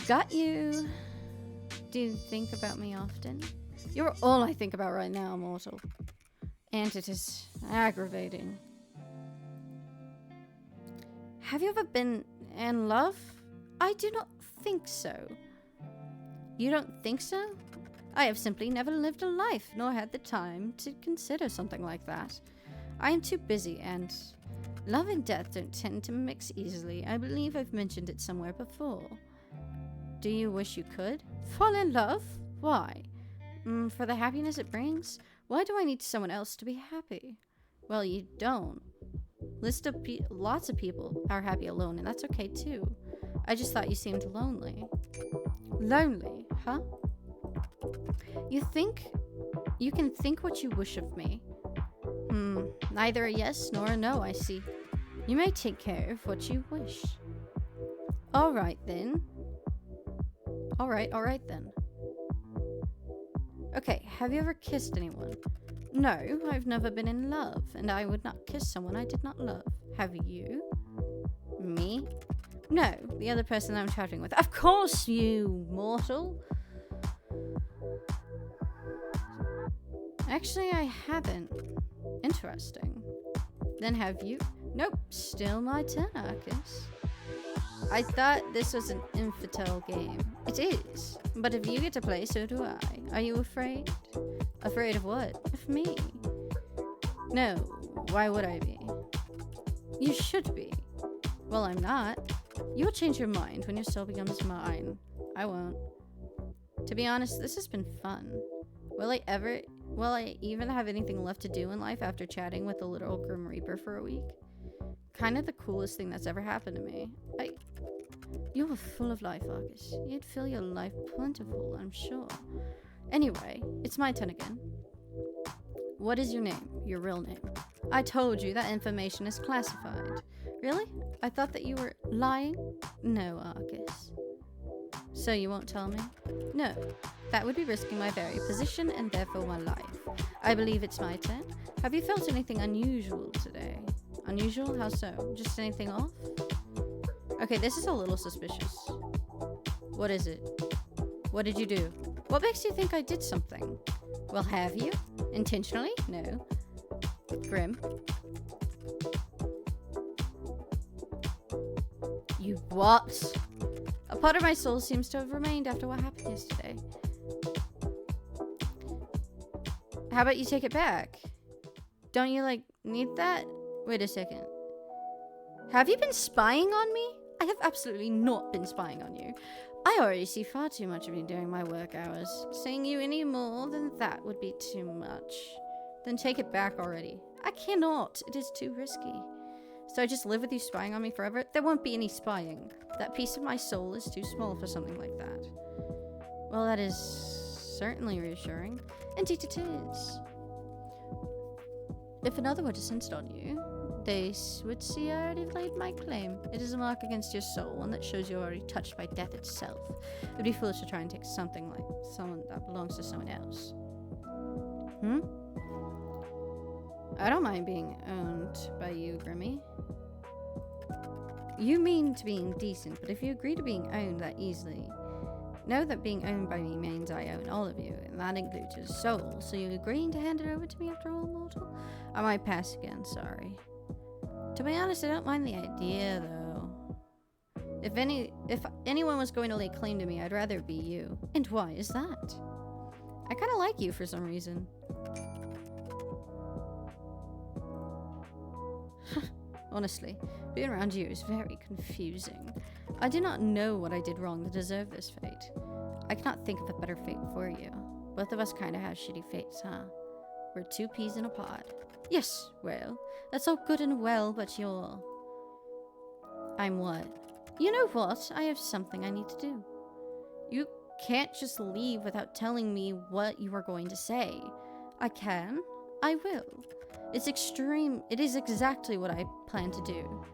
Got you. Do you think about me often? You're all I think about right now, mortal. And it is aggravating. Have you ever been in love? I do not think so. You don't think so? I have simply never lived a life, nor had the time to consider something like that. I am too busy, and love and death don't tend to mix easily. I believe I've mentioned it somewhere before. Do you wish you could? Fall in love? Why? For the happiness it brings? Why do I need someone else to be happy? Well, you don't. Lots of people are happy alone, and that's okay too. I just thought you seemed lonely. Lonely, huh? You can think what you wish of me. Neither a yes nor a no, I see. You may take care of what you wish. Alright then. Alright then. Okay, have you ever kissed anyone? No, I've never been in love, and I would not kiss someone I did not love. Have you? Me? No, the other person I'm chatting with. Of course, you mortal! Actually, I haven't. Interesting. Then have you? Nope, still my turn, Arcus. I thought this was an infantile game. It is. But if you get to play, so do I. Are you afraid? Afraid of what? Of me? No, why would I be? You should be. Well, I'm not. You'll change your mind when your soul becomes mine. I won't. To be honest, this has been fun. Will I even have anything left to do in life after chatting with the literal Grim Reaper for a week? Kind of the coolest thing that's ever happened to me. You are full of life, Argus. You'd feel your life plentiful, I'm sure. Anyway, it's my turn again. What is your name? Your real name? I told you that information is classified. Really? I thought that you were lying? No, Argus. So you won't tell me? No. That would be risking my very position and therefore my life. I believe it's my turn. Have you felt anything unusual today? Unusual? How so? Just anything off? Okay, this is a little suspicious. What is it? What did you do? What makes you think I did something? Well, have you? Intentionally? No. Grim? You what? A part of my soul seems to have remained after what happened yesterday. How about you take it back? Don't you, need that? Wait a second. Have you been spying on me? I have absolutely not been spying on you. I already see far too much of you during my work hours. Seeing you any more than that would be too much. Then take it back already. I cannot. It is too risky. So I just live with you spying on me forever? There won't be any spying. That piece of my soul is too small for something like that. Well, that is certainly reassuring. Indeed it is. If another were to sense it on you, they would see I already laid my claim. It is a mark against your soul, one that shows you're already touched by death itself. It would be foolish to try and take something like someone that belongs to someone else. I don't mind being owned by you, Grimmy. You mean to being decent, but if you agree to being owned that easily, know that being owned by me means I own all of you, and that includes your soul. So you agreeing to hand it over to me after all, mortal? I might pass again, sorry. To be honest, I don't mind the idea, though. If anyone was going to lay claim to me, I'd rather it be you. And why is that? I kind of like you for some reason. Honestly, being around you is very confusing. I do not know what I did wrong to deserve this fate. I cannot think of a better fate for you. Both of us kind of have shitty fates, huh? We're two peas in a pod. Yes, well, that's all good and well, but you're... I'm what? You know what? I have something I need to do. You can't just leave without telling me what you are going to say. I can. I will. It is exactly what I plan to do.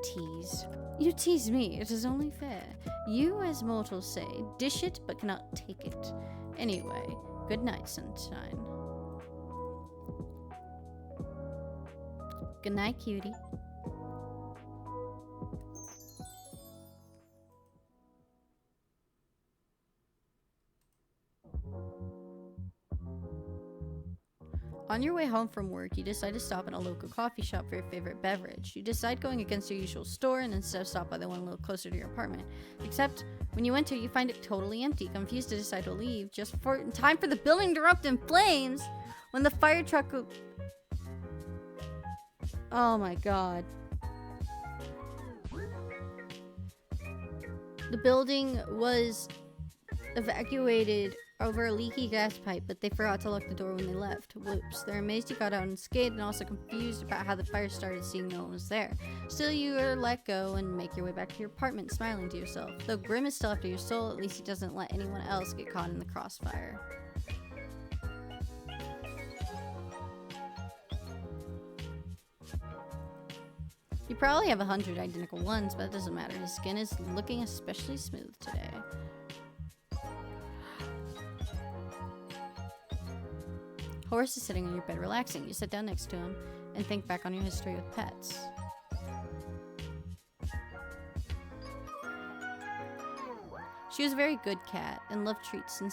Tease. You tease me. It is only fair. You, as mortals say, dish it but cannot take it. Anyway, good night, sunshine. Good night, cutie. On your way home from work, you decide to stop in a local coffee shop for your favorite beverage. You decide going against your usual store and instead stop by the one a little closer to your apartment. Except, when you enter, you find it totally empty, confused to decide to leave, just in time for the building to erupt in flames when the fire truck... Oh my god. The building was evacuated over a leaky gas pipe, but they forgot to lock the door when they left. Whoops. They're amazed you got out unscathed and also confused about how the fire started, seeing no one was there. Still, you are let go and make your way back to your apartment, smiling to yourself. Though Grim is still after your soul, at least he doesn't let anyone else get caught in the crossfire. You probably have 100 identical ones, but it doesn't matter. His skin is looking especially smooth today. Horace is sitting on your bed relaxing. You sit down next to him and think back on your history with pets. She was a very good cat and loved treats and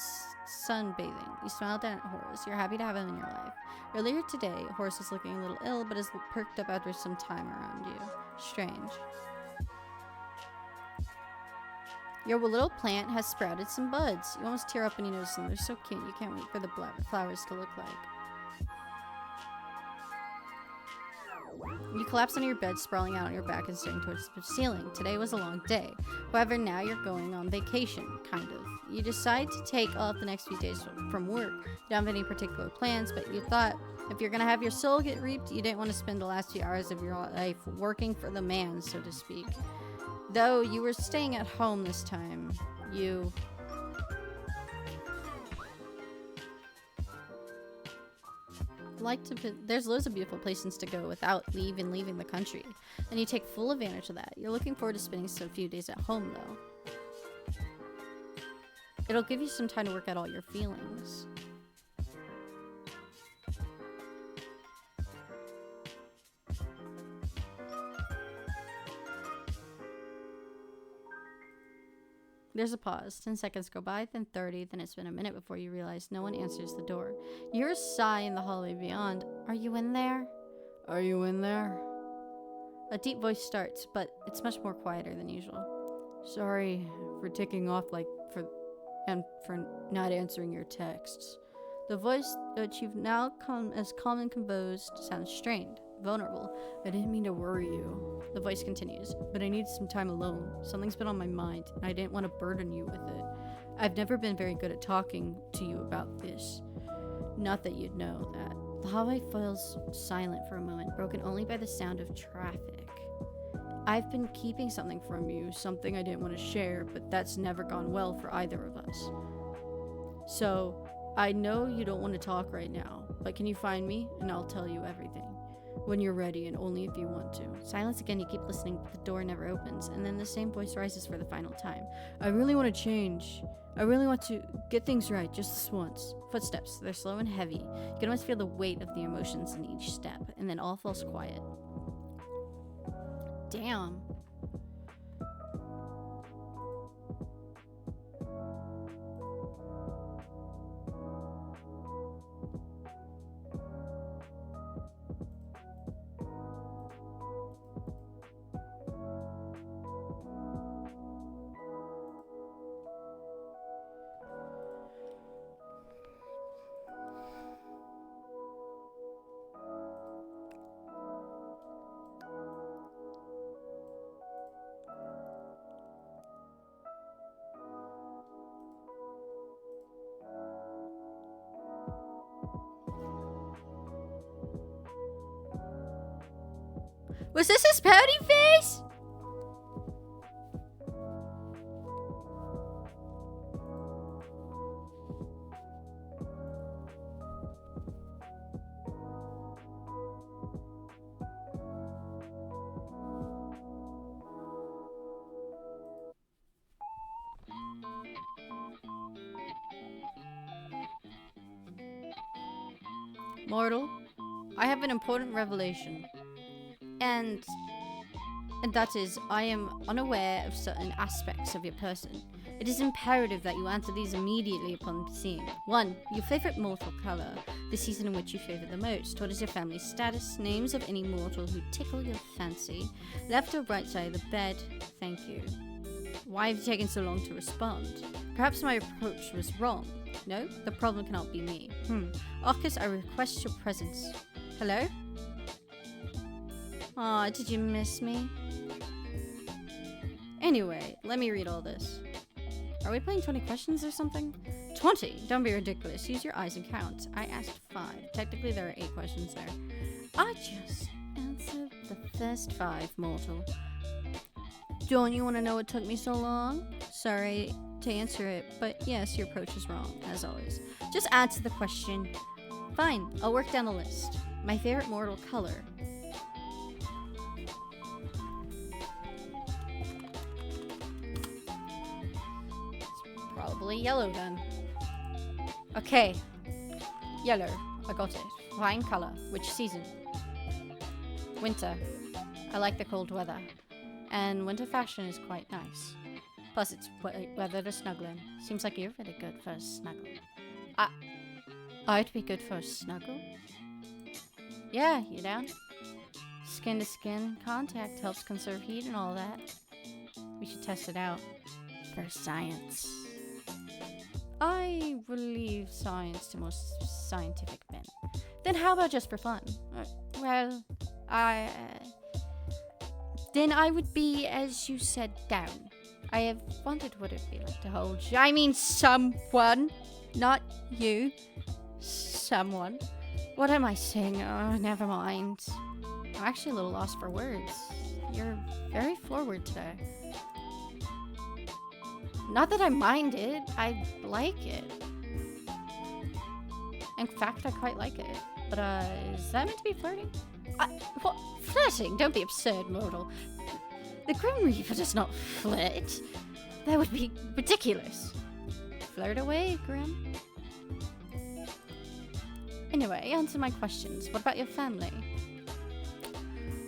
sunbathing. You smiled down at Horace. You're happy to have him in your life. Earlier today, Horace was looking a little ill, but is perked up after some time around you. Strange. Your little plant has sprouted some buds. You almost tear up when you notice them. They're so cute. You can't wait for the flowers to look like. You collapse onto your bed, sprawling out on your back and staring towards the ceiling. Today was a long day. However, now you're going on vacation, kind of. You decide to take off the next few days from work. You don't have any particular plans, but you thought if you're going to have your soul get reaped, you didn't want to spend the last few hours of your life working for the man, so to speak. Though you were staying at home this time, you... there's loads of beautiful places to go without even leaving the country, and you take full advantage of that. You're looking forward to spending some few days at home, though. It'll give you some time to work out all your feelings. There's a pause. 10 seconds go by, then 30, then it's been a minute before you realize no one answers the door. You hear a sigh in the hallway beyond. Are you in there? Are you in there? A deep voice starts, but it's much more quieter than usual. Sorry for taking off for not answering your texts. The voice that you've now come as calm and composed sounds strained, vulnerable. I didn't mean to worry you. The voice continues, but I need some time alone. Something's been on my mind, and I didn't want to burden you with it. I've never been very good at talking to you about this. Not that you'd know that. The hallway falls silent for a moment, broken only by the sound of traffic. I've been keeping something from you, something I didn't want to share, but that's never gone well for either of us. So, I know you don't want to talk right now, but can you find me, and I'll tell you everything. When you're ready, and only if you want to. Silence again, you keep listening, but the door never opens, and then the same voice rises for the final time. I really want to change. I really want to get things right, just this once. Footsteps, they're slow and heavy. You can almost feel the weight of the emotions in each step, and then all falls quiet. Damn. Was this his pouty face? Mortal, I have an important revelation. And that is, I am unaware of certain aspects of your person. It is imperative that you answer these immediately upon seeing. 1. Your favorite mortal color, the season in which you favor the most. What is your family status? Names of any mortal who tickle your fancy. Left or right side of the bed? Thank you. Why have you taken so long to respond? Perhaps my approach was wrong. No, the problem cannot be me. Arcus, I request your presence. Hello? Aw, did you miss me? Anyway, let me read all this. Are we playing 20 questions or something? 20? Don't be ridiculous. Use your eyes and count. I asked 5. Technically, there are 8 questions there. I just answered the first 5, mortal. Don't you want to know what took me so long? Sorry to answer it, but yes, your approach is wrong, as always. Just answer the question. Fine, I'll work down the list. My favorite mortal color. Probably yellow then. Okay. Yellow. I got it. Fine color. Which season? Winter. I like the cold weather. And winter fashion is quite nice. Plus it's weather to snuggle in. Seems like you're really good for a snuggle. I'd be good for a snuggle? Yeah, you down? Skin to skin contact helps conserve heat and all that. We should test it out. For science. I will leave science to most scientific men. Then how about just for fun? Well, Then I would be, as you said, down. I have wondered what it'd be like to hold you. I mean, someone, not you. Someone. What am I saying? Oh, never mind. I'm actually a little lost for words. You're very forward today. Not that I mind it. I like it. In fact, I quite like it. But, is that meant to be flirting? What? Flirting? Don't be absurd, mortal. The Grim Reaper does not flirt. That would be ridiculous. Flirt away, Grim. Anyway, answer my questions. What about your family?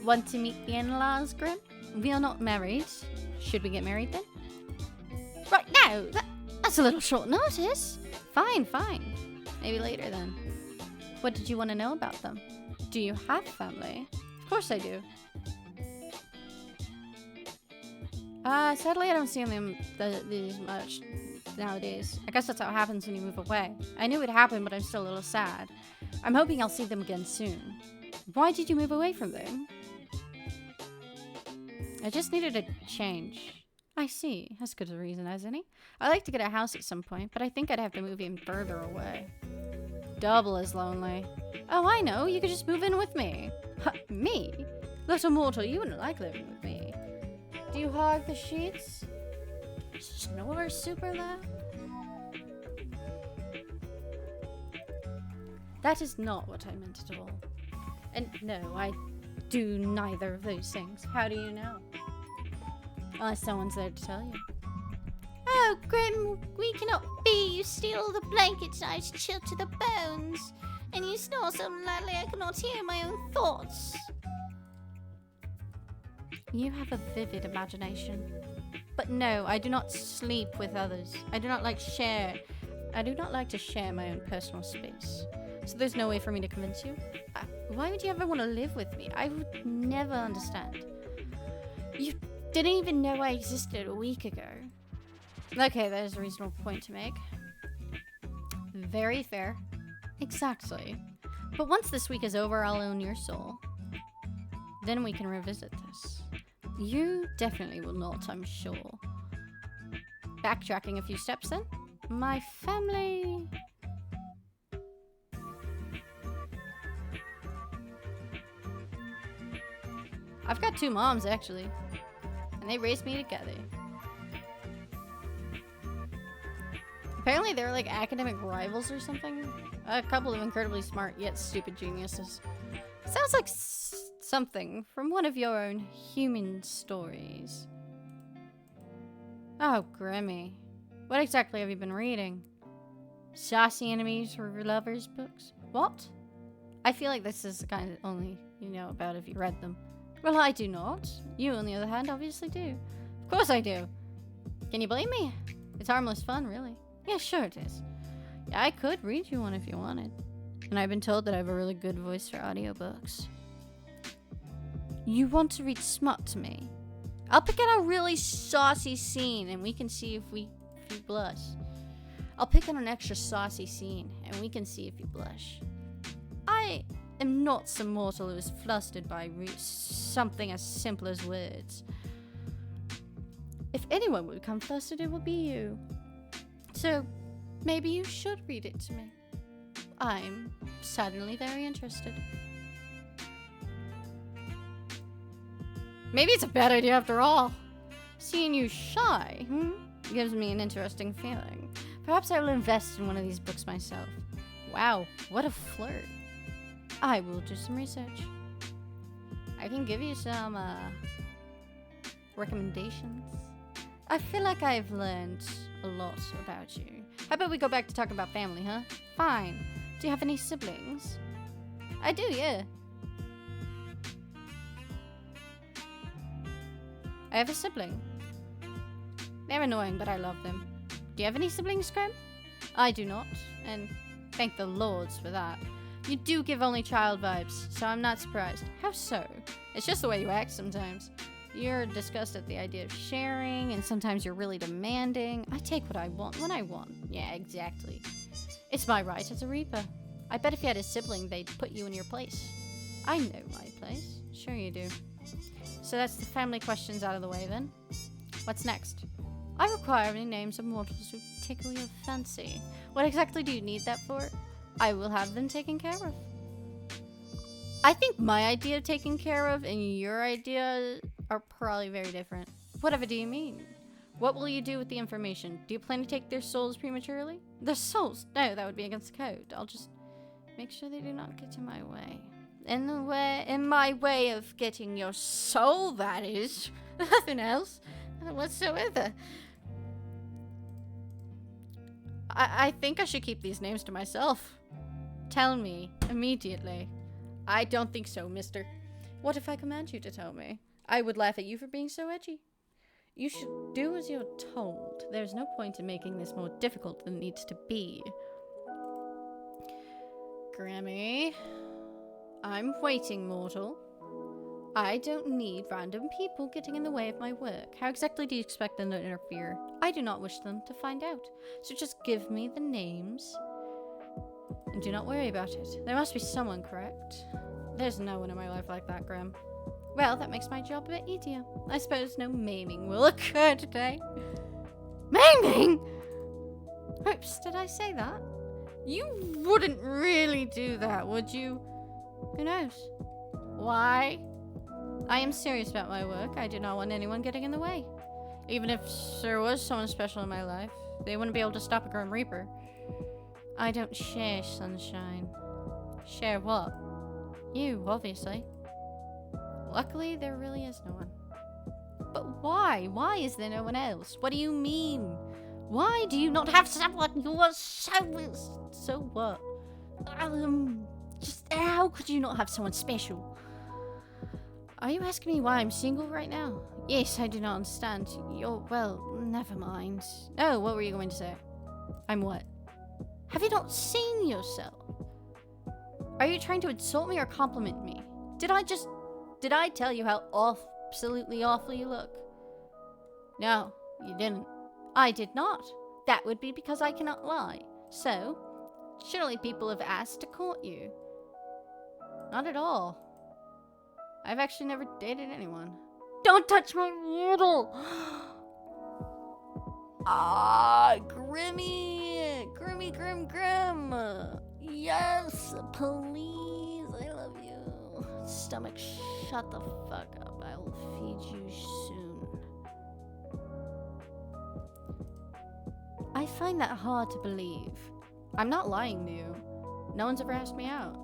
Want to meet the in-laws, Grim? We are not married. Should we get married then? Right now? That's a little short notice. Fine, fine. Maybe later then. What did you want to know about them? Do you have family? Of course I do. Sadly I don't see them these much nowadays. I guess that's how it happens when you move away. I knew it happened, but I'm still a little sad. I'm hoping I'll see them again soon. Why did you move away from them? I just needed a change. I see. That's good a reason, isn't he? I'd like to get a house at some point, but I think I'd have to move even further away. Double as lonely. Oh, I know. You could just move in with me. Me? Little mortal, you wouldn't like living with me. Do you hog the sheets? Snore super loud? That is not what I meant at all. And no, I do neither of those things. How do you know? Unless someone's there to tell you. Oh, Grim, we cannot be. You steal the blankets, I chill to the bones. And you snore so loudly I cannot hear my own thoughts. You have a vivid imagination. But no, I do not sleep with others. I do not like to share my own personal space. So there's no way for me to convince you? Why would you ever want to live with me? I would never understand. You didn't even know I existed a week ago. Okay, there's a reasonable point to make. Very fair. Exactly. But once this week is over, I'll own your soul. Then we can revisit this. You definitely will not, I'm sure. Backtracking a few steps then. My family... I've got two moms, actually. And they raised me together. Apparently they're like academic rivals or something. A couple of incredibly smart yet stupid geniuses. Sounds like something from one of your own human stories. Oh, Grimmy. What exactly have you been reading? Saucy enemies for lovers books? What? I feel like this is the kind of only you know about if you read them. Well, I do not. You, on the other hand, obviously do. Of course I do. Can you blame me? It's harmless fun, really. Yeah, sure it is. Yeah, I could read you one if you wanted. And I've been told that I have a really good voice for audiobooks. You want to read smut to me? I'll pick out a really saucy scene and we can see if you blush. I'll pick out an extra saucy scene and we can see if you blush. I am not some mortal who is flustered by something as simple as words. If anyone would become flustered, it would be you. So, maybe you should read it to me. I'm suddenly very interested. Maybe it's a bad idea after all. Seeing you shy, gives me an interesting feeling. Perhaps I will invest in one of these books myself. Wow, what a flirt. I will do some research. I can give you some, recommendations. I feel like I've learned a lot about you. How about we go back to talk about family, huh? Fine. Do you have any siblings? I do, yeah. I have a sibling. They're annoying, but I love them. Do you have any siblings, Grim? I do not, and thank the lords for that. You do give only child vibes, so I'm not surprised. How so? It's just the way you act sometimes. You're disgusted at the idea of sharing, and sometimes you're really demanding. I take what I want when I want. Yeah, exactly. It's my right as a Reaper. I bet if you had a sibling, they'd put you in your place. I know my place. Sure you do. So that's the family questions out of the way then. What's next? I require any names of mortals who tickle your fancy. What exactly do you need that for? I will have them taken care of. I think my idea of taken care of and your idea are probably very different. Whatever do you mean? What will you do with the information? Do you plan to take their souls prematurely? Their souls? No, that would be against the code. I'll just make sure they do not get in my way. In my way of getting your soul, that is. Nothing else whatsoever. I think I should keep these names to myself. Tell me immediately. I don't think so, mister. What if I command you to tell me? I would laugh at you for being so edgy. You should do as you're told. There's no point in making this more difficult than it needs to be. Grammy, I'm waiting, mortal. I don't need random people getting in the way of my work. How exactly do you expect them to interfere? I do not wish them to find out. So just give me the names. And do not worry about it. There must be someone, correct? There's no one in my life like that, Graham. Well, that makes my job a bit easier. I suppose no maiming will occur today. Maiming? Oops, did I say that? You wouldn't really do that, would you? Who knows? Why? I am serious about my work. I do not want anyone getting in the way. Even if there was someone special in my life, they wouldn't be able to stop a Grim Reaper. I don't share, sunshine. Share what? You, obviously. Luckily, there really is no one. But why? Why is there no one else? What do you mean? Why do you not have someone who was so what? Just how could you not have someone special? Are you asking me why I'm single right now? Yes, I do not understand. Well, never mind. Oh, what were you going to say? I'm what? Have you not seen yourself? Are you trying to insult me or compliment me? Did I tell you how absolutely awful you look? No, you didn't. I did not. That would be because I cannot lie. So, surely people have asked to court you. Not at all. I've actually never dated anyone. Don't touch my noodle! Grimmy! Grim! Yes, please, I love you. Stomach, shut the fuck up. I will feed you soon. I find that hard to believe. I'm not lying to you. No one's ever asked me out.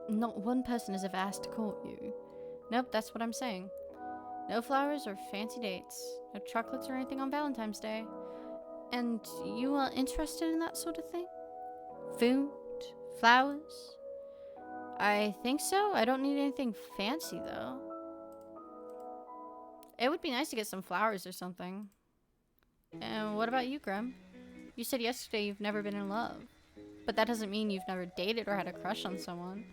Not one person has ever asked to court you. Nope, that's what I'm saying. No flowers or fancy dates. No chocolates or anything on Valentine's Day. And you are interested in that sort of thing? Food? Flowers? I think so. I don't need anything fancy, though. It would be nice to get some flowers or something. And what about you, Grim? You said yesterday you've never been in love. But that doesn't mean you've never dated or had a crush on someone.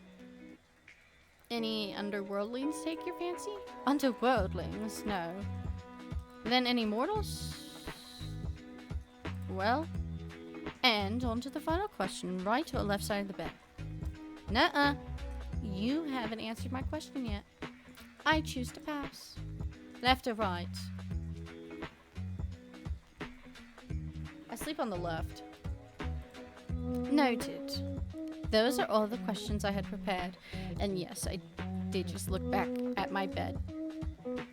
Any underworldlings take your fancy? Underworldlings? No. Then any mortals? Well, and on to the final question, right or left side of the bed? Nuh-uh. You haven't answered my question yet. I choose to pass. Left or right? I sleep on the left. Noted. Those are all the questions I had prepared. And yes, I did just look back at my bed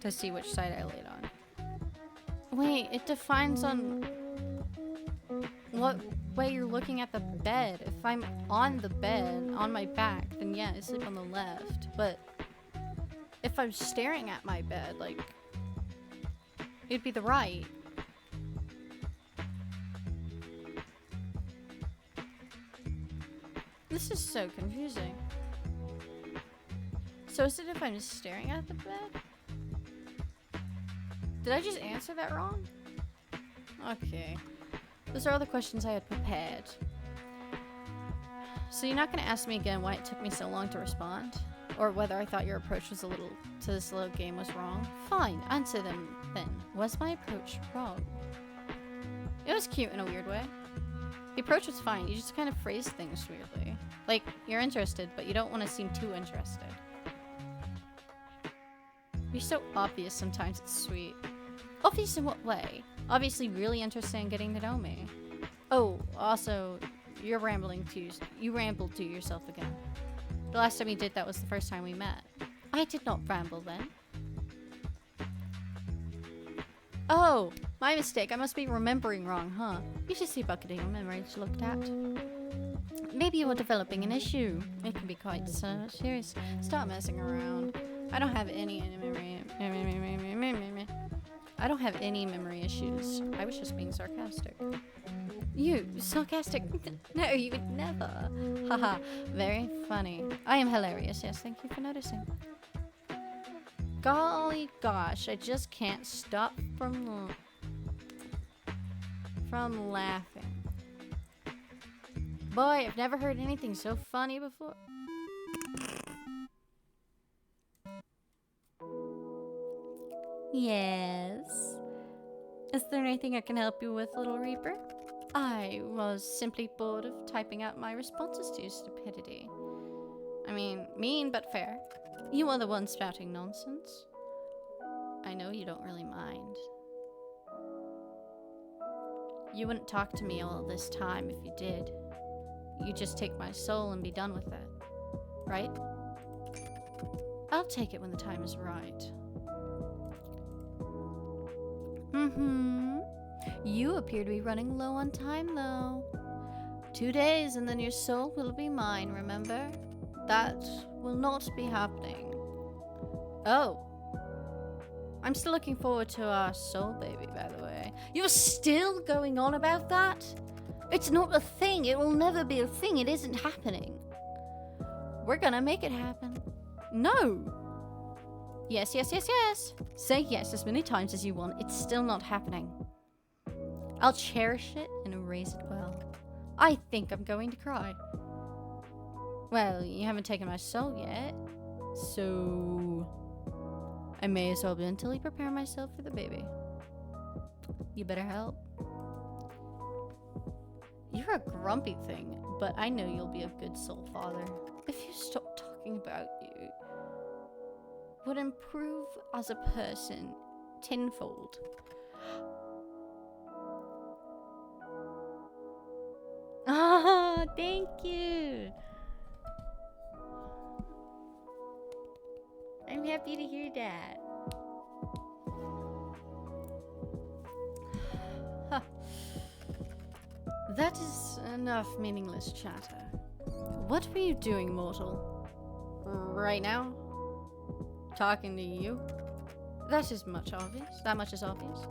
to see which side I laid on. Wait, it defines on what way you're looking at the bed. If I'm on the bed, on my back, then yeah, I sleep on the left. But if I'm staring at my bed, like, it'd be the right. This is so confusing. So is it if I'm staring at the bed? Did I just answer that wrong? Okay. Those are all the questions I had prepared. So you're not going to ask me again why it took me so long to respond? Or whether I thought your approach was to this little game was wrong? Fine, answer them then. Was my approach wrong? It was cute in a weird way. The approach was fine, you just kind of phrased things weirdly. Like, you're interested, but you don't want to seem too interested. You're so obvious sometimes, it's sweet. Obvious in what way? Obviously really interested in getting to know me. Oh, also, you rambled to yourself again. The last time you did that was the first time we met. I did not ramble then. Oh, my mistake. I must be remembering wrong, huh? You should see a bucket of your memories looked at. Maybe you are developing an issue. It can be quite serious. Stop messing around. I don't have any memory issues. I was just being sarcastic. You? Sarcastic? No, you would never. Haha, very funny. I am hilarious, yes, thank you for noticing. Golly gosh, I just can't stop from laughing. Boy, I've never heard anything so funny before. Yes? Is there anything I can help you with, Little Reaper? I was simply bored of typing out my responses to your stupidity. I mean, mean but fair. You are the one spouting nonsense. I know you don't really mind. You wouldn't talk to me all this time if you did. You'd just take my soul and be done with it. Right? I'll take it when the time is right. You appear to be running low on time, though. 2 days and then your soul will be mine, remember? That will not be happening. Oh. I'm still looking forward to our soul baby, by the way. You're still going on about that? It's not a thing. It will never be a thing. It isn't happening. We're gonna make it happen. No. Yes, yes, yes, yes. Say yes as many times as you want. It's still not happening. I'll cherish it and erase it well. I think I'm going to cry. Well, you haven't taken my soul yet. So I may as well mentally prepare myself for the baby. You better help. You're a grumpy thing, but I know you'll be a good soul father. If you stop talking about you, would improve as a person tenfold. Ah, thank you. I'm happy to hear that. That is enough meaningless chatter. What were you doing, mortal? Right now? Talking to you? That is much obvious. That much is obvious.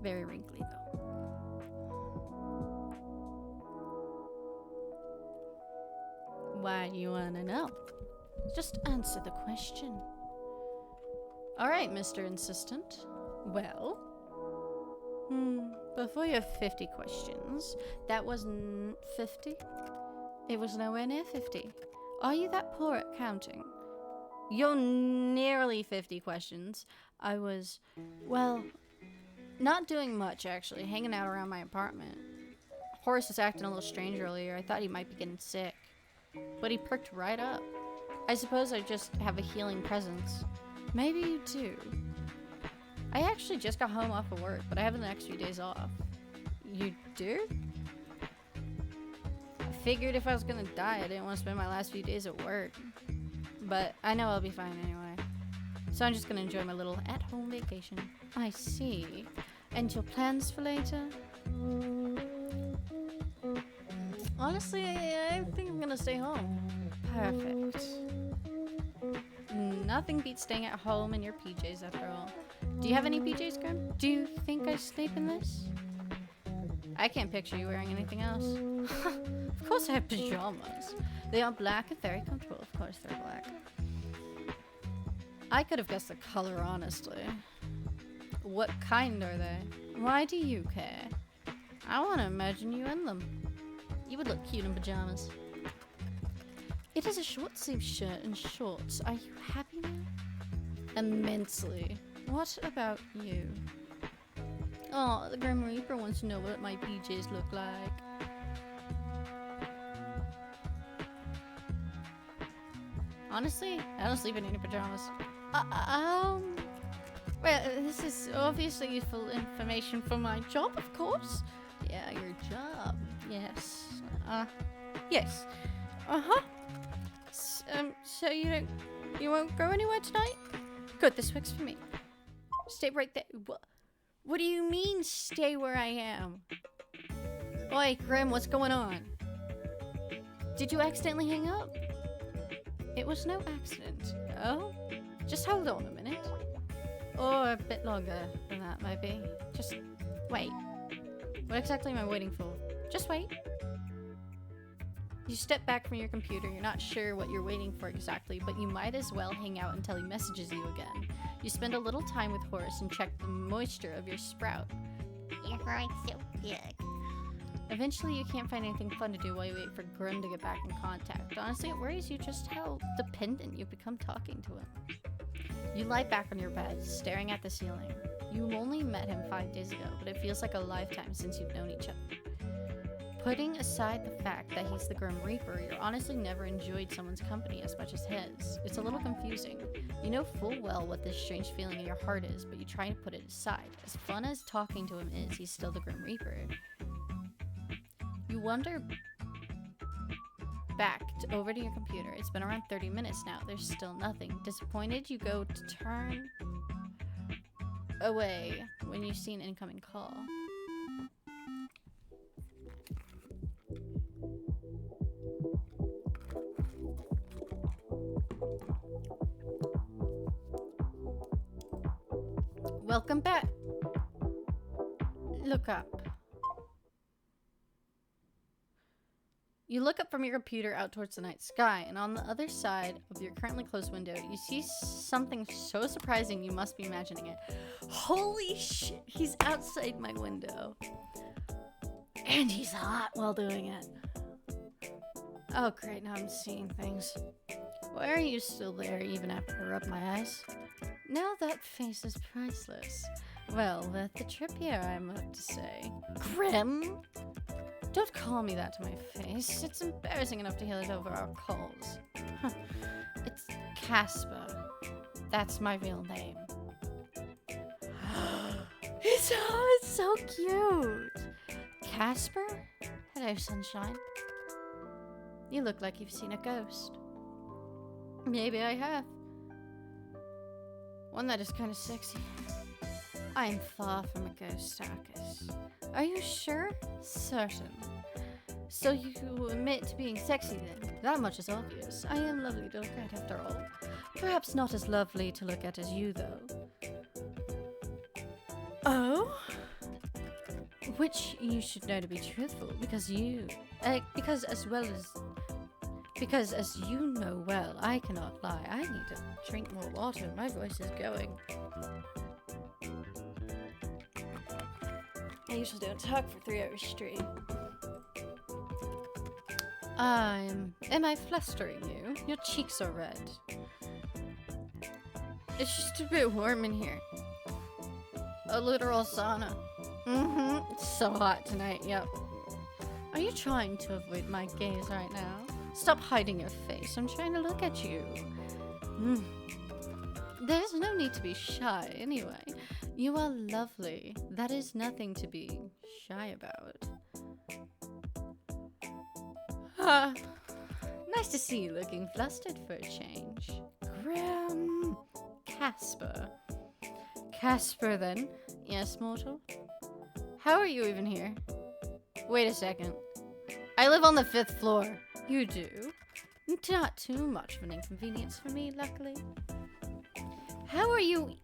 Very wrinkly, though. Why do you want to know? Just answer the question. Alright, Mr. Insistent. Well? Before your 50 questions, that wasn't 50? It was nowhere near 50. Are you that poor at counting? You're nearly 50 questions. I was, well, not doing much, actually. Hanging out around my apartment. Horace was acting a little strange earlier. I thought he might be getting sick. But he perked right up. I suppose I just have a healing presence. Maybe you do. I actually just got home off of work, but I have the next few days off. You do? I figured if I was gonna die, I didn't want to spend my last few days at work. But I know I'll be fine anyway. So I'm just gonna enjoy my little at-home vacation. I see. And your plans for later? Honestly, I think I'm gonna stay home. Perfect. Nothing beats staying at home in your PJs after all. Do you have any PJs, Grim? Do you think I sleep in this? I can't picture you wearing anything else. Of course I have pajamas. They are black and very comfortable. Of course they're black. I could have guessed the color, honestly. What kind are they? Why do you care? I want to imagine you in them. You would look cute in pajamas. It is a short-sleeved shirt and shorts. Are you happy now? Immensely. What about you? Oh, the Grim Reaper wants to know what my PJs look like. Honestly, I don't sleep in any pajamas. Well, this is obviously useful information for my job, of course. Yeah, your job. Yes. Yes. Uh-huh. So you won't go anywhere tonight? Good, this works for me. Stay right there. What do you mean, stay where I am? Oi, Grim, what's going on? Did you accidentally hang up? It was no accident. Oh? Just hold on a minute. Or a bit longer than that, maybe. Just wait. What exactly am I waiting for? Just wait. You step back from your computer, you're not sure what you're waiting for exactly, but you might as well hang out until he messages you again. You spend a little time with Horace and check the moisture of your sprout. Your heart's so big. Eventually, you can't find anything fun to do while you wait for Grim to get back in contact. Honestly, it worries you just how dependent you've become talking to him. You lie back on your bed, staring at the ceiling. You only met him 5 days ago, but it feels like a lifetime since you've known each other. Putting aside the fact that he's the Grim Reaper, you're honestly never enjoyed someone's company as much as his. It's a little confusing. You know full well what this strange feeling in your heart is, but you try to put it aside. As fun as talking to him is, he's still the Grim Reaper. You wander back over to your computer. It's been around 30 minutes now. There's still nothing. Disappointed, you go to turn away when you see an incoming call. Welcome back. Look up. You look up from your computer out towards the night sky, and on the other side of your currently closed window, you see something so surprising you must be imagining it. Holy shit, he's outside my window. And he's hot while doing it. Oh great, now I'm seeing things. Why are you still there even after I rub my eyes? Now that face is priceless. Well, worth the trip here, I have to say. Grim? Don't call me that to my face. It's embarrassing enough to hear it over our calls. It's Casper. That's my real name. It's so cute. Casper? Hello, sunshine. You look like you've seen a ghost. Maybe I have. One that is kind of sexy. I am far from a ghost, Arcus. Are you sure? Certain. So you admit to being sexy then? That much is obvious. I am lovely to look at after all. Perhaps not as lovely to look at as you, though. Oh? Which you should know to be truthful, because as you know well, I cannot lie. I need to drink more water. My voice is going. I usually don't talk for 3 hours straight. Am I flustering you? Your cheeks are red. It's just a bit warm in here. A literal sauna. It's so hot tonight, yep. Are you trying to avoid my gaze right now? Stop hiding your face. I'm trying to look at you. There's no need to be shy, anyway. You are lovely. That is nothing to be shy about. Nice to see you looking flustered for a change. Grim. Casper. Casper, then. Yes, mortal? How are you even here? Wait a second. I live on the 5th floor. You do? Not too much of an inconvenience for me, luckily. How are you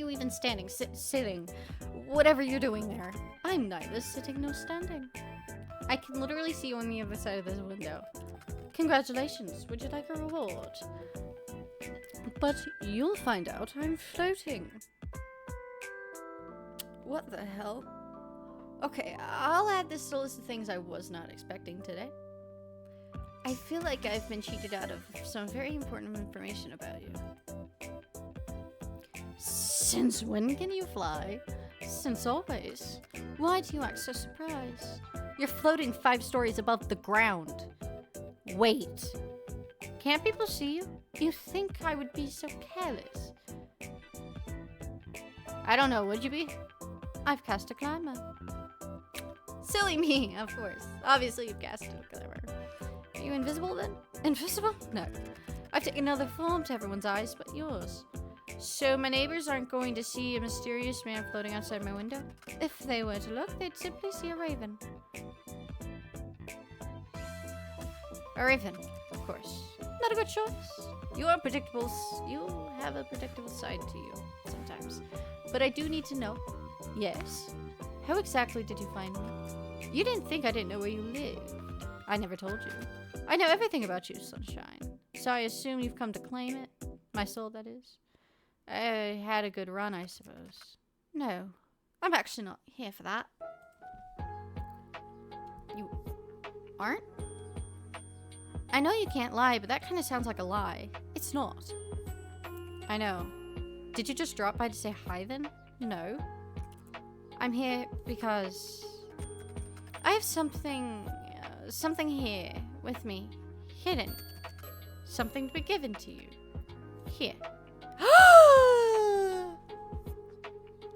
even standing, sitting, whatever you're doing there? I'm neither sitting nor standing. I can literally see you on the other side of this window. Congratulations, would you like a reward? But you'll find out I'm floating. What the hell? Okay, I'll add this to the list of things I was not expecting today. I feel like I've been cheated out of some very important information about you. Since when can you fly? Since always. Why do you act so surprised? You're floating 5 stories above the ground. Wait. Can't people see you? You think I would be so careless? I don't know, would you be? I've cast a climber. Silly me, of course. Obviously you've cast a climber. Are you invisible then? Invisible? No. I've taken another form to everyone's eyes but yours. So my neighbors aren't going to see a mysterious man floating outside my window? If they were to look, they'd simply see a raven. A raven, of course. Not a good choice. You are predictable. You have a predictable side to you sometimes. But I do need to know. Yes. How exactly did you find me? You didn't think I didn't know where you lived. I never told you. I know everything about you, Sunshine. So I assume you've come to claim it. My soul, that is. I had a good run, I suppose. No. I'm actually not here for that. You aren't? I know you can't lie, but that kind of sounds like a lie. It's not. I know. Did you just drop by to say hi then? No. I'm here because I have something here with me, hidden. Something to be given to you. Here.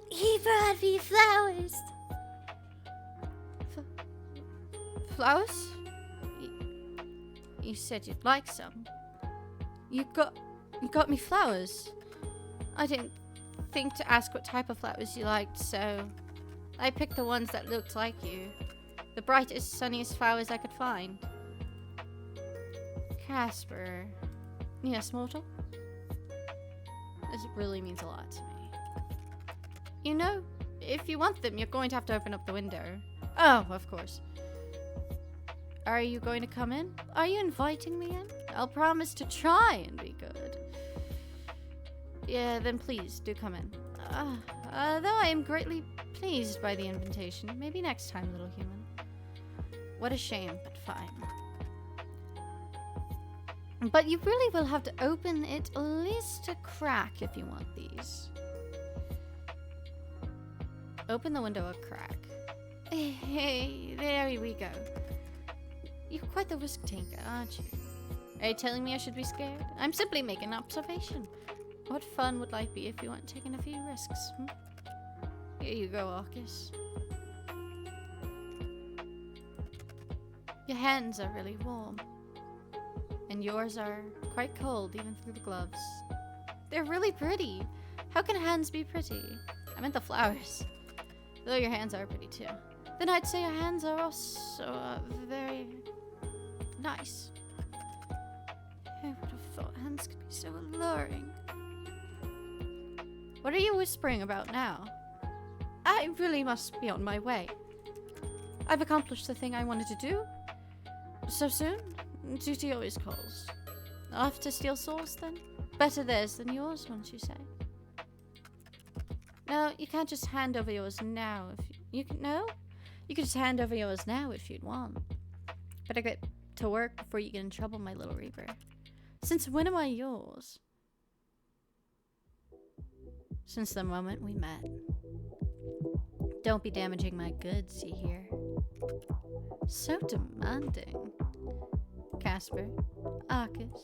He brought me flowers. Flowers? You said you'd like some. You got me flowers. I didn't think to ask what type of flowers you liked, so I picked the ones that looked like you. The brightest, sunniest flowers I could find. Casper. Yes, mortal? This really means a lot to me. You know, if you want them, you're going to have to open up the window. Oh, of course. Are you going to come in? Are you inviting me in? I'll promise to try and be good. Yeah, then please, do come in. Though I am greatly pleased by the invitation. Maybe next time, little human. What a shame, but fine. But you really will have to open it at least a crack if you want these. Open the window a crack. Hey, there we go. You're quite the risk taker, aren't you? Are you telling me I should be scared? I'm simply making an observation. What fun would life be if you weren't taking a few risks? Here you go, Arcus. Your hands are really warm. And yours are quite cold, even through the gloves. They're really pretty. How can hands be pretty? I meant the flowers. Though your hands are pretty too. Then I'd say your hands are also very nice. Who would have thought hands could be so alluring? What are you whispering about now? I really must be on my way. I've accomplished the thing I wanted to do. So soon? Duty always calls. Off to steal souls then? Better theirs than yours, won't you say? No, you can't just hand over yours now if you can. No? You could just hand over yours now if you'd want. Better get to work before you get in trouble, my little Reaper. Since when am I yours? Since the moment we met. Don't be damaging my goods, you hear? So demanding. Casper, Arcus,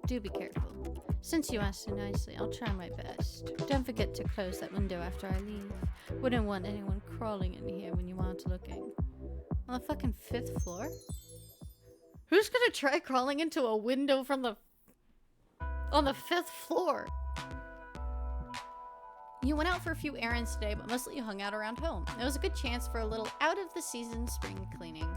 do be careful. Since you asked so nicely, I'll try my best. Don't forget to close that window after I leave. Wouldn't want anyone crawling in here when you aren't looking. On the fucking 5th floor? Who's gonna try crawling into a window from on the 5th floor? You went out for a few errands today, but mostly you hung out around home. It was a good chance for a little out-of-the-season spring cleaning.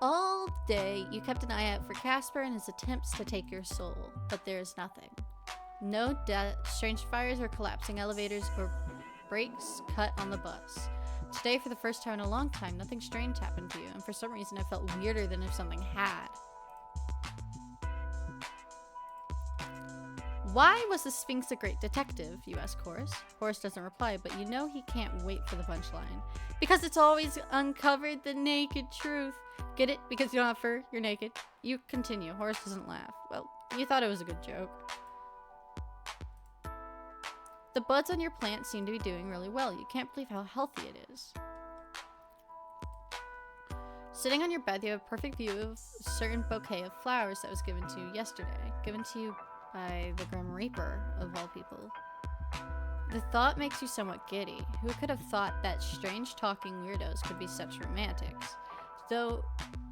All day, you kept an eye out for Casper and his attempts to take your soul, but there's nothing. No strange fires or collapsing elevators or brakes cut on the bus. Today, for the first time in a long time, nothing strange happened to you, and for some reason, it felt weirder than if something had. Why was the Sphinx a great detective, you ask Horace. Horace doesn't reply, but you know he can't wait for the punchline. Because it's always uncovered the naked truth. Get it? Because you don't have fur, you're naked. You continue. Horace doesn't laugh. Well, you thought it was a good joke. The buds on your plant seem to be doing really well. You can't believe how healthy it is. Sitting on your bed, you have a perfect view of a certain bouquet of flowers that was given to you yesterday. Given to you by the Grim Reaper, of all people. The thought makes you somewhat giddy. Who could have thought that strange talking weirdos could be such romantics? Though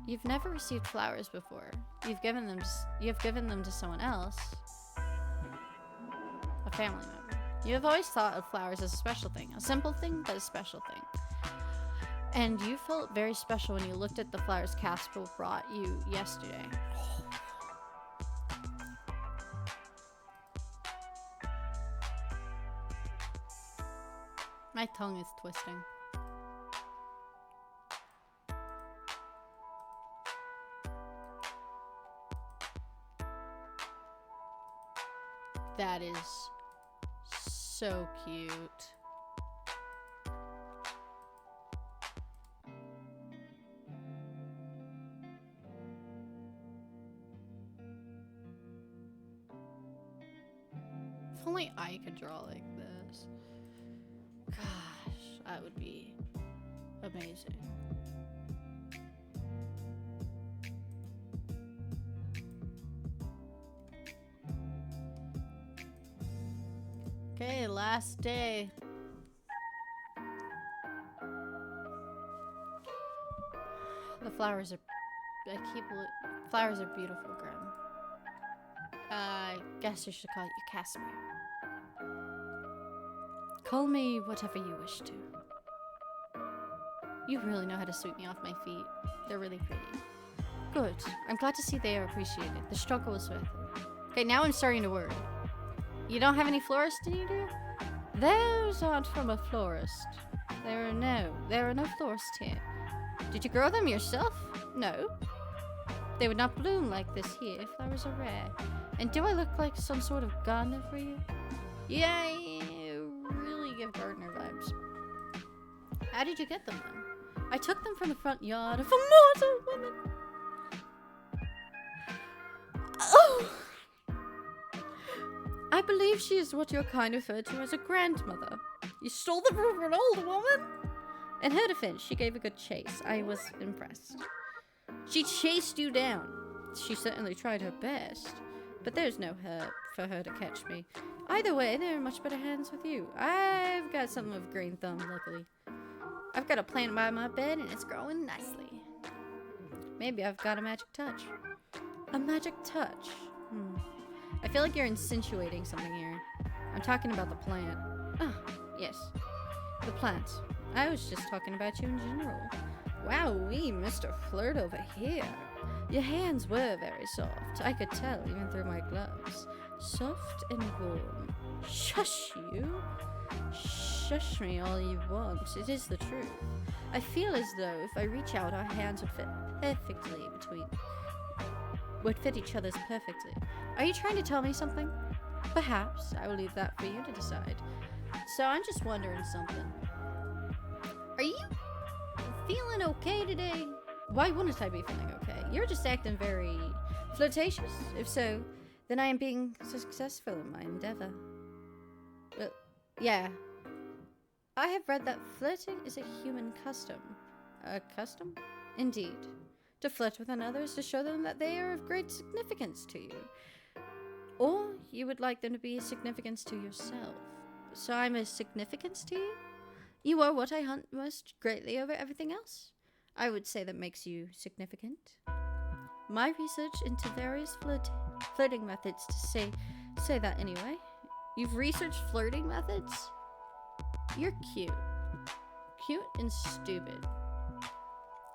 you've never received flowers before. You've given them to someone else. A family member. You have always thought of flowers as a special thing. A simple thing, but a special thing. And you felt very special when you looked at the flowers Casper brought you yesterday. My tongue is twisting. That is so cute. If only I could draw like this. Gosh, that would be amazing. Okay, last day. The flowers are... flowers are beautiful, Grim. I guess I should call you Casper. Call me whatever you wish to. You really know how to sweep me off my feet. They're really pretty. Good. I'm glad to see they are appreciated. The struggle was worth it. Okay, now I'm starting to worry. You don't have any florists, do you? Those aren't from a florist. There are no florists here. Did you grow them yourself? No. They would not bloom like this here. Flowers are rare. And do I look like some sort of gardener for you? Yeah, you really give gardener vibes. How did you get them then? I took them from the front yard of a mortal woman. Oh! I believe she is what your kind referred to as a grandmother. You stole them from an old woman? In her defense, she gave a good chase. I was impressed. She chased you down. She certainly tried her best. But there's no hope for her to catch me. Either way, they're in much better hands with you. I've got something of a green thumb, luckily. I've got a plant by my bed, and it's growing nicely. Maybe I've got a magic touch. A magic touch? I feel like you're insinuating something here. I'm talking about the plant. Ah, yes. The plant. I was just talking about you in general. Wowee, Mr. Flirt over here. Your hands were very soft. I could tell even through my gloves. Soft and warm. Shush you. Shush me all you want. It is the truth. I feel as though if I reach out, our hands would fit each other's perfectly. Are you trying to tell me something? Perhaps. I will leave that for you to decide. So I'm just wondering something. Are you feeling okay today? Why wouldn't I be feeling okay? You're just acting very flirtatious. If so, then I am being successful in my endeavor. Well, yeah. I have read that flirting is a human custom. A custom? Indeed. To flirt with another is to show them that they are of great significance to you. Or you would like them to be a significance to yourself. So I'm a significance to you? You are what I hunt most greatly over everything else. I would say that makes you significant. My research into various flirting methods to say that anyway. You've researched flirting methods? You're cute. Cute and stupid.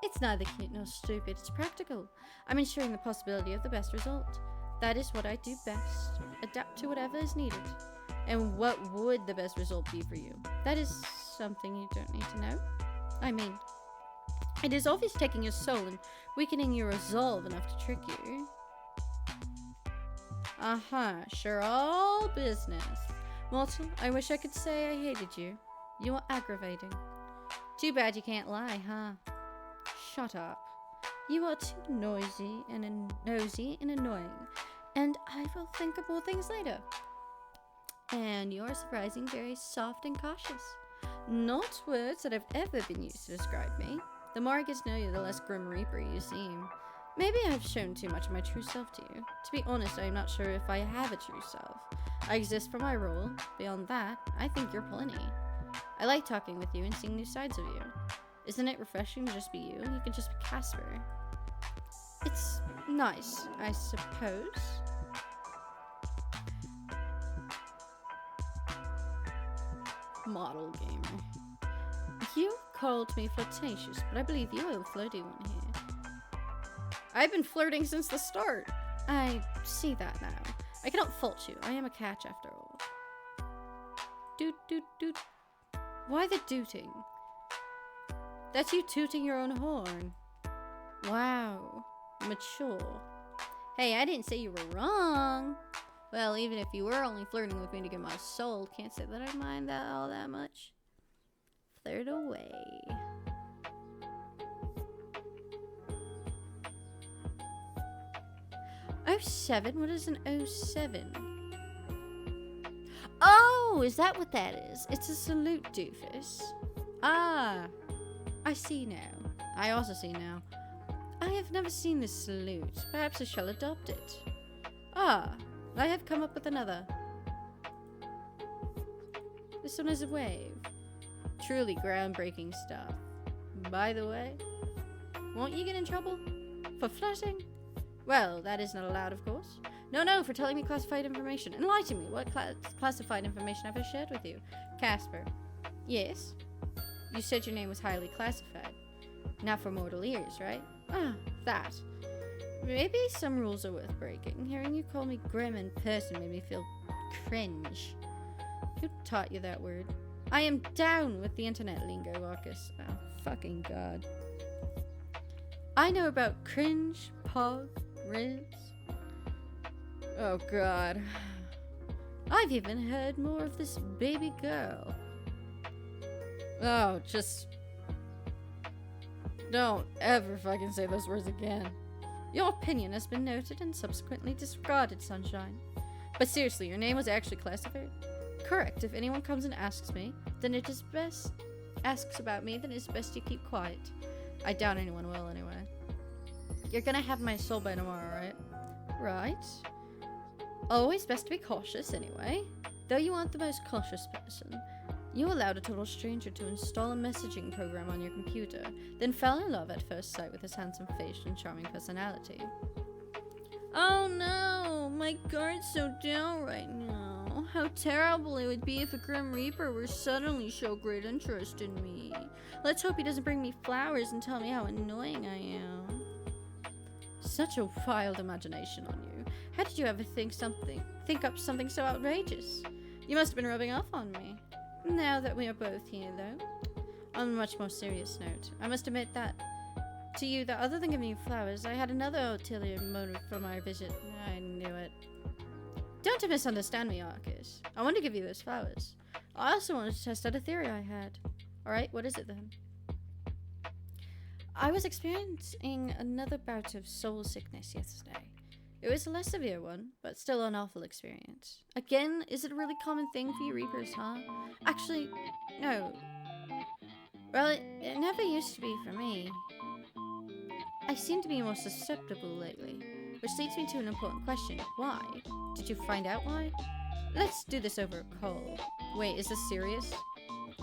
It's neither cute nor stupid, it's practical. I'm ensuring the possibility of the best result. That is what I do best. Adapt to whatever is needed. And what would the best result be for you? That is something you don't need to know. I mean, it is obvious taking your soul and weakening your resolve enough to trick you. Sure, all business. Mortal, I wish I could say I hated you. You are aggravating. Too bad you can't lie, huh? Shut up. You are too nosy and annoying, and I will think of more things later. And you're surprising very soft and cautious. Not words that have ever been used to describe me. The more I get to know you, the less Grim Reaper you seem. Maybe I've shown too much of my true self to you. To be honest, I'm not sure if I have a true self. I exist for my role. Beyond that, I think you're plenty. I like talking with you and seeing new sides of you. Isn't it refreshing to just be you? You can just be Casper. It's nice, I suppose. Model gamer. You called me flirtatious, but I believe you are the flirty one here. I've been flirting since the start. I see that now. I cannot fault you. I am a catch after all. Doot doot doot. Why the dooting? That's you tooting your own horn. Wow. Mature. Hey, I didn't say you were wrong. Well, even if you were only flirting with me to get my soul, can't say that I mind that all that much. Flirt away. '07? What is an 07? Oh, is that what that is? It's a salute, doofus. Ah, I see now. I also see now. I have never seen this salute. Perhaps I shall adopt it. Ah, I have come up with another. This one is a wave. Truly groundbreaking stuff. By the way, won't you get in trouble? For flirting? Well, that is not allowed, of course. No, for telling me classified information. Enlighten me. What classified information have I shared with you? Casper. Yes? You said your name was highly classified. Not for mortal ears, right? Ah, that. Maybe some rules are worth breaking. Hearing you call me grim in person made me feel cringe. Who taught you that word? I am down with the internet lingo, Marcus. Oh, fucking god. I know about cringe, pog, ribs. Oh god. I've even heard more of this baby girl. Oh, just... don't ever fucking say those words again. Your opinion has been noted and subsequently disregarded, Sunshine. But seriously, your name was actually classified? Correct. If anyone comes and asks me, then it is best... asks about me, then it's best you keep quiet. I doubt anyone will, anyway. You're gonna have my soul by tomorrow, right? Right. Always best to be cautious, anyway. Though you aren't the most cautious person, you allowed a total stranger to install a messaging program on your computer, then fell in love at first sight with his handsome face and charming personality. Oh no! My guard's so down right now. How terrible it would be if a Grim Reaper were suddenly show great interest in me. Let's hope he doesn't bring me flowers and tell me how annoying I am. Such a wild imagination on you. How did you ever think up something so outrageous? You must have been rubbing off on me. Now that we are both here, though, on a much more serious note, I must admit that to you that other than giving you flowers, I had another ulterior motive for my visit. I knew it. Don't misunderstand me, Arcus. I wanted to give you those flowers. I also wanted to test out a theory I had. Alright, what is it then? I was experiencing another bout of soul sickness yesterday. It was a less severe one, but still an awful experience. Again, is it a really common thing for you Reapers, huh? Actually, no. Well, it never used to be for me. I seem to be more susceptible lately, which leads me to an important question. Why? Did you find out why? Let's do this over a call. Wait, is this serious?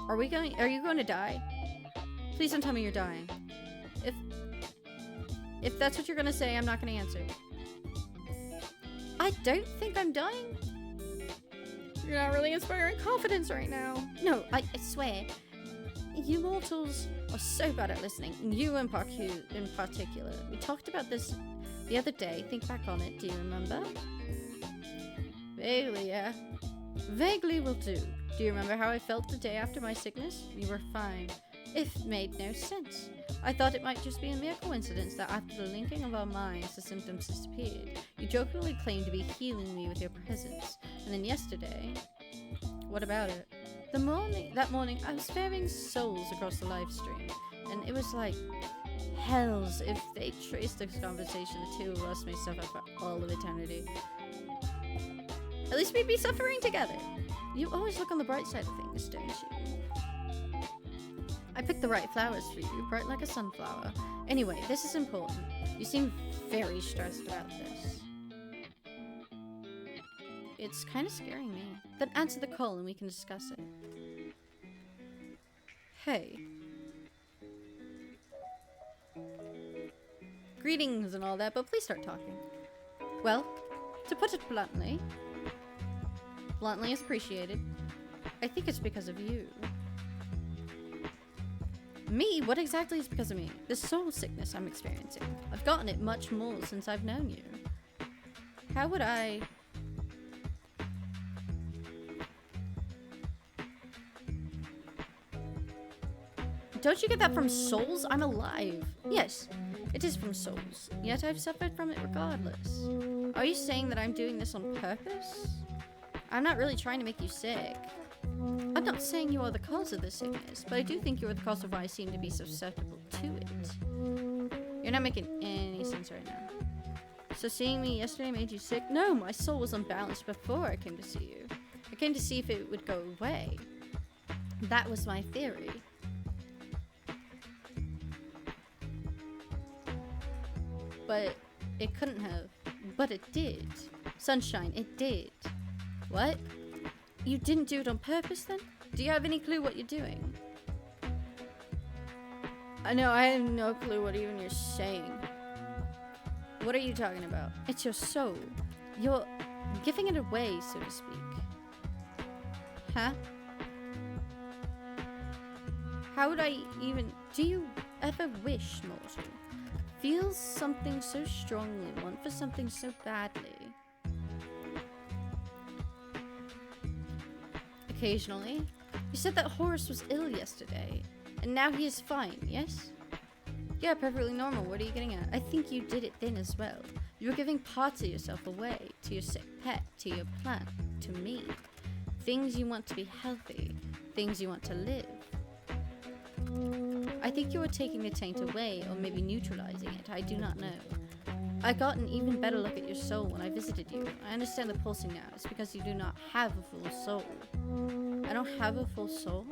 Are you going to die? Please don't tell me you're dying. If that's what you're gonna say, I'm not gonna answer. I don't think I'm dying. You're not really inspiring confidence right now. No, I swear. You mortals are so bad at listening. You in particular. We talked about this the other day. Think back on it. Do you remember? Vaguely, yeah. Vaguely will do. Do you remember how I felt the day after my sickness? You were fine. It made no sense. I thought it might just be a mere coincidence that after the linking of our minds, the symptoms disappeared. You jokingly claimed to be healing me with your presence. And then yesterday... What about it? That morning, I was sparing souls across the live stream. And it was like... hells if they traced this conversation, the two of us may suffer for all of eternity. At least we'd be suffering together. You always look on the bright side of things, don't you? I picked the right flowers for you, bright like a sunflower. Anyway, this is important. You seem very stressed about this. It's kind of scaring me. Then answer the call and we can discuss it. Hey. Greetings and all that, but please start talking. Well, to put it bluntly is appreciated. I think it's because of you. Me? What exactly is because of me? The soul sickness I'm experiencing. I've gotten it much more since I've known you. How would I... Don't you get that from souls? I'm alive. Yes, it is from souls. Yet I've suffered from it regardless. Are you saying that I'm doing this on purpose? I'm not really trying to make you sick. I'm not saying you are the cause of the sickness, but I do think you are the cause of why I seem to be so susceptible to it. You're not making any sense right now. So seeing me yesterday made you sick? No, my soul was unbalanced before I came to see you. I came to see if it would go away. That was my theory. But it couldn't have. But it did. Sunshine, it did. What? You didn't do it on purpose then? Do you have any clue what you're doing? I know, I have no clue what even you're saying. What are you talking about? It's your soul. You're giving it away, so to speak. Huh? How would I even... Do you ever wish, mortal? Feel something so strongly, want for something so badly. Occasionally. You said that Horace was ill yesterday, and now he is fine, yes? Yeah, perfectly normal. What are you getting at? I think you did it then as well. You were giving parts of yourself away, to your sick pet, to your plant, to me. Things you want to be healthy, things you want to live. I think you were taking the taint away, or maybe neutralizing it. I do not know. I got an even better look at your soul when I visited you. I understand the pulsing now. It's because you do not have a full soul. I don't have a full soul?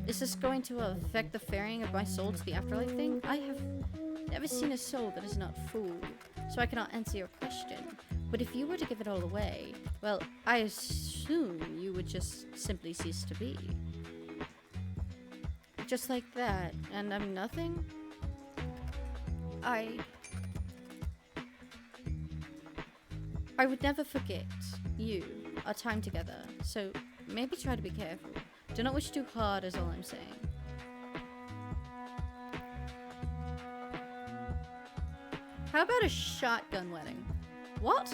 Is this going to affect the ferrying of my soul to the afterlife thing? I have never seen a soul that is not full, so I cannot answer your question. But if you were to give it all away, well, I assume you would just simply cease to be. Just like that, and I'm nothing? I would never forget you, our time together, so maybe try to be careful. Do not wish too hard is all I'm saying. How about a shotgun wedding? What?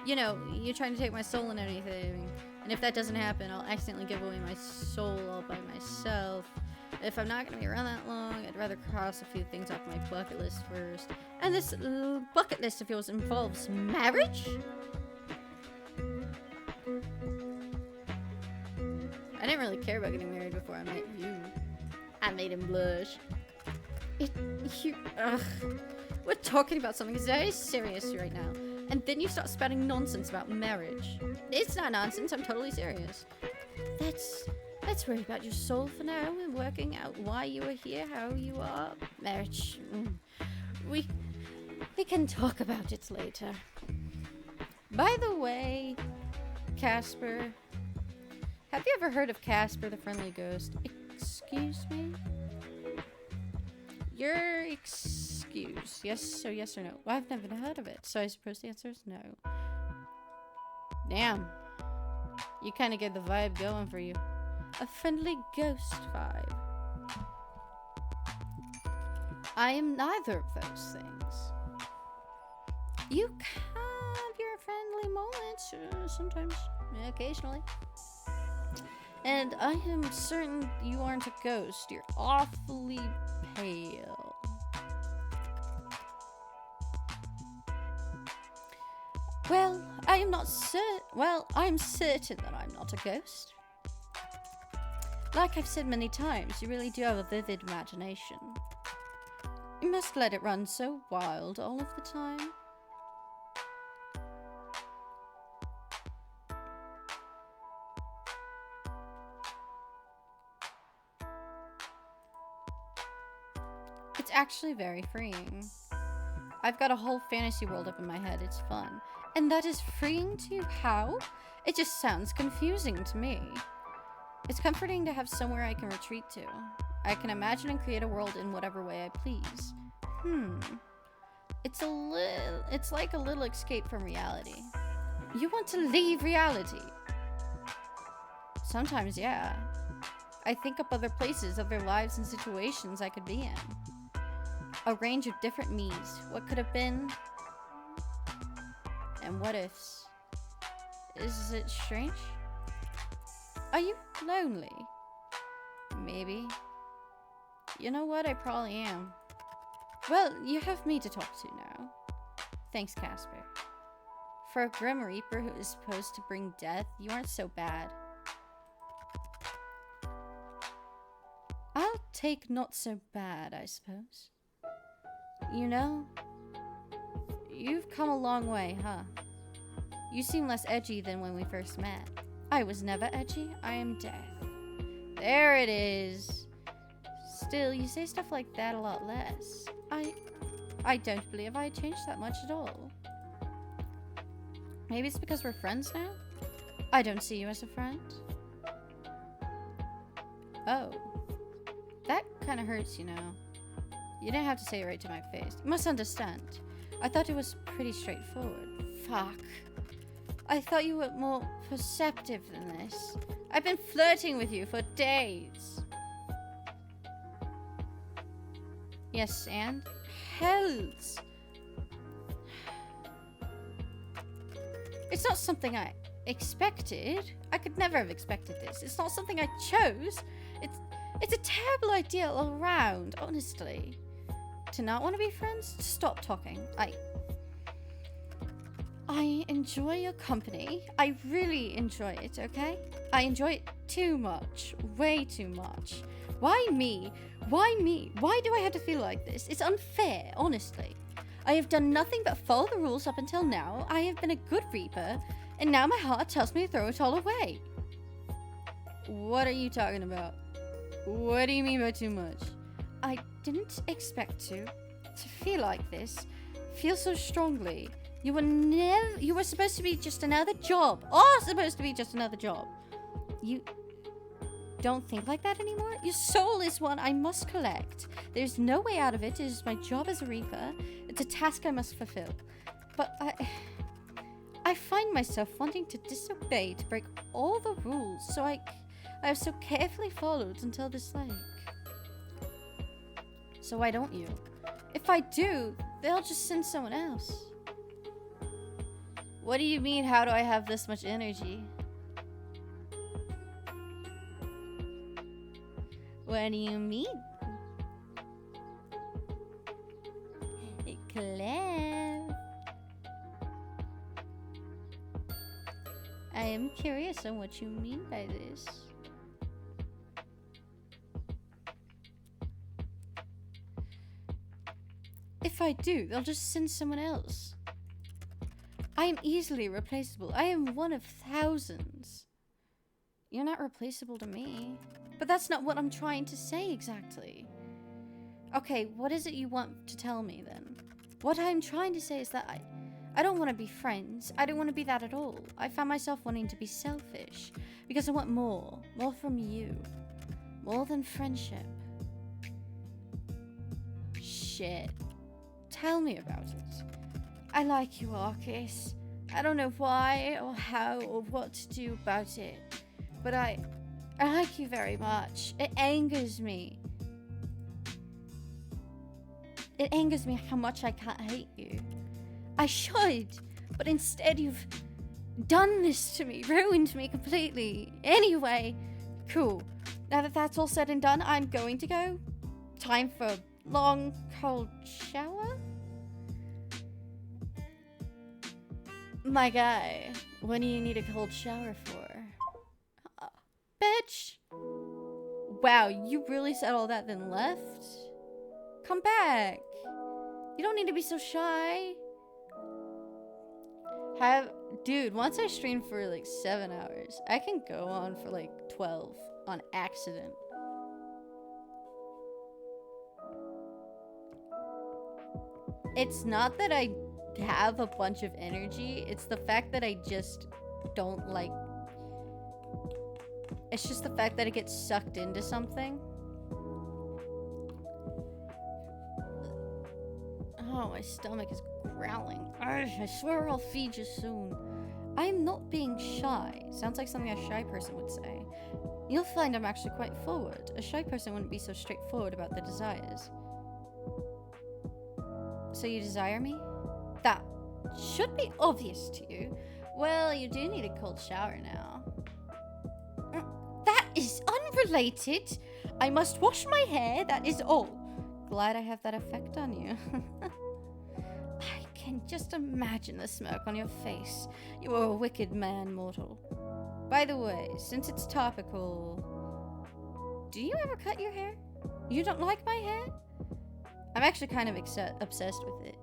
You know, you're trying to take my soul and everything, and if that doesn't happen, I'll accidentally give away my soul all by myself. If I'm not gonna be around that long, I'd rather cross a few things off my bucket list first. And this bucket list of yours involves marriage? I didn't really care about getting married before I met you. I made him blush. We're talking about something very serious right now. And then you start spouting nonsense about marriage. It's not nonsense, I'm totally serious. Let's worry about your soul for now and working out why you are here, how you are. Marriage. We can talk about it later. By the way, Casper. Have you ever heard of Casper the Friendly Ghost? Excuse me? You're excused. Yes or no? Well, I've never heard of it, so I suppose the answer is no. Damn. You kind of get the vibe going for you. A friendly ghost vibe. I am neither of those things. You have your friendly moments, sometimes, occasionally. And I am certain you aren't a ghost. You're awfully pale. Well, I am not certain. Well, I'm certain that I'm not a ghost. Like I've said many times, you really do have a vivid imagination. You must let it run so wild all of the time. It's actually very freeing. I've got a whole fantasy world up in my head. It's fun. And that is freeing to you? How? It just sounds confusing to me. It's comforting to have somewhere I can retreat to. I can imagine and create a world in whatever way I please. It's like a little escape from reality. You want to leave reality? Sometimes, yeah. I think up other places, other lives and situations I could be in. A range of different me's. What could have been? And what ifs? Is it strange? Are you lonely? Maybe. You know what? I probably am. Well, you have me to talk to now. Thanks, Casper. For a Grim Reaper who is supposed to bring death, you aren't so bad. I'll take not so bad, I suppose. You know, you've come a long way, huh? You seem less edgy than when we first met. I was never edgy. I am death. There it is. Still, you say stuff like that a lot less. I don't believe I changed that much at all. Maybe it's because we're friends now? I don't see you as a friend. Oh. That kind of hurts, you know. You didn't have to say it right to my face. You must understand. I thought it was pretty straightforward. Fuck. I thought you were more perceptive than this. I've been flirting with you for days. Yes, and? Hells. It's not something I expected. I could never have expected this. It's not something I chose. It's a terrible idea all around, honestly. To not want to be friends? Stop talking. I enjoy your company. I really enjoy it, okay? I enjoy it too much. Way too much. Why me? Why me? Why do I have to feel like this? It's unfair, honestly. I have done nothing but follow the rules up until now. I have been a good Reaper, and now my heart tells me to throw it all away. What are you talking about? What do you mean by too much? I didn't expect to feel like this. Feel so strongly. You were supposed to be just another job. Oh, supposed to be just another job. You don't think like that anymore? Your soul is one I must collect. There's no way out of it. It is my job as a Reaper. It's a task I must fulfill. But I find myself wanting to disobey, to break all the rules, so I have so carefully followed until this lake. So why don't you? If I do, they'll just send someone else. What do you mean, how do I have this much energy? What do you mean? Clem. I am curious on what you mean by this. If I do, they'll just send someone else. I am easily replaceable. I am one of thousands. You're not replaceable to me. But that's not what I'm trying to say exactly. Okay, what is it you want to tell me then? What I'm trying to say is that I don't want to be friends. I don't want to be that at all. I found myself wanting to be selfish because I want more. More from you. More than friendship. Shit. Tell me about it. I like you, Arceus. I don't know why or how or what to do about it. But I like you very much. It angers me. It angers me how much I can't hate you. I should, but instead you've done this to me, ruined me completely. Anyway, cool. Now that that's all said and done, I'm going to go. Time for a long, cold shower? My guy, what do you need a cold shower for? Bitch! Wow, you really said all that then left? Come back! You don't need to be so shy. Dude, once I stream for like 7 hours, I can go on for like 12 on accident. It's not that I have a bunch of energy. It's the fact that I just don't like... It's just the fact that it gets sucked into something. Oh, my stomach is growling. Ugh, I swear I'll feed you soon. I am not being shy. Sounds like something a shy person would say. You'll find I'm actually quite forward. A shy person wouldn't be so straightforward about their desires. So you desire me? That should be obvious to you. Well, you do need a cold shower now. That is unrelated. I must wash my hair, that is all. Glad I have that effect on you. I can just imagine the smirk on your face. You are a wicked man, mortal. By the way, since it's topical, do you ever cut your hair? You don't like my hair? I'm actually kind of obsessed with it.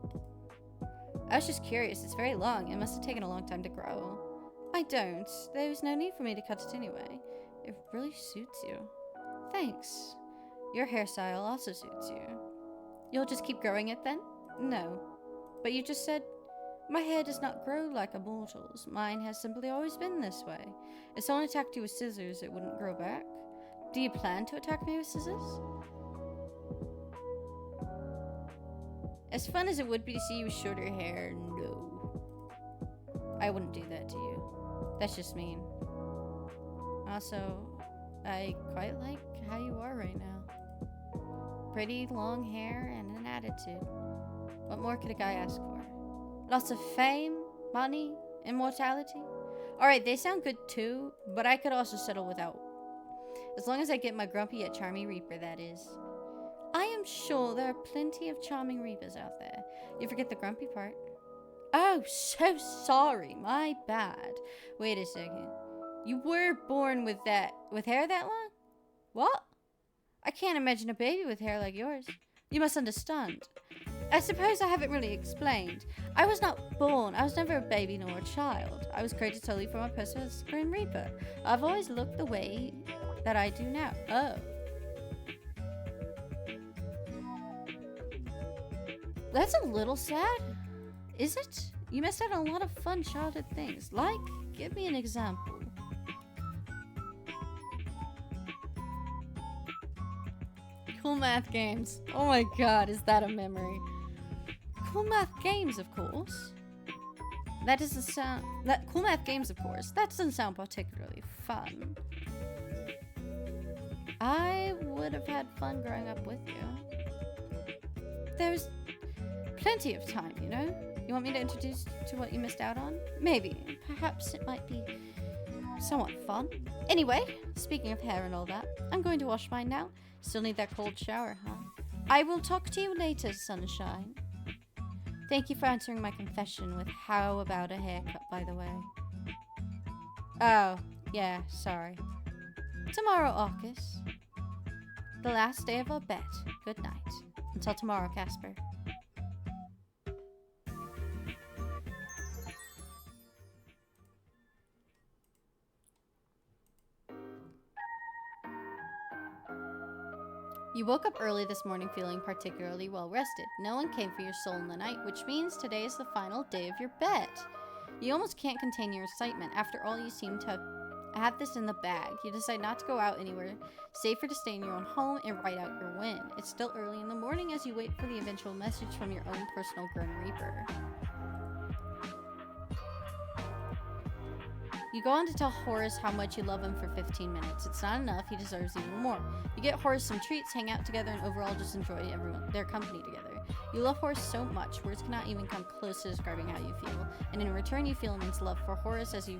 I was just curious. It's very long. It must have taken a long time to grow. I don't. There's no need for me to cut it anyway. It really suits you. Thanks. Your hairstyle also suits you. You'll just keep growing it then? No. But you just said, my hair does not grow like a mortal's. Mine has simply always been this way. If someone attacked you with scissors, it wouldn't grow back. Do you plan to attack me with scissors? As fun as it would be to see you with shorter hair, no. I wouldn't do that to you. That's just mean. Also, I quite like how you are right now. Pretty long hair and an attitude. What more could a guy ask for? Lots of fame, money, immortality? Alright, they sound good too, but I could also settle without. As long as I get my grumpy yet charming reaper, that is. I am sure there are plenty of charming reapers out there. You forget the grumpy part. Oh, so sorry. My bad. Wait a second. You were born with hair that long? What? I can't imagine a baby with hair like yours. You must understand. I suppose I haven't really explained. I was not born. I was never a baby nor a child. I was created solely from a person's Grim Reaper. I've always looked the way that I do now. Oh. That's a little sad. Is it? You missed out on a lot of fun childhood things. Like, give me an example. Cool math games. Oh my god, is that a memory? Cool math games, of course. That doesn't sound... Cool math games, of course. That doesn't sound particularly fun. I would have had fun growing up with you. There's plenty of time, you know? You want me to introduce to what you missed out on? Maybe. Perhaps it might be somewhat fun. Anyway, speaking of hair and all that, I'm going to wash mine now. Still need that cold shower, huh? I will talk to you later, sunshine. Thank you for answering my confession with how about a haircut, by the way. Oh, yeah, sorry. Tomorrow, Arcus. The last day of our bet. Good night. Until tomorrow, Casper. You woke up early this morning feeling particularly well rested. No one came for your soul in the night, which means today is the final day of your bet. You almost can't contain your excitement. After all, you seem to have this in the bag. You decide not to go out anywhere, safer to stay in your own home and write out your win. It's still early in the morning as you wait for the eventual message from your own personal Grim Reaper. You go on to tell Horace how much you love him for 15 minutes. It's not enough, he deserves even more. You get Horace some treats, hang out together, and overall just enjoy their company together. You love Horace so much, words cannot even come close to describing how you feel. And in return, you feel immense love for Horace as he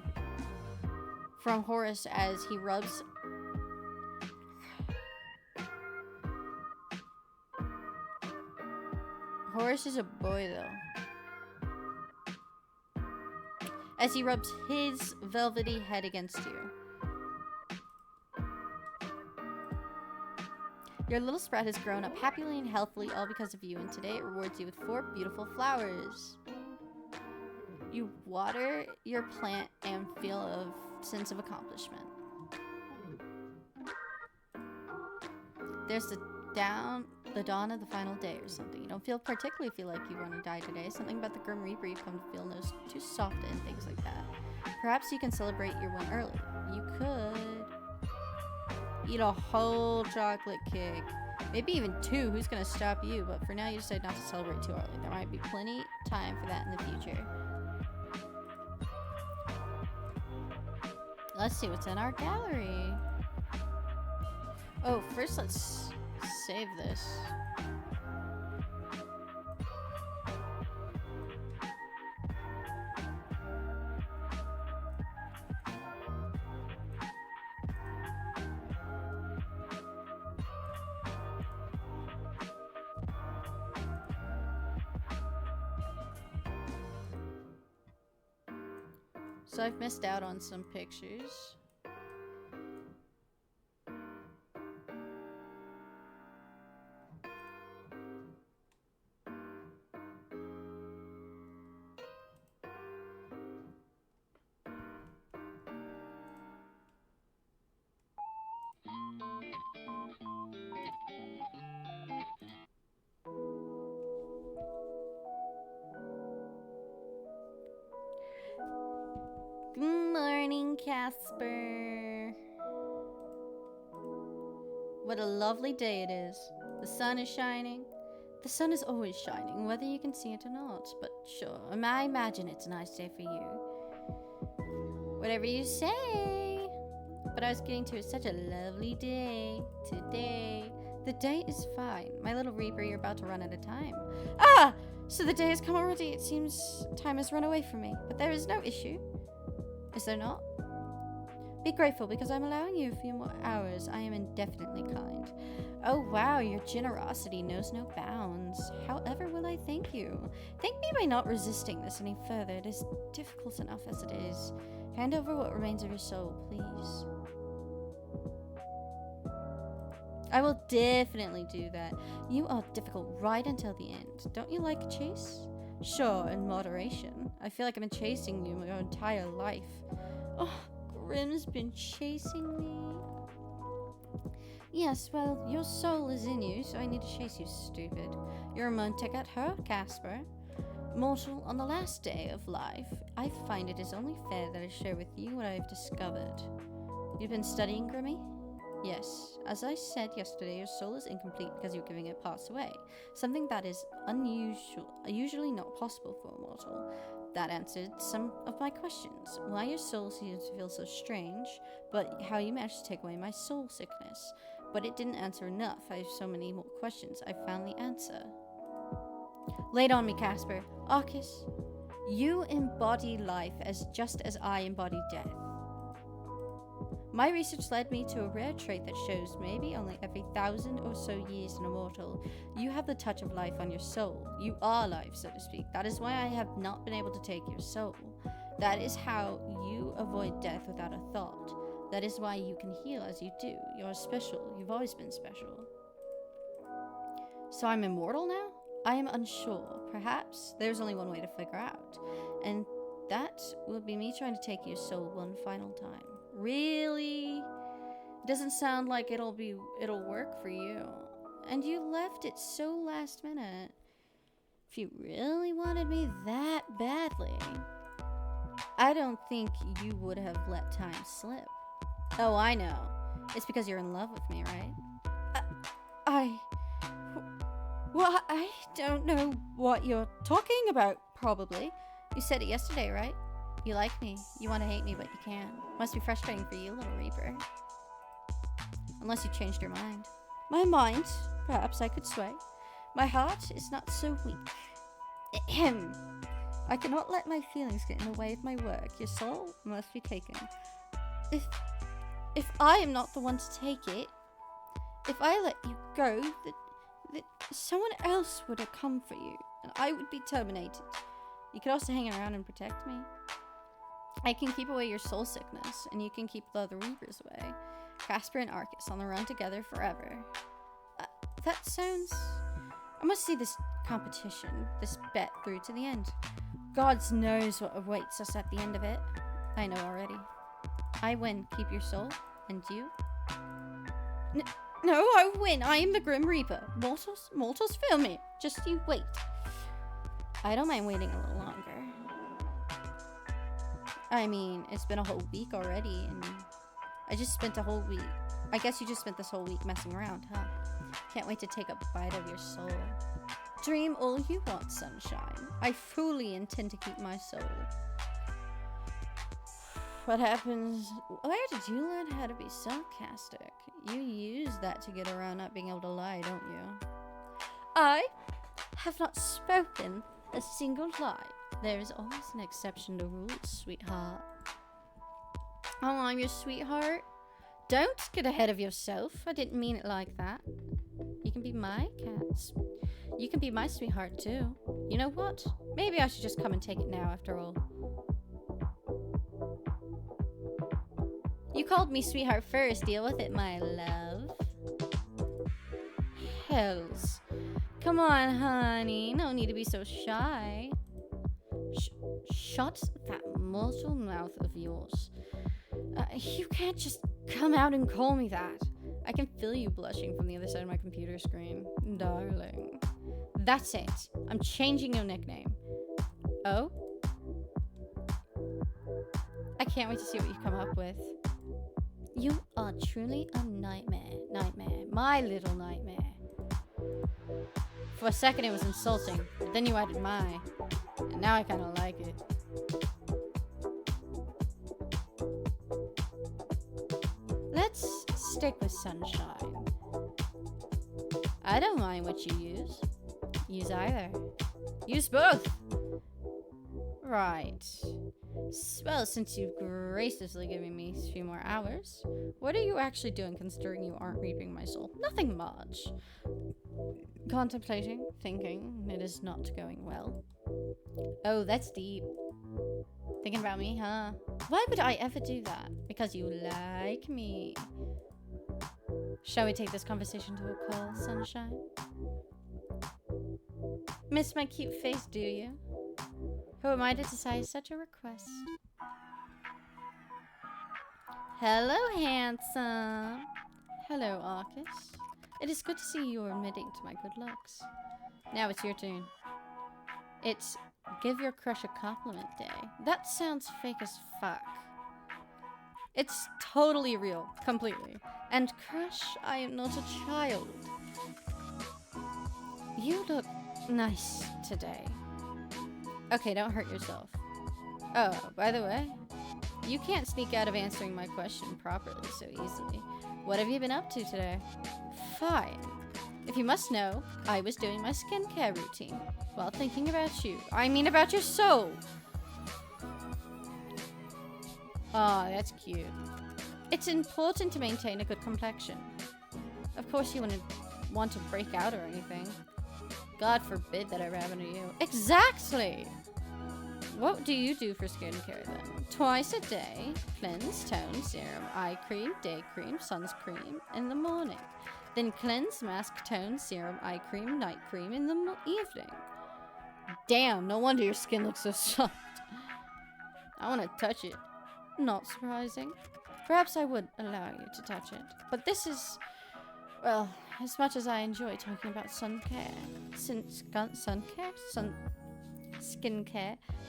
rubs... Horace is a boy, though. As he rubs his velvety head against you. Your little sprout has grown up happily and healthily, all because of you, and today it rewards you with 4 beautiful flowers. You water your plant and feel a sense of accomplishment. There's the the dawn of the final day or something. You don't particularly feel like you want to die today. Something about the Grim Reaper you come to feel knows too soft and things like that. Perhaps you can celebrate your win early. You could eat a whole chocolate cake. Maybe even 2. Who's gonna stop you? But for now, you decide not to celebrate too early. There might be plenty time for that in the future. Let's see what's in our gallery. Oh, first let's save this. So I've missed out on some pictures. Good morning, Casper. What a lovely day it is. The sun is shining. The sun is always shining, whether you can see it or not. But sure, I imagine it's a nice day for you. Whatever you say. But I was getting to such a lovely day today. The day is fine. My little Reaper, you're about to run out of time. Ah! So the day has come already. It seems time has run away from me. But there is no issue. Is there not? Be grateful because I'm allowing you a few more hours. I am indefinitely kind. Oh wow, your generosity knows no bounds. However will I thank you? Thank me by not resisting this any further. It is difficult enough as it is. Hand over what remains of your soul, please. I will definitely do that. You are difficult right until the end. Don't you like a chase? Sure, in moderation. I feel like I've been chasing you my entire life. Oh, Grim's been chasing me. Yes, well, your soul is in you, so I need to chase you, stupid. You're a Montek at her, Casper. Mortal, on the last day of life, I find it is only fair that I share with you what I have discovered. You've been studying, Grimmy? Yes. As I said yesterday, your soul is incomplete because you're giving it parts away. Something that is usually not possible for a mortal. That answered some of my questions. Why your soul seems to feel so strange, but how you managed to take away my soul sickness. But it didn't answer enough. I have so many more questions. I found the answer. Lay it on me, Casper. Arcus, you embody life just as I embody death. My research led me to a rare trait that shows maybe only every 1,000 or so years in a mortal, you have the touch of life on your soul. You are life, so to speak. That is why I have not been able to take your soul. That is how you avoid death without a thought. That is why you can heal as you do. You're special. You've always been special. So I'm immortal now? I am unsure. Perhaps there's only one way to figure out. And that will be me trying to take your soul one final time. Really? It doesn't sound like it'll work for you. And you left it so last minute. If you really wanted me that badly, I don't think you would have let time slip. Oh, I know. It's because you're in love with me, right? Well, I don't know what you're talking about, probably. You said it yesterday, right? You like me. You want to hate me, but you can't. Must be frustrating for you, little Reaper. Unless you changed your mind. My mind, perhaps I could sway. My heart is not so weak. Ahem. I cannot let my feelings get in the way of my work. Your soul must be taken. If I am not the one to take it, if I let you go, that someone else would have come for you, and I would be terminated. You could also hang around and protect me. I can keep away your soul sickness, and you can keep the other Reapers away. Casper and Arcus on the run together forever. That sounds... I must see this competition, this bet through to the end. God knows what awaits us at the end of it. I know already. I win. Keep your soul. And you? No, I win. I am the Grim Reaper. Mortals, fail me. Just you wait. I don't mind waiting a little longer. I mean, it's been a whole week already, and I just spent a whole week. I guess you just spent this whole week messing around, huh? Can't wait to take a bite of your soul. Dream all you want, sunshine. I fully intend to keep my soul. What happens? Where did you learn how to be sarcastic? You use that to get around not being able to lie, don't you? I have not spoken a single lie. There is always an exception to rules, sweetheart. Oh, I'm your sweetheart? Don't get ahead of yourself. I didn't mean it like that. You can be my cat. You can be my sweetheart too. You know what? Maybe I should just come and take it now after all. You called me sweetheart first. Deal with it, my love. Hells. Come on, honey. No need to be so shy. Shut that mortal mouth of yours. You can't just come out and call me that. I can feel you blushing from the other side of my computer screen. Darling. That's it. I'm changing your nickname. Oh? I can't wait to see what you come up with. You are truly a nightmare. Nightmare. My little nightmare. For a second it was insulting, but then you added my. And now I kinda like it. Let's stick with sunshine. I don't mind what you use. Use either. Use both! Right. Well, since you've graciously given me a few more hours, what are you actually doing considering you aren't reaping my soul? Nothing much. Contemplating, thinking, it is not going well. Oh, that's deep. Thinking about me, huh? Why would I ever do that? Because you like me. Shall we take this conversation to a call, sunshine? Miss my cute face, do you? Who am I to decide such a request? Hello, handsome. Hello, Arcus. It is good to see you admitting to my good looks. Now it's your turn. It's give your crush a compliment day. That sounds fake as fuck. It's totally real, completely. And crush, I am not a child. You look nice today. Okay, don't hurt yourself. Oh, by the way, you can't sneak out of answering my question properly so easily. What have you been up to today? Fine. If you must know, I was doing my skincare routine while thinking about you. I mean about your soul. Aw, that's cute. It's important to maintain a good complexion. Of course you wouldn't want to break out or anything. God forbid that ever happened to you. Exactly! What do you do for skincare then? Twice a day, cleanse, tone, serum, eye cream, day cream, sunscreen in the morning. Then cleanse, mask, tone, serum, eye cream, night cream in the evening. Damn, no wonder your skin looks so soft. I want to touch it. Not surprising. Perhaps I would allow you to touch it. But this is, well, as much as I enjoy talking about skincare,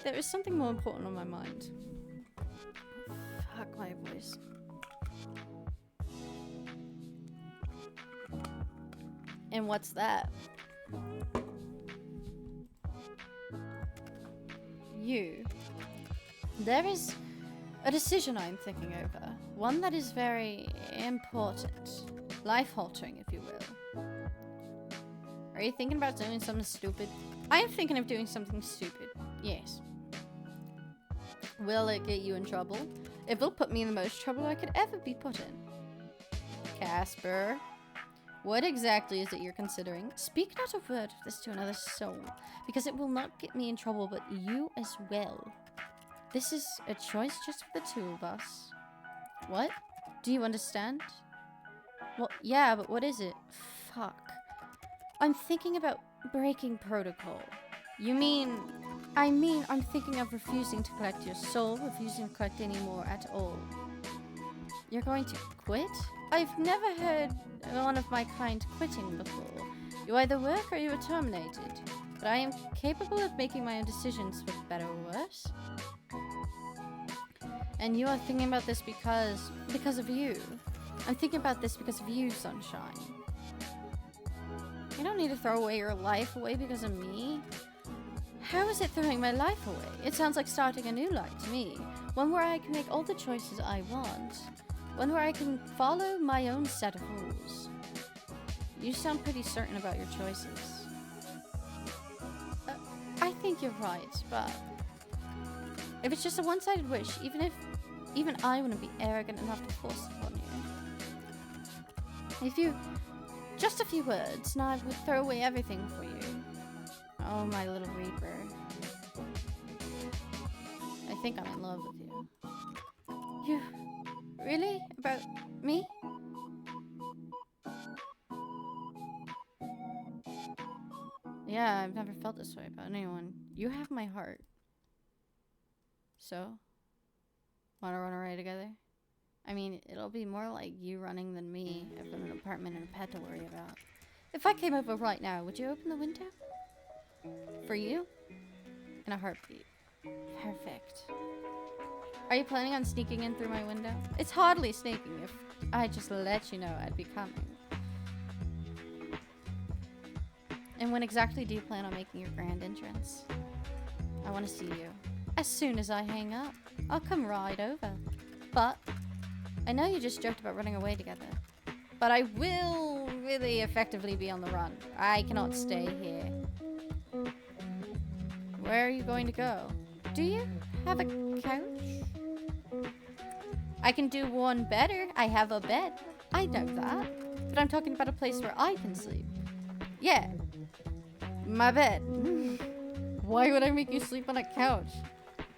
there is something more important on my mind. Fuck my voice. And what's that? You. There is a decision I'm thinking over. One that is very important. Life-altering, if you will. Are you thinking about doing something stupid? I am thinking of doing something stupid. Yes. Will it get you in trouble? It will put me in the most trouble I could ever be put in. Casper. What exactly is it you're considering? Speak not a word of this to another soul, because it will not get me in trouble, but you as well. This is a choice just for the two of us. What? Do you understand? Well, yeah, but what is it? Fuck. I'm thinking about breaking protocol. You mean... I'm thinking of refusing to collect your soul, refusing to collect any more at all. You're going to quit? I've never heard one of my kind quitting before. You either work or you are terminated. But I am capable of making my own decisions for better or worse. And you are thinking about this because of you. I'm thinking about this because of you, Sunshine. You don't need to throw away your life away because of me. How is it throwing my life away? It sounds like starting a new life to me. One where I can make all the choices I want. One where I can follow my own set of rules. You sound pretty certain about your choices. I think you're right, but if it's just a one-sided wish, even I wouldn't be arrogant enough to force it on you. If you just a few words, and I would throw away everything for you. Oh, my little Reaper. I think I'm in love with you. You really? About me? Yeah, I've never felt this way about anyone. You have my heart. So? Wanna run away together? I mean, it'll be more like you running than me. I've got an apartment and a pet to worry about. If I came over right now, would you open the window? For you? In a heartbeat. Perfect. Are you planning on sneaking in through my window? It's hardly sneaking if I just let you know I'd be coming. And when exactly do you plan on making your grand entrance? I want to see you. As soon as I hang up, I'll come right over. But I know you just joked about running away together. But I will really effectively be on the run. I cannot stay here. Where are you going to go? Do you have a couch? I can do one better. I have a bed. I know that. But I'm talking about a place where I can sleep. Yeah. My bed. Why would I make you sleep on a couch?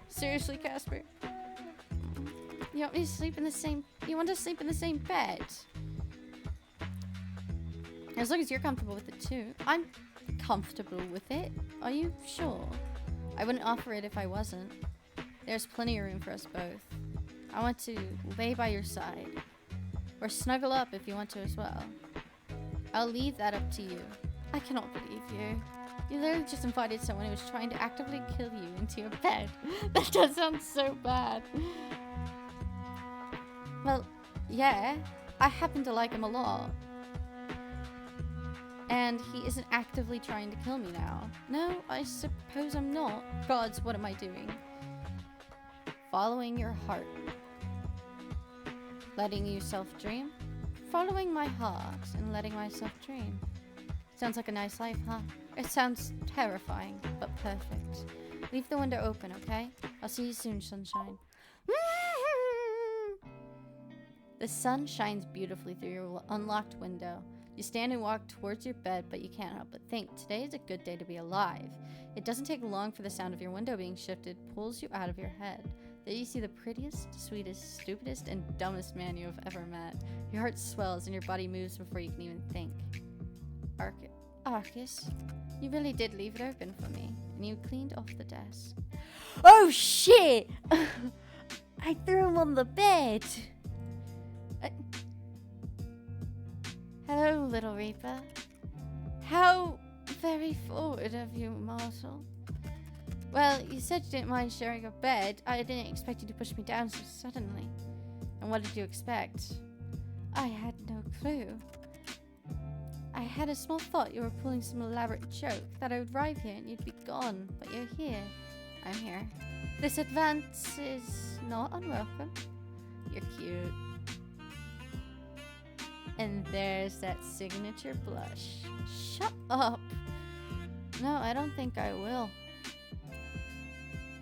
Seriously, Casper? You want me to sleep in the same... You want to sleep in the same bed? As long as you're comfortable with it too. I'm comfortable with it. Are you sure? I wouldn't offer it if I wasn't. There's plenty of room for us both. I want to lay by your side. Or snuggle up if you want to as well. I'll leave that up to you. I cannot believe you. You literally just invited someone who was trying to actively kill you into your bed. That does sound so bad. Well, yeah. I happen to like him a lot. And he isn't actively trying to kill me now. No, I suppose I'm not. Gods, what am I doing? Following your heart. Letting yourself dream. Following my heart and letting myself dream. Sounds like a nice life, huh? It sounds terrifying, but perfect. Leave the window open, okay? I'll see you soon, sunshine. The sun shines beautifully through your unlocked window. You stand and walk towards your bed, but you can't help but think, today is a good day to be alive. It doesn't take long for the sound of your window being shifted pulls you out of your head. There you see the prettiest, sweetest, stupidest, and dumbest man you have ever met. Your heart swells and your body moves before you can even think. Arcus, you really did leave it open for me, and you cleaned off the desk. Oh shit! I threw him on the bed. Hello, little Reaper. How very forward of you, mortal. Well, you said you didn't mind sharing a bed. I didn't expect you to push me down so suddenly. And what did you expect? I had no clue. I had a small thought you were pulling some elaborate joke, that I would arrive here and you'd be gone, but you're here. I'm here. This advance is not unwelcome. You're cute. And there's that signature blush. Shut up. No, I don't think I will.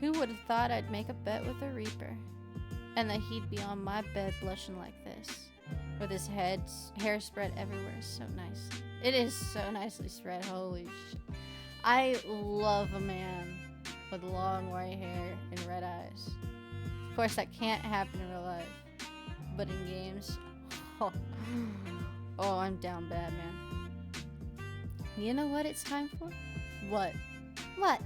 Who would have thought I'd make a bet with a Reaper? And that he'd be on my bed blushing like this. With his hair spread everywhere so nice. It is so nicely spread, holy shit. I love a man with long white hair and red eyes. Of course, that can't happen in real life. But in games, oh, I'm down bad, man. You know what it's time for? What? What?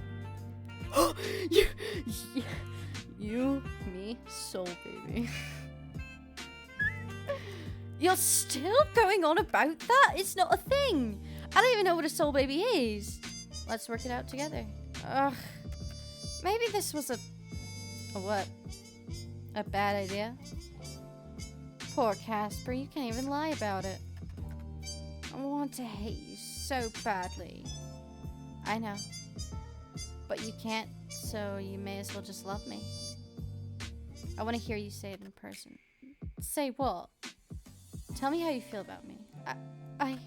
You, me, soul baby. You're still going on about that? It's not a thing. I don't even know what a soul baby is. Let's work it out together. Ugh. Maybe this was a what? A bad idea? Poor Casper, you can't even lie about it. I want to hate you so badly. I know. But you can't, so you may as well just love me. I want to hear you say it in person. Say what? Tell me how you feel about me. I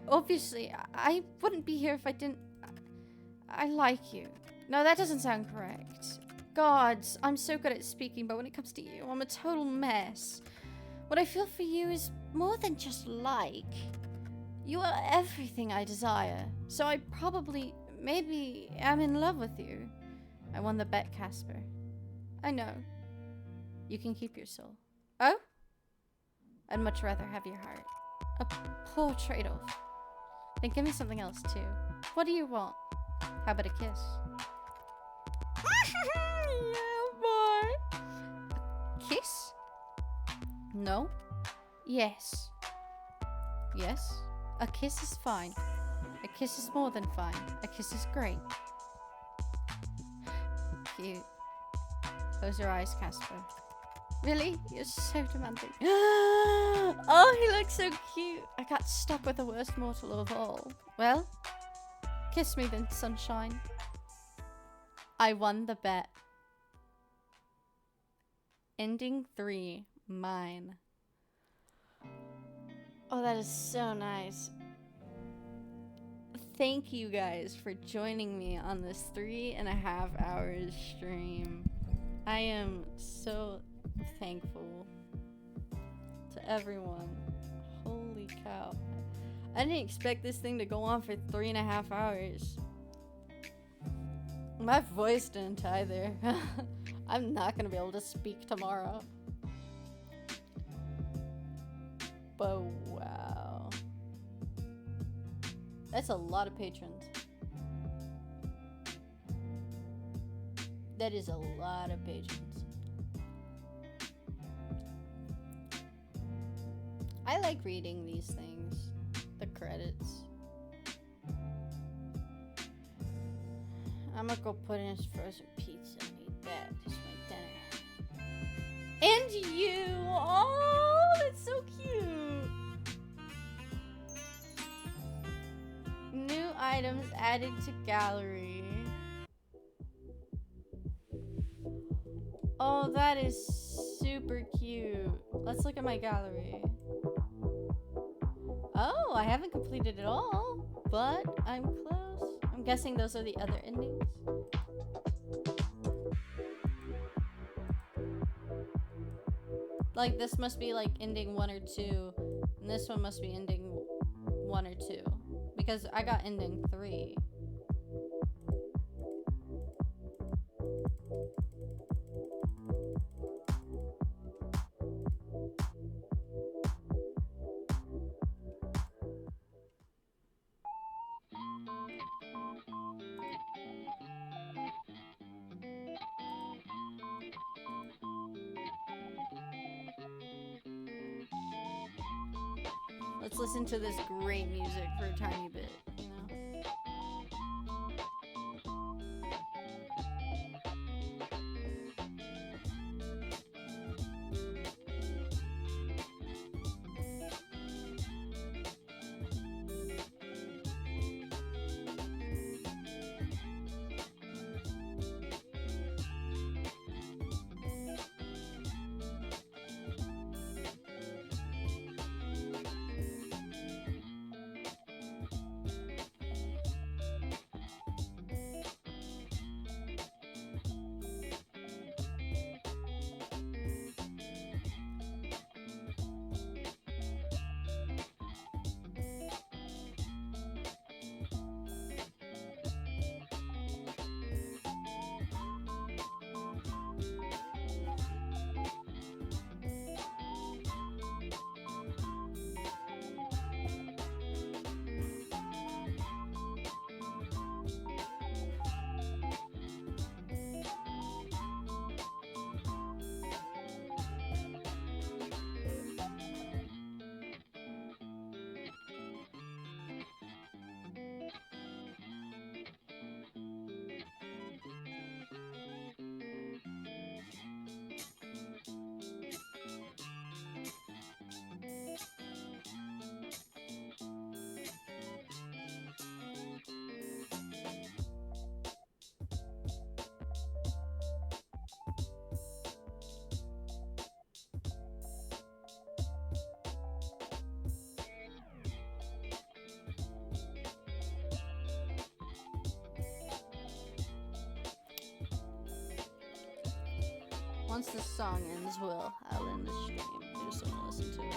obviously, I wouldn't be here if I didn't. I like you. No, that doesn't sound correct. Gods, I'm so good at speaking, but when it comes to you, I'm a total mess. What I feel for you is more than just like. You are everything I desire. So I probably, maybe, am in love with you. I won the bet, Casper. I know. You can keep your soul. Oh? I'd much rather have your heart. A poor trade-off. Then give me something else, too. What do you want? How about a kiss? Yeah, boy. A kiss? No. Yes. Yes. A kiss is fine. A kiss is more than fine. A kiss is great. Cute. Close your eyes, Casper. Really? You're so demanding. Oh, he looks so cute. I got stuck with the worst mortal of all. Well, kiss me then, sunshine. I won the bet. Ending 3. Mine. Oh, that is so nice. Thank you guys for joining me on this 3.5 hours stream. I am so thankful to everyone. Holy cow. I didn't expect this thing to go on for 3.5 hours. My voice didn't either. I'm not gonna be able to speak tomorrow. But wow. That's a lot of patrons. That is a lot of patrons. I like reading these things. The credits. I'm gonna go put in his frozen pizza and eat that. It's my dinner. And you! Oh, that's so cute! New items added to gallery. Oh, that is super cute. Let's look at my gallery. Oh, I haven't completed it all, but I'm close. I'm guessing those are the other endings. Like, this must be like ending 1 or 2, and this one must be ending 1 or 2. Because I got ending 3. Let's listen to this great music for a tiny bit, you know? once this song ends, I'll end the stream. I just want to listen to it.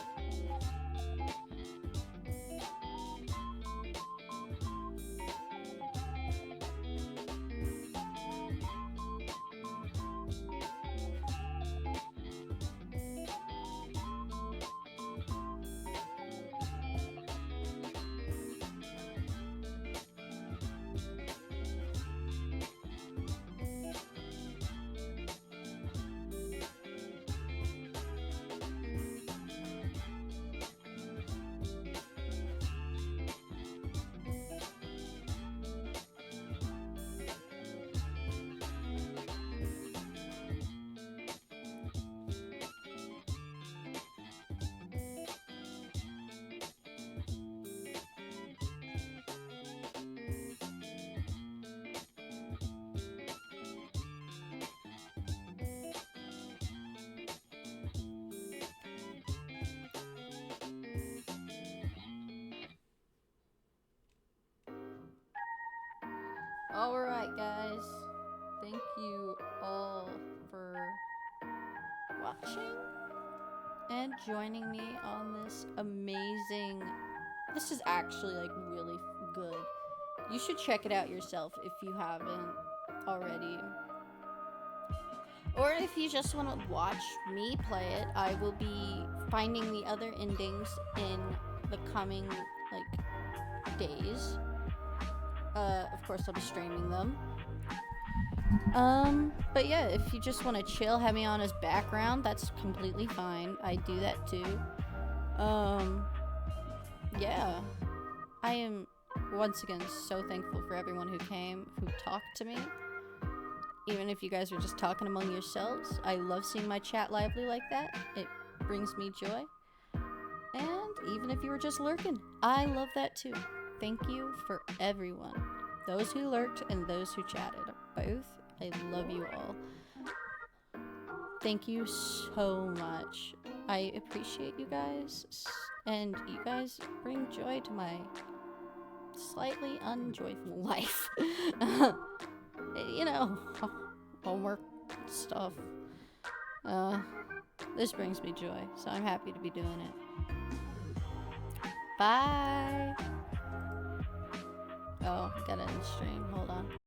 Alright, guys. Thank you all for watching and joining me on this amazing... This is actually, like, really good. You should check it out yourself if you haven't already. Or if you just want to watch me play it, I will be finding the other endings in the coming, like, days. Of course, I'll be streaming them. But yeah, if you just want to chill, have me on as background, that's completely fine. I do that too. Yeah. I am, once again, so thankful for everyone who came, who talked to me. Even if you guys were just talking among yourselves. I love seeing my chat lively like that. It brings me joy. And even if you were just lurking, I love that too. Thank you for everyone. Those who lurked and those who chatted. Both. I love you all. Thank you so much. I appreciate you guys. And you guys bring joy to my slightly unjoyful life. You know, homework stuff. This brings me joy. So I'm happy to be doing it. Bye. Oh, gotta end the stream. Hold on.